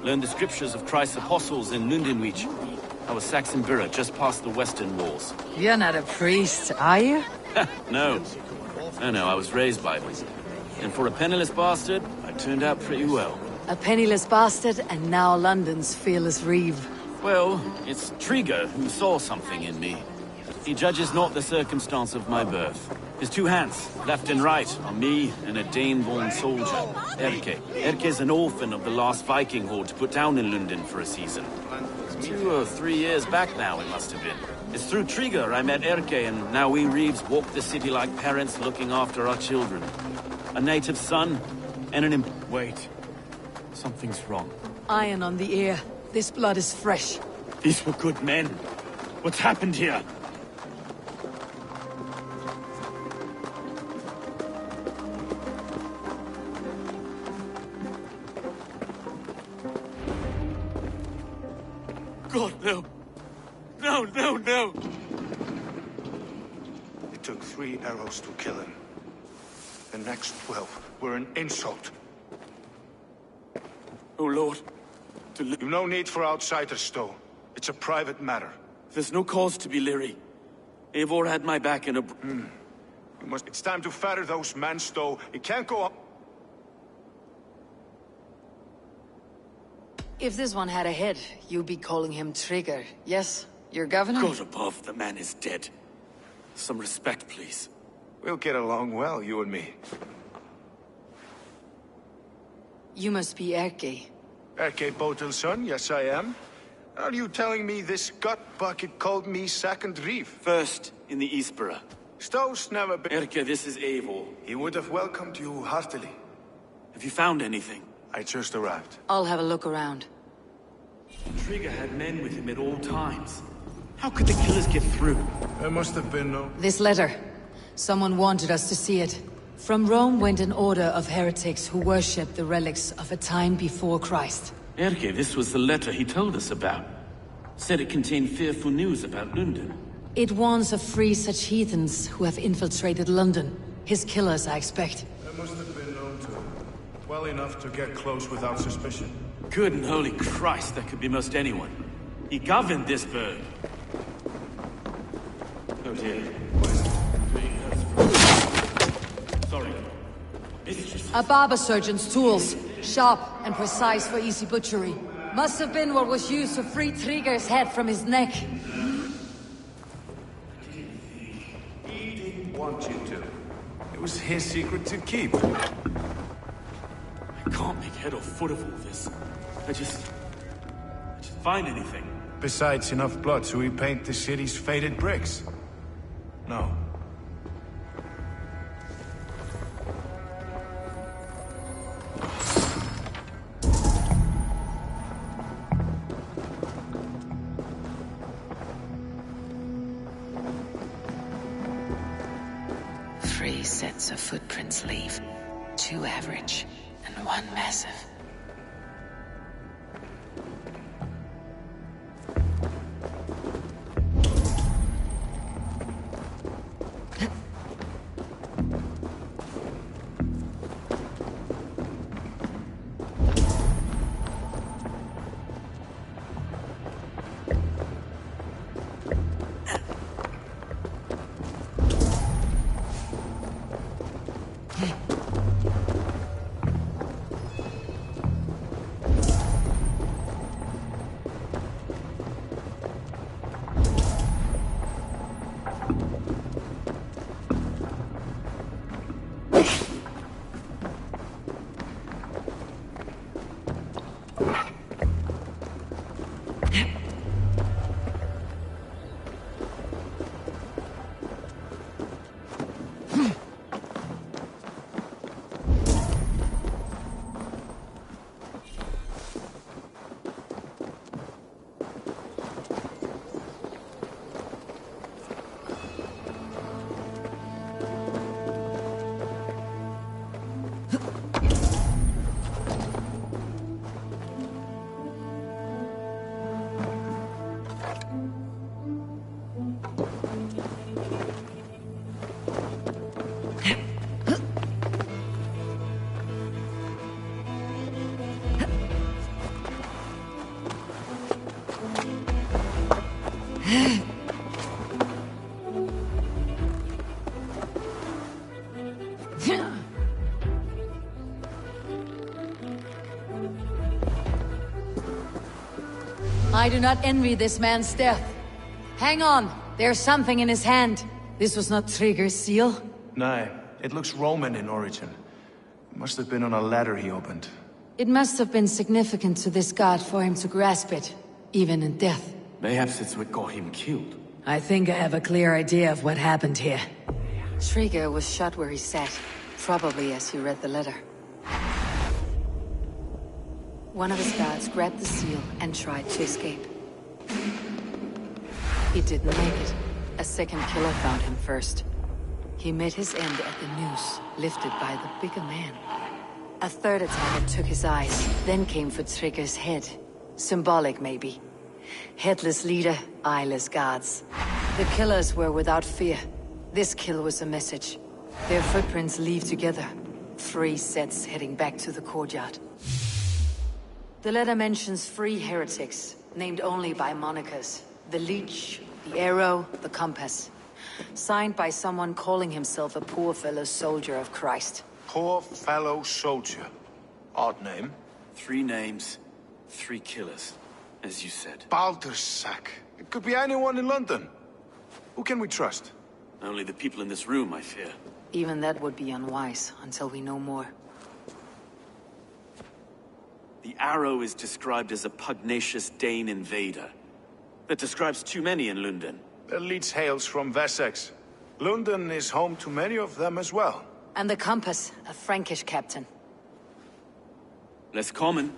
Learned the scriptures of Christ's apostles in Lundenwich. I was Saxon Borough, just past the western walls. You're not a priest, are you? No. No, I was raised by them. And for a penniless bastard, I turned out pretty well. A penniless bastard, and now London's fearless Reeve. Well, it's Trigger who saw something in me. He judges not the circumstance of my birth. His two hands, left and right, on me and a Dane-born soldier, Erke. Erke's an orphan of the last Viking horde put down in London for a season. 2 or 3 years back now, it must have been. It's through Trigger I met Erke, and now we Reeves walk the city like parents looking after our children. A native son, and an Wait. Something's wrong. Iron on the ear. This blood is fresh. These were good men. What's happened here? God, no. No. It took 3 arrows to kill him. The next 12 were an insult. Oh, Lord. You've no need for outsiders, Stow. It's a private matter. There's no cause to be leery. Eivor had my back in a... It's time to fetter those men, Stow. It can't go on. If this one had a head, you'd be calling him Trigger. Yes, your governor? God above, the man is dead. Some respect, please. We'll get along well, you and me. You must be Erke. Erke Botel's son, yes I am. Are you telling me this gut bucket called me second Reeve? First in the Eastborough. Stow's never been... Erke, this is Eivor. He would have welcomed you heartily. Have you found anything? I just arrived. I'll have a look around. Trigger had men with him at all times. How could the killers get through? There must have been no... This letter. Someone wanted us to see it. From Rome went an order of heretics who worshipped the relics of a time before Christ. Erke, this was the letter he told us about. Said it contained fearful news about London. It warns of 3 such heathens who have infiltrated London. His killers, I expect. They must have been known to him. Well enough to get close without suspicion. Good and holy Christ, that could be most anyone. He governed this bird. Oh dear. Sorry. A barber surgeon's tools. Sharp and precise for easy butchery. Must have been what was used to free Trigger's head from his neck. He didn't want you to. It was his secret to keep. I can't make head or foot of all this. I just find anything. Besides enough blood to repaint the city's faded bricks. No. Three sets of footprints leave. 2 average, and 1 massive. I do not envy this man's death. Hang on, there's something in his hand. This was not Trigger's seal? No, it looks Roman in origin. It must have been on a ladder he opened. It must have been significant to this god for him to grasp it, even in death. Perhaps it's what got him killed. I think I have a clear idea of what happened here. Trigger was shot where he sat, probably as he read the letter. One of his guards grabbed the seal and tried to escape. He didn't make it. A second killer found him first. He met his end at the noose, lifted by the bigger man. A third attacker took his eyes, then came for Trigger's head. Symbolic, maybe. Headless leader, eyeless guards. The killers were without fear. This kill was a message. Their footprints leave together. 3 sets heading back to the courtyard. The letter mentions 3 heretics, named only by monikers. The Leech, the Arrow, the Compass. Signed by someone calling himself a poor fellow soldier of Christ. Poor fellow soldier. Odd name. 3 names, 3 killers, as you said. Baldersack. It could be anyone in London. Who can we trust? Only the people in this room, I fear. Even that would be unwise, until we know more. The Arrow is described as a pugnacious Dane invader. That describes too many in London. The Leech hails from Wessex. London is home to many of them as well. And the Compass, a Frankish captain. Less common,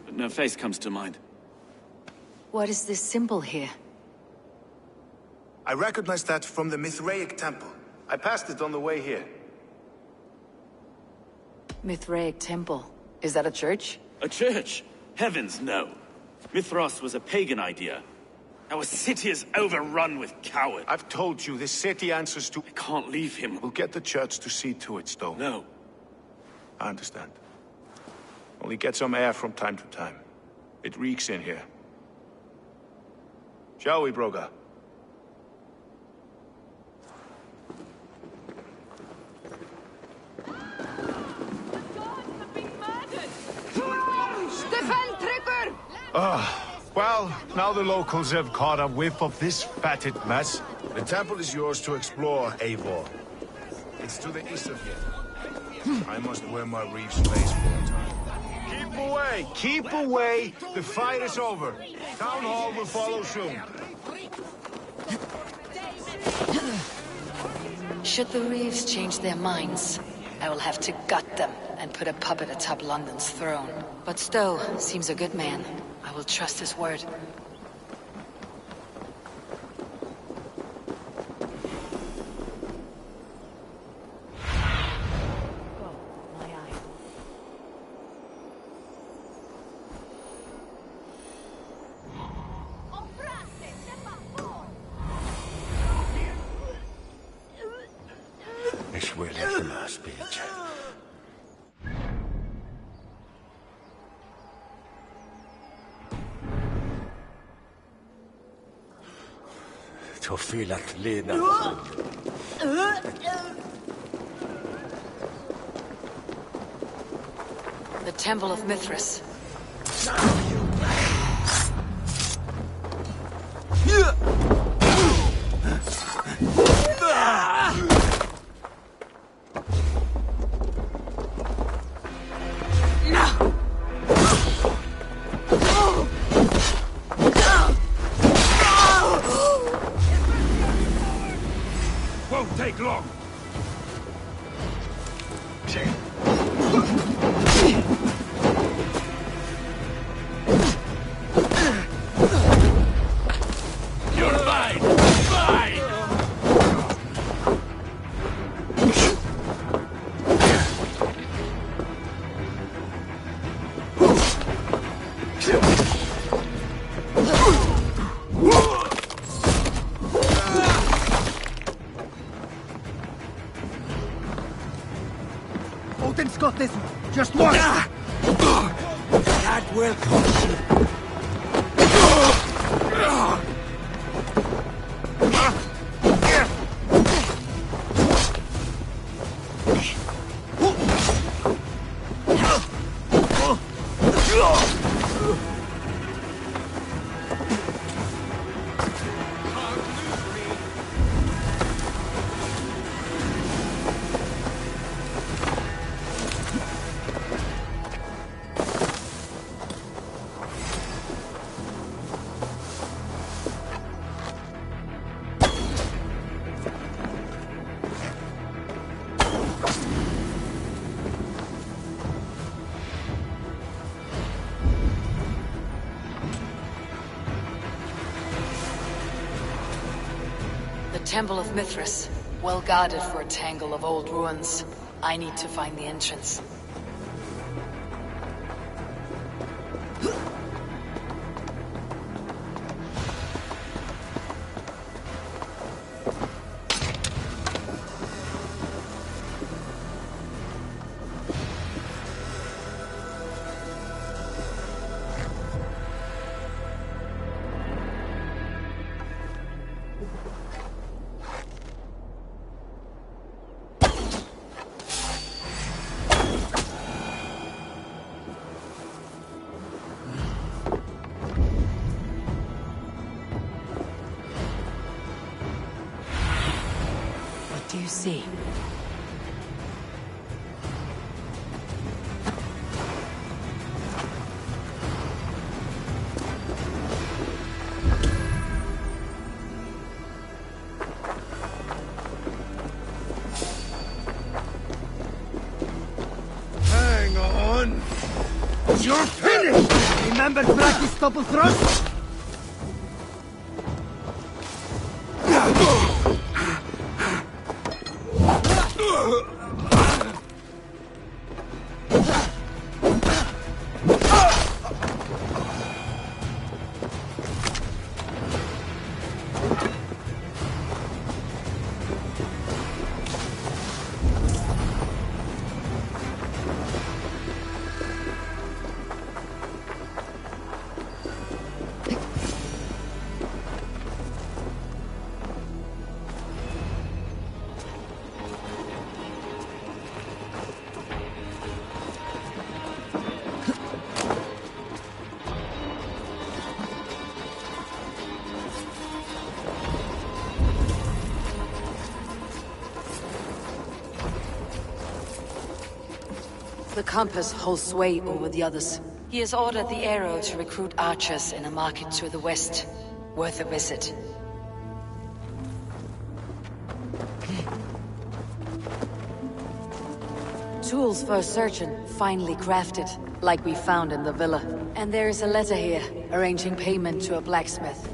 but no face comes to mind. What is this symbol here? I recognize that from the Mithraic temple. I passed it on the way here. Mithraic Temple. Is that a church? A church? Heavens, no. Mithras was a pagan idea. Our city is overrun with cowards. I've told you, this city answers to... I can't leave him. We'll get the church to see to it, Stowe. No. I understand. Only get some air from time to time. It reeks in here. Shall we, Broga? Well, now the locals have caught a whiff of this fatted mess. The temple is yours to explore, Eivor. It's to the east of here. I must wear my reef's face for a time. Keep away! Keep away! The fight is over. Town Hall will follow soon. Should the Reeves change their minds, I will have to gut them and put a puppet atop London's throne. But Stowe seems a good man. I will trust his word. This will have the last bitch. Toffilat leda. The Temple of Mithras. Won't take long. You're mine! Mine! Odin's got this. Just one. That will cost you. Temple of Mithras, well guarded for a tangle of old ruins. I need to find the entrance. Do you see? Hang on! You're finished! Remember practice double thrust? the compass holds sway over the others. He has ordered the arrow to recruit archers in a market to the west. Worth a visit. Tools for a surgeon, finely crafted, like we found in the villa. And there is a letter here, arranging payment to a blacksmith.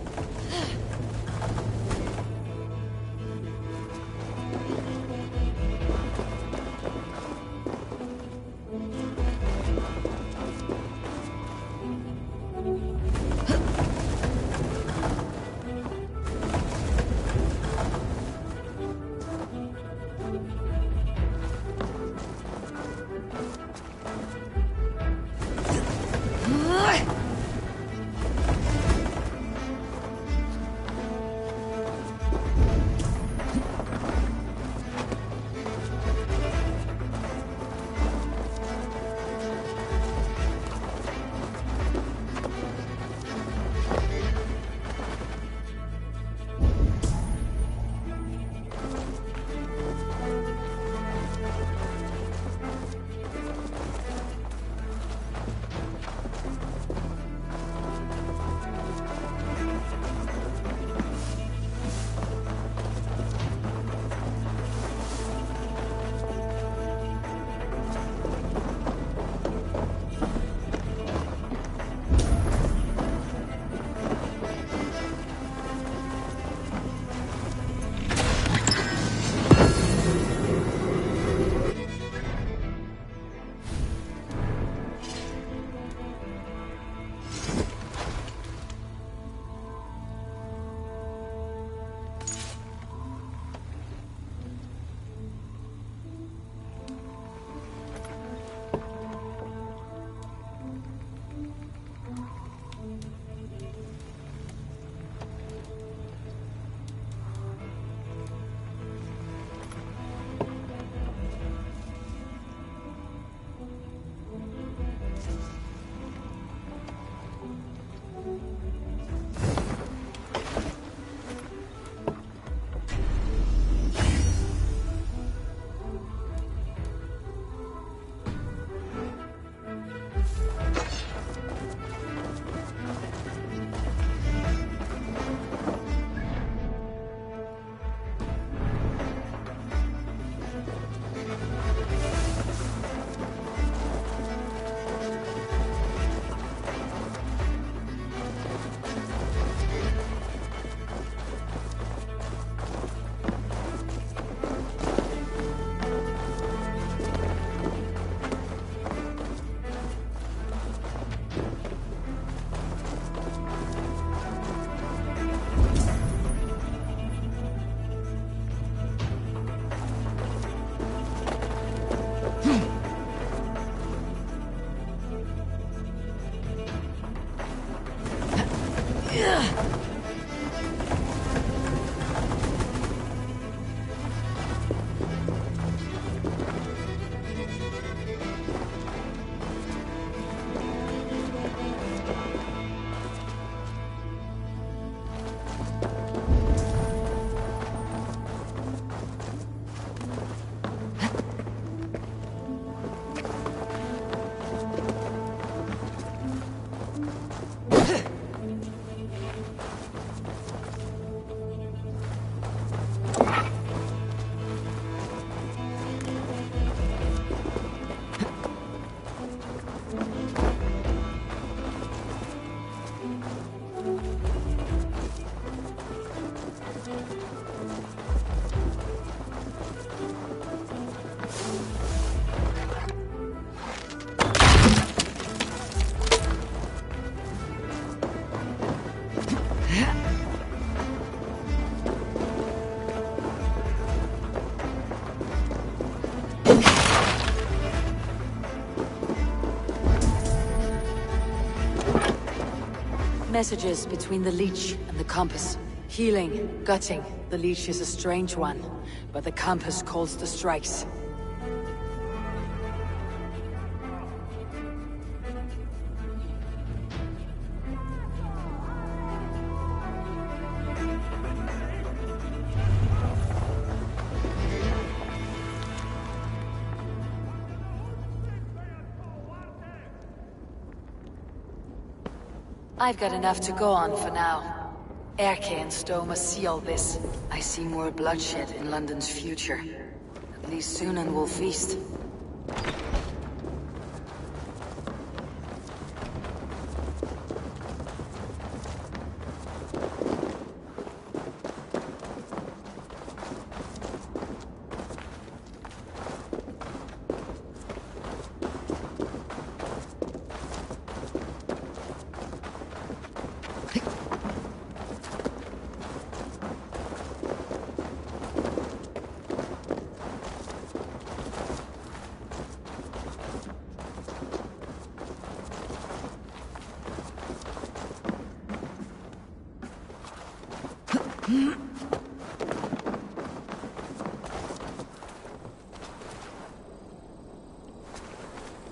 Messages between the leech and the compass. Healing, gutting. The leech is a strange one, but the compass calls the strikes. I've got enough to go on for now. Erke and Stowe must seal this. I see more bloodshed in London's future. At least Sunan will feast.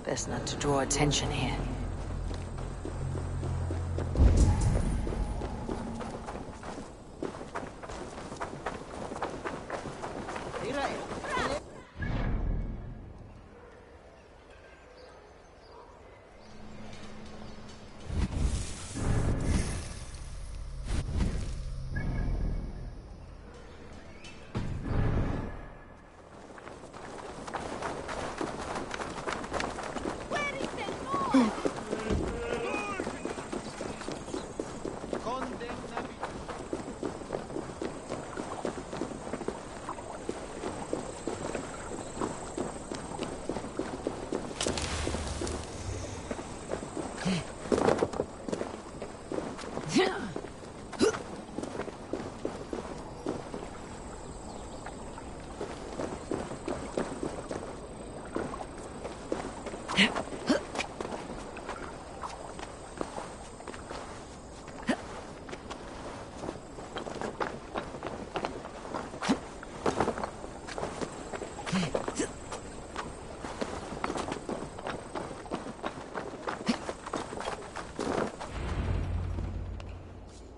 Best not to draw attention here.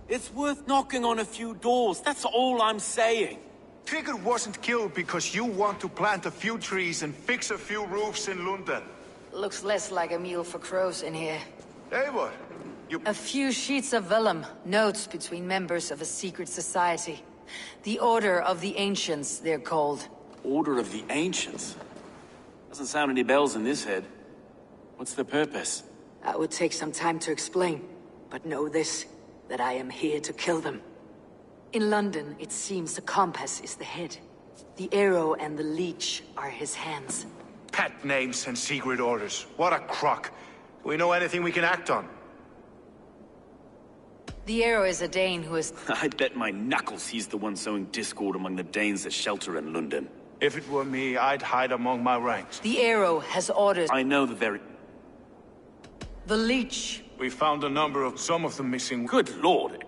It's worth knocking on a few doors, that's all I'm saying. Trigger wasn't killed because you want to plant a few trees and fix a few roofs in London. Looks less like a meal for crows in here. Eivor, you... A few sheets of vellum, notes between members of a secret society. The Order of the Ancients, they're called. Order of the Ancients? Doesn't sound any bells in this head. What's the purpose? That would take some time to explain, but know this, that I am here to kill them. In London, it seems the compass is the head. The arrow and the leech are his hands. Pet names and secret orders. What a crock. Do we know anything we can act on? The arrow is a Dane who is... I bet my knuckles he's the one sowing discord among the Danes that shelter in London. If it were me, I'd hide among my ranks. The arrow has orders... I know the very... The leech... We found a number of some of the missing... Good lord!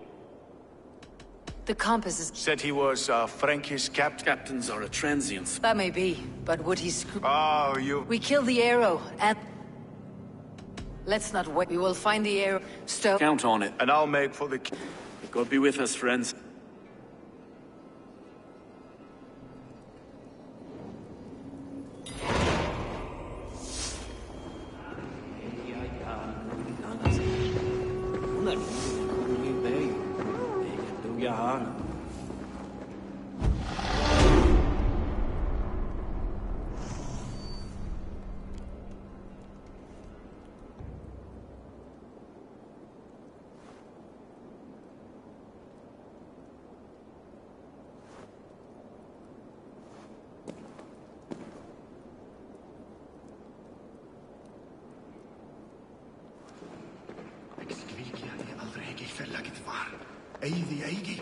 The compass is... Said he was Frankish captain. Captains are a transience. That may be, but would he Oh, you... We kill the arrow, and... Let's not wait. We will find the arrow. Stowe... Count on it. And I'll make for the... God be with us, friends. Eigi, eigi.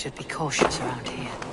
should be cautious around here.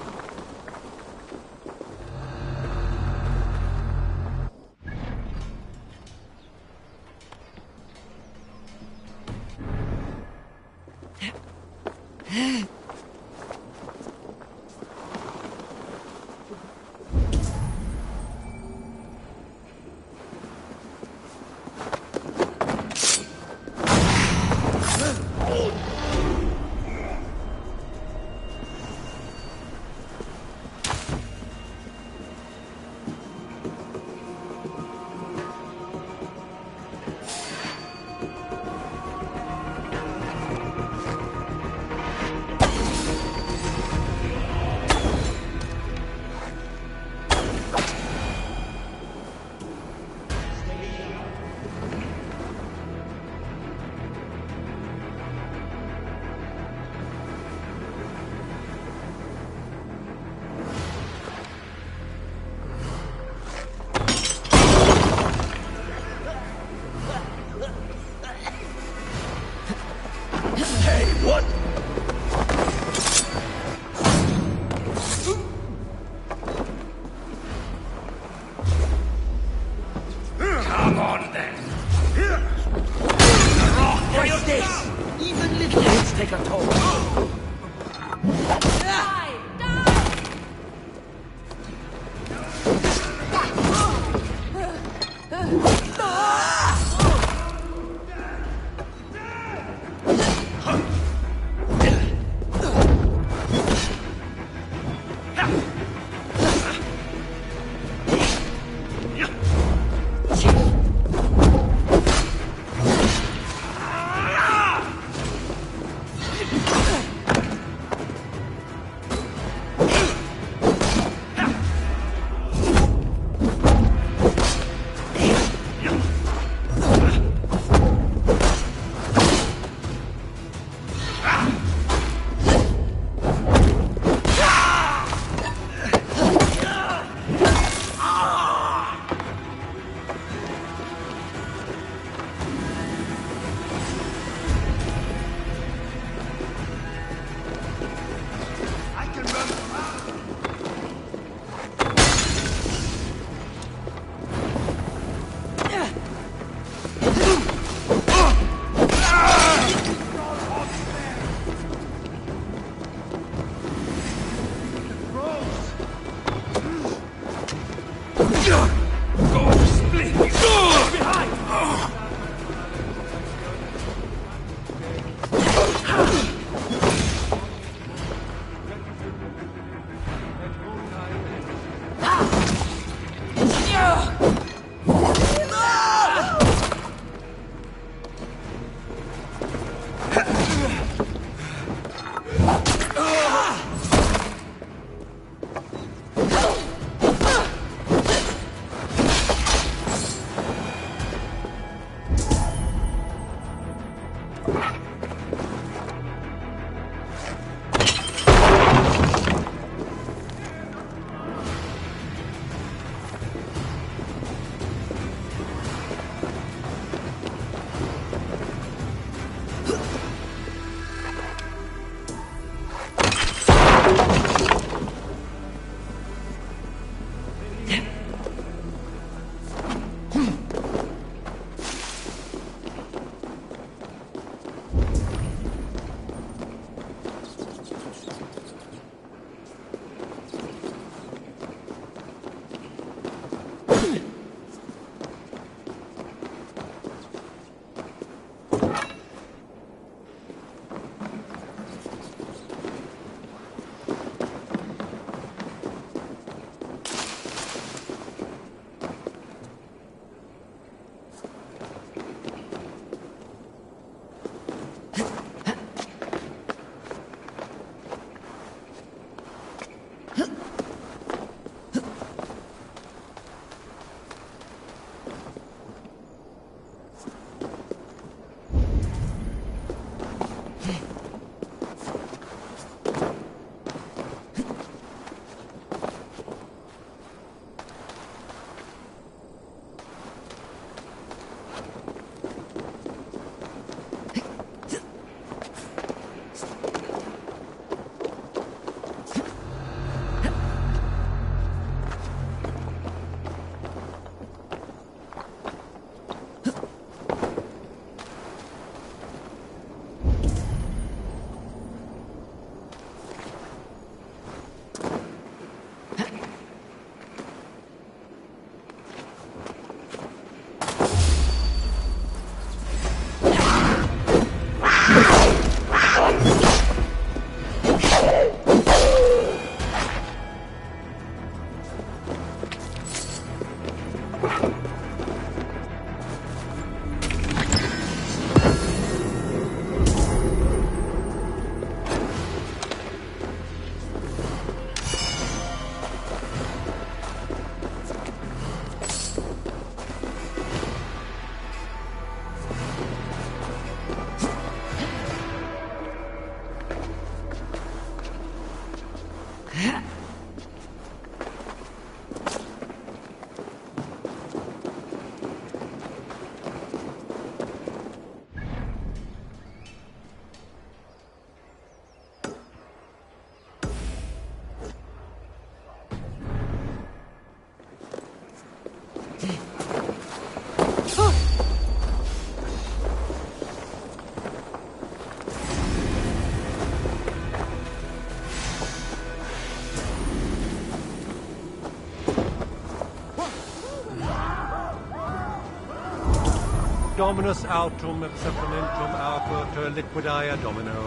Dominus autum acceptamentum alquatur liquidia domino.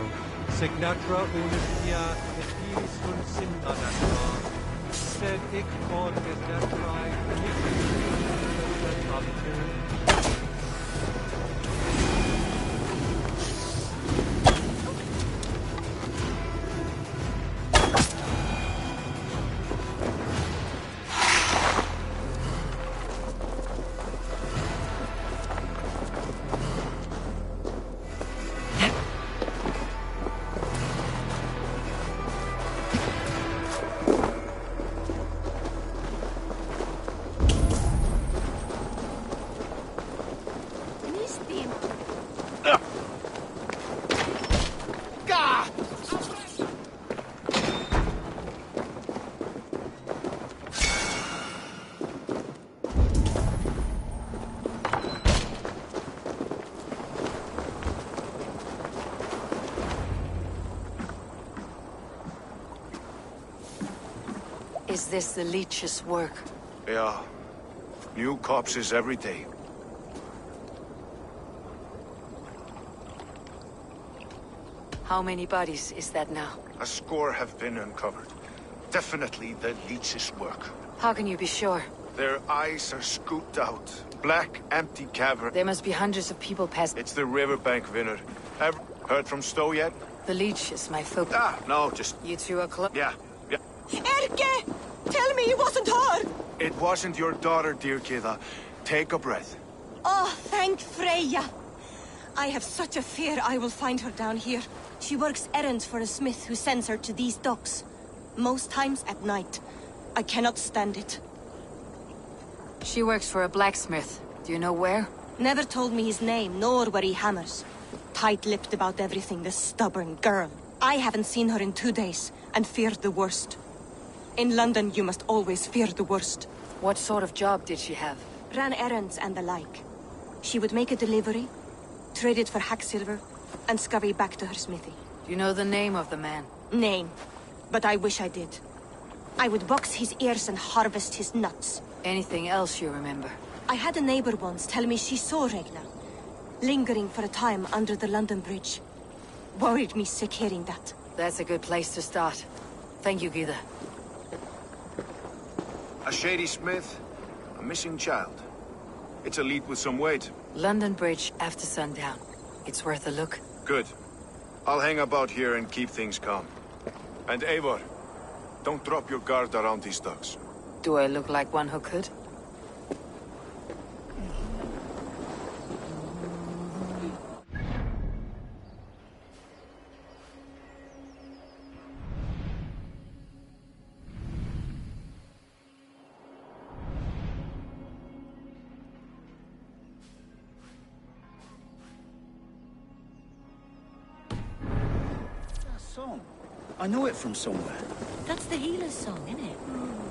Signatra unistia et vis sunt simna natura. Sed hic quod is naturae Is this the leech's work? Yeah. New corpses every day. How many bodies is that now? A score have been uncovered. Definitely the leech's work. How can you be sure? Their eyes are scooped out. Black, empty cavern. There must be hundreds of people past. It's the riverbank, Vinner. Ever heard from Stowe yet? The leech is my focus. No, just... You two are close? Yeah. Erke! Tell me it wasn't her! It wasn't your daughter, dear Kida. Take a breath. Oh, thank Freya. I have such a fear I will find her down here. She works errands for a smith who sends her to these docks. Most times at night. I cannot stand it. She works for a blacksmith. Do you know where? Never told me his name, nor where he hammers. Tight-lipped about everything, this stubborn girl. I haven't seen her in 2 days, and feared the worst. In London, you must always fear the worst. What sort of job did she have? Ran errands and the like. She would make a delivery, trade it for hack silver, and scurry back to her smithy. Do you know the name of the man? Name. But I wish I did. I would box his ears and harvest his nuts. Anything else you remember? I had a neighbor once tell me she saw Regna, lingering for a time under the London Bridge. Worried me sick hearing that. That's a good place to start. Thank you, Gida. A shady smith, a missing child. It's a lead with some weight. London Bridge after sundown. It's worth a look. Good. I'll hang about here and keep things calm. And Eivor, don't drop your guard around these docks. Do I look like one who could? Song. I know it from somewhere. That's the healer's song, isn't it?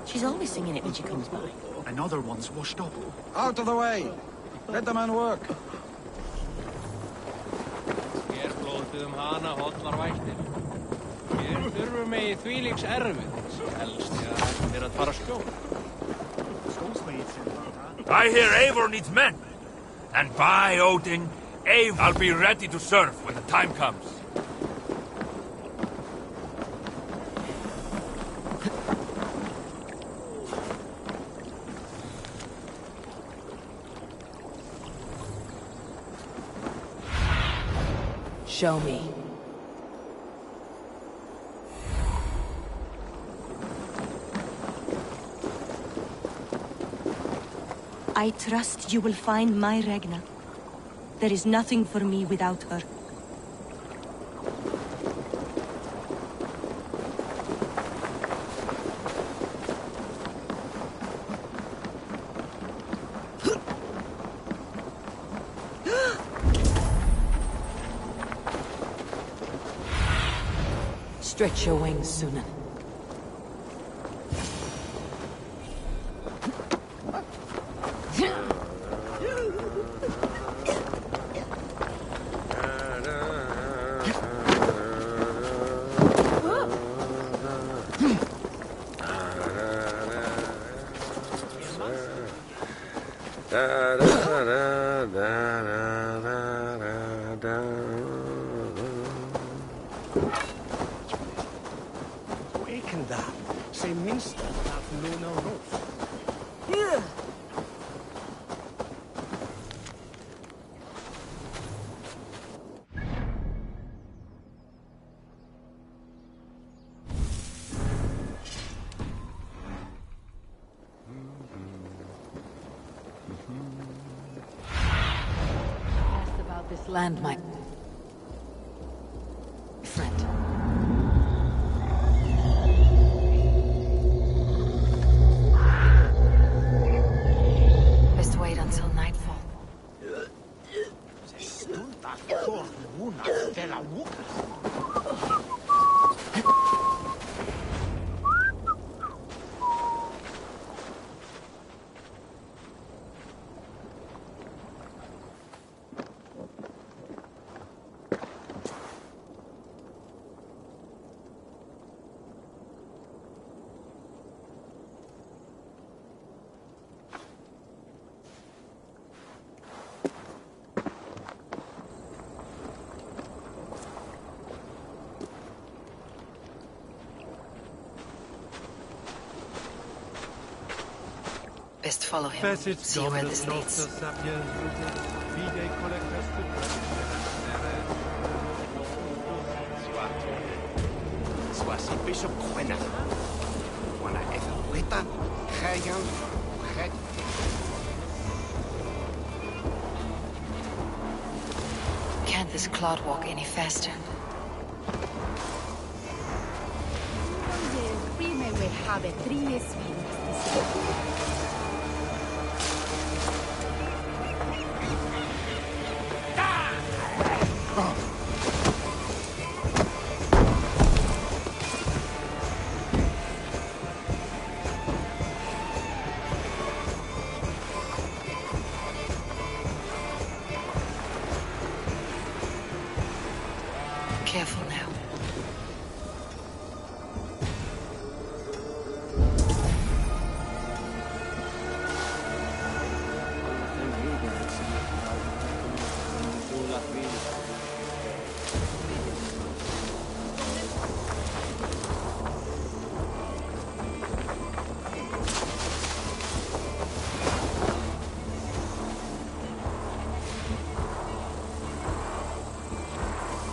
She's always singing it when she comes by. Another one's washed up. Out of the way! Let the man work. Skerblóðum hana hotlar vættir. Við þurfum með þvílíks erfiðis, helst að fara skjól. I hear Eivor needs men. And by Odin, I'll be ready to serve when the time comes. Show me. I trust you will find my Regna. There is nothing for me without her. Stretch your wings, Sunan. Waken that. Say minster that Luna Roof. Asked about this land, my friend. Best wait until nightfall. Best follow him. See where this leads. Swasi Bishop Quena. Wana Ethelita, Hayan, Head. Can't this clod walk any faster? Careful now.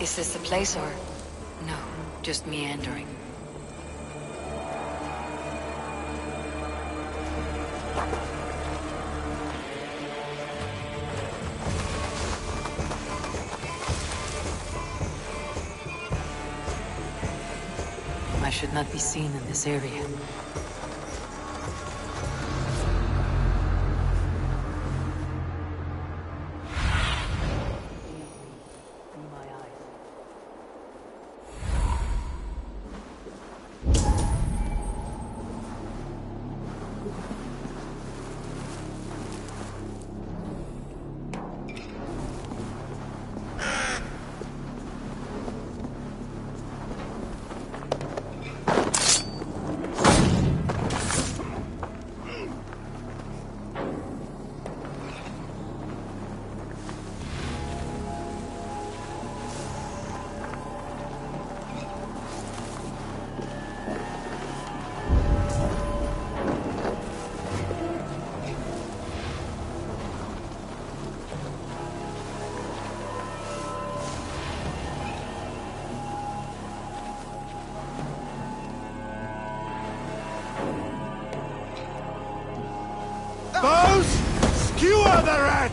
Is this the place or... no, just meandering? I should not be seen in this area. Bows! Skewer the rat!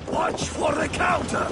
Watch for the counter!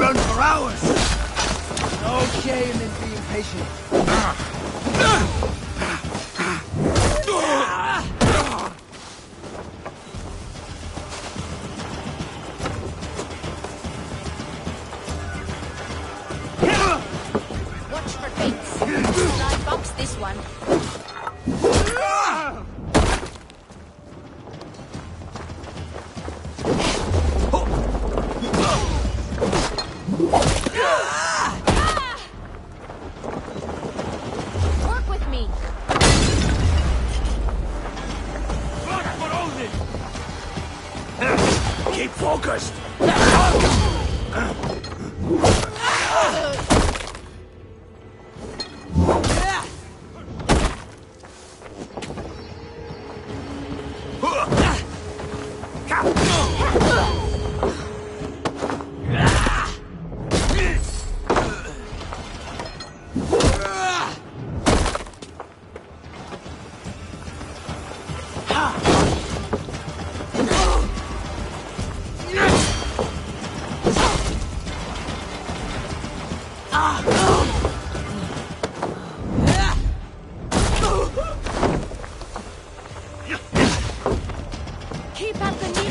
run for hours. No shame in being patient. Watch for baits. I box this one. Work with me. Keep focused. Keep at the knee.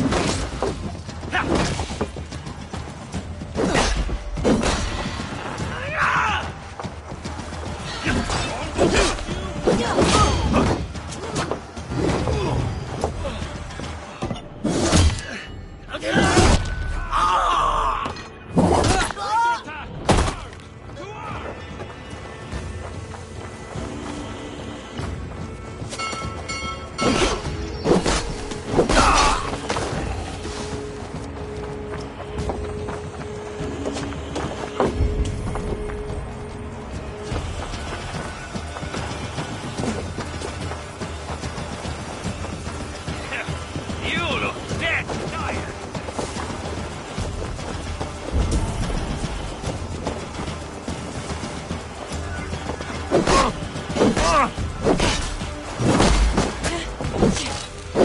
You look dead tired.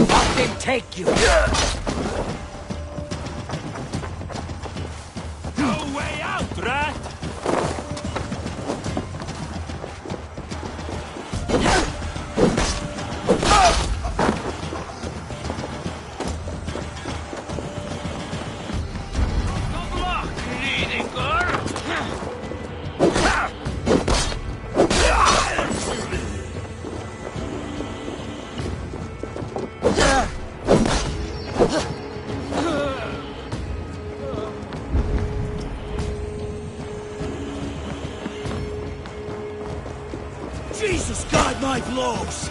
Fucking take you. No way out, rat. Good luck, leading girl. Jesus, guide my blows.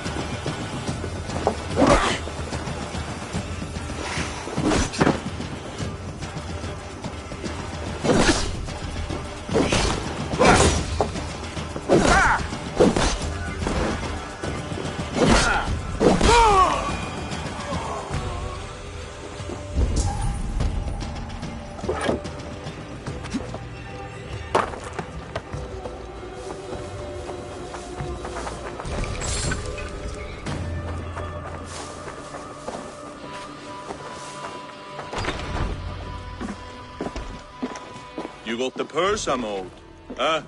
You got the purse I'm owed? Huh?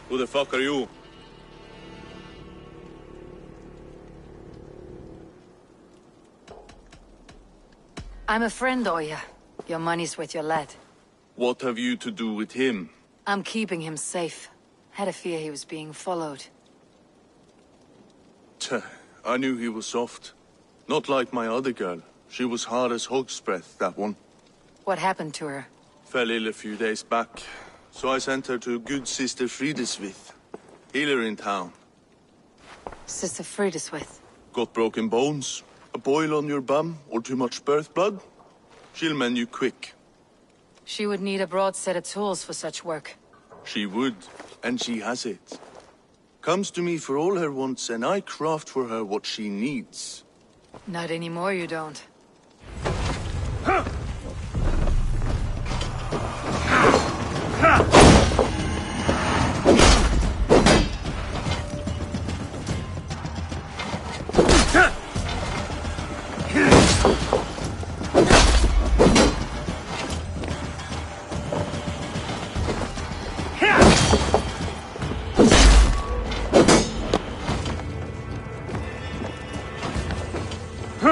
Who the fuck are you? I'm a friend, Oya. Your money's with your lad. What have you to do with him? I'm keeping him safe. Had a fear he was being followed. Tch, I knew he was soft. Not like my other girl. She was hard as hog's breath, that one. What happened to her? Fell ill a few days back. So I sent her to good Sister Frideswith. Healer in town. Sister Frideswith. Got broken bones, a boil on your bum, or too much birth blood? She'll mend you quick. She would need a broad set of tools for such work. She would, and she has it. Comes to me for all her wants, and I craft for her what she needs. Not anymore, you don't. Need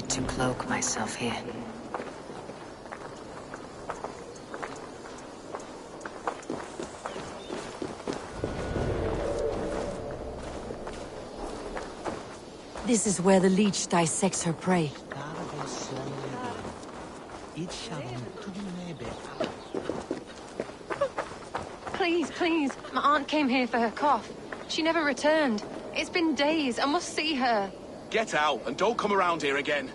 to cloak myself here. This is where the leech dissects her prey. Please, please. My aunt came here for her cough. She never returned. It's been days. I must see her. Get out, and don't come around here again.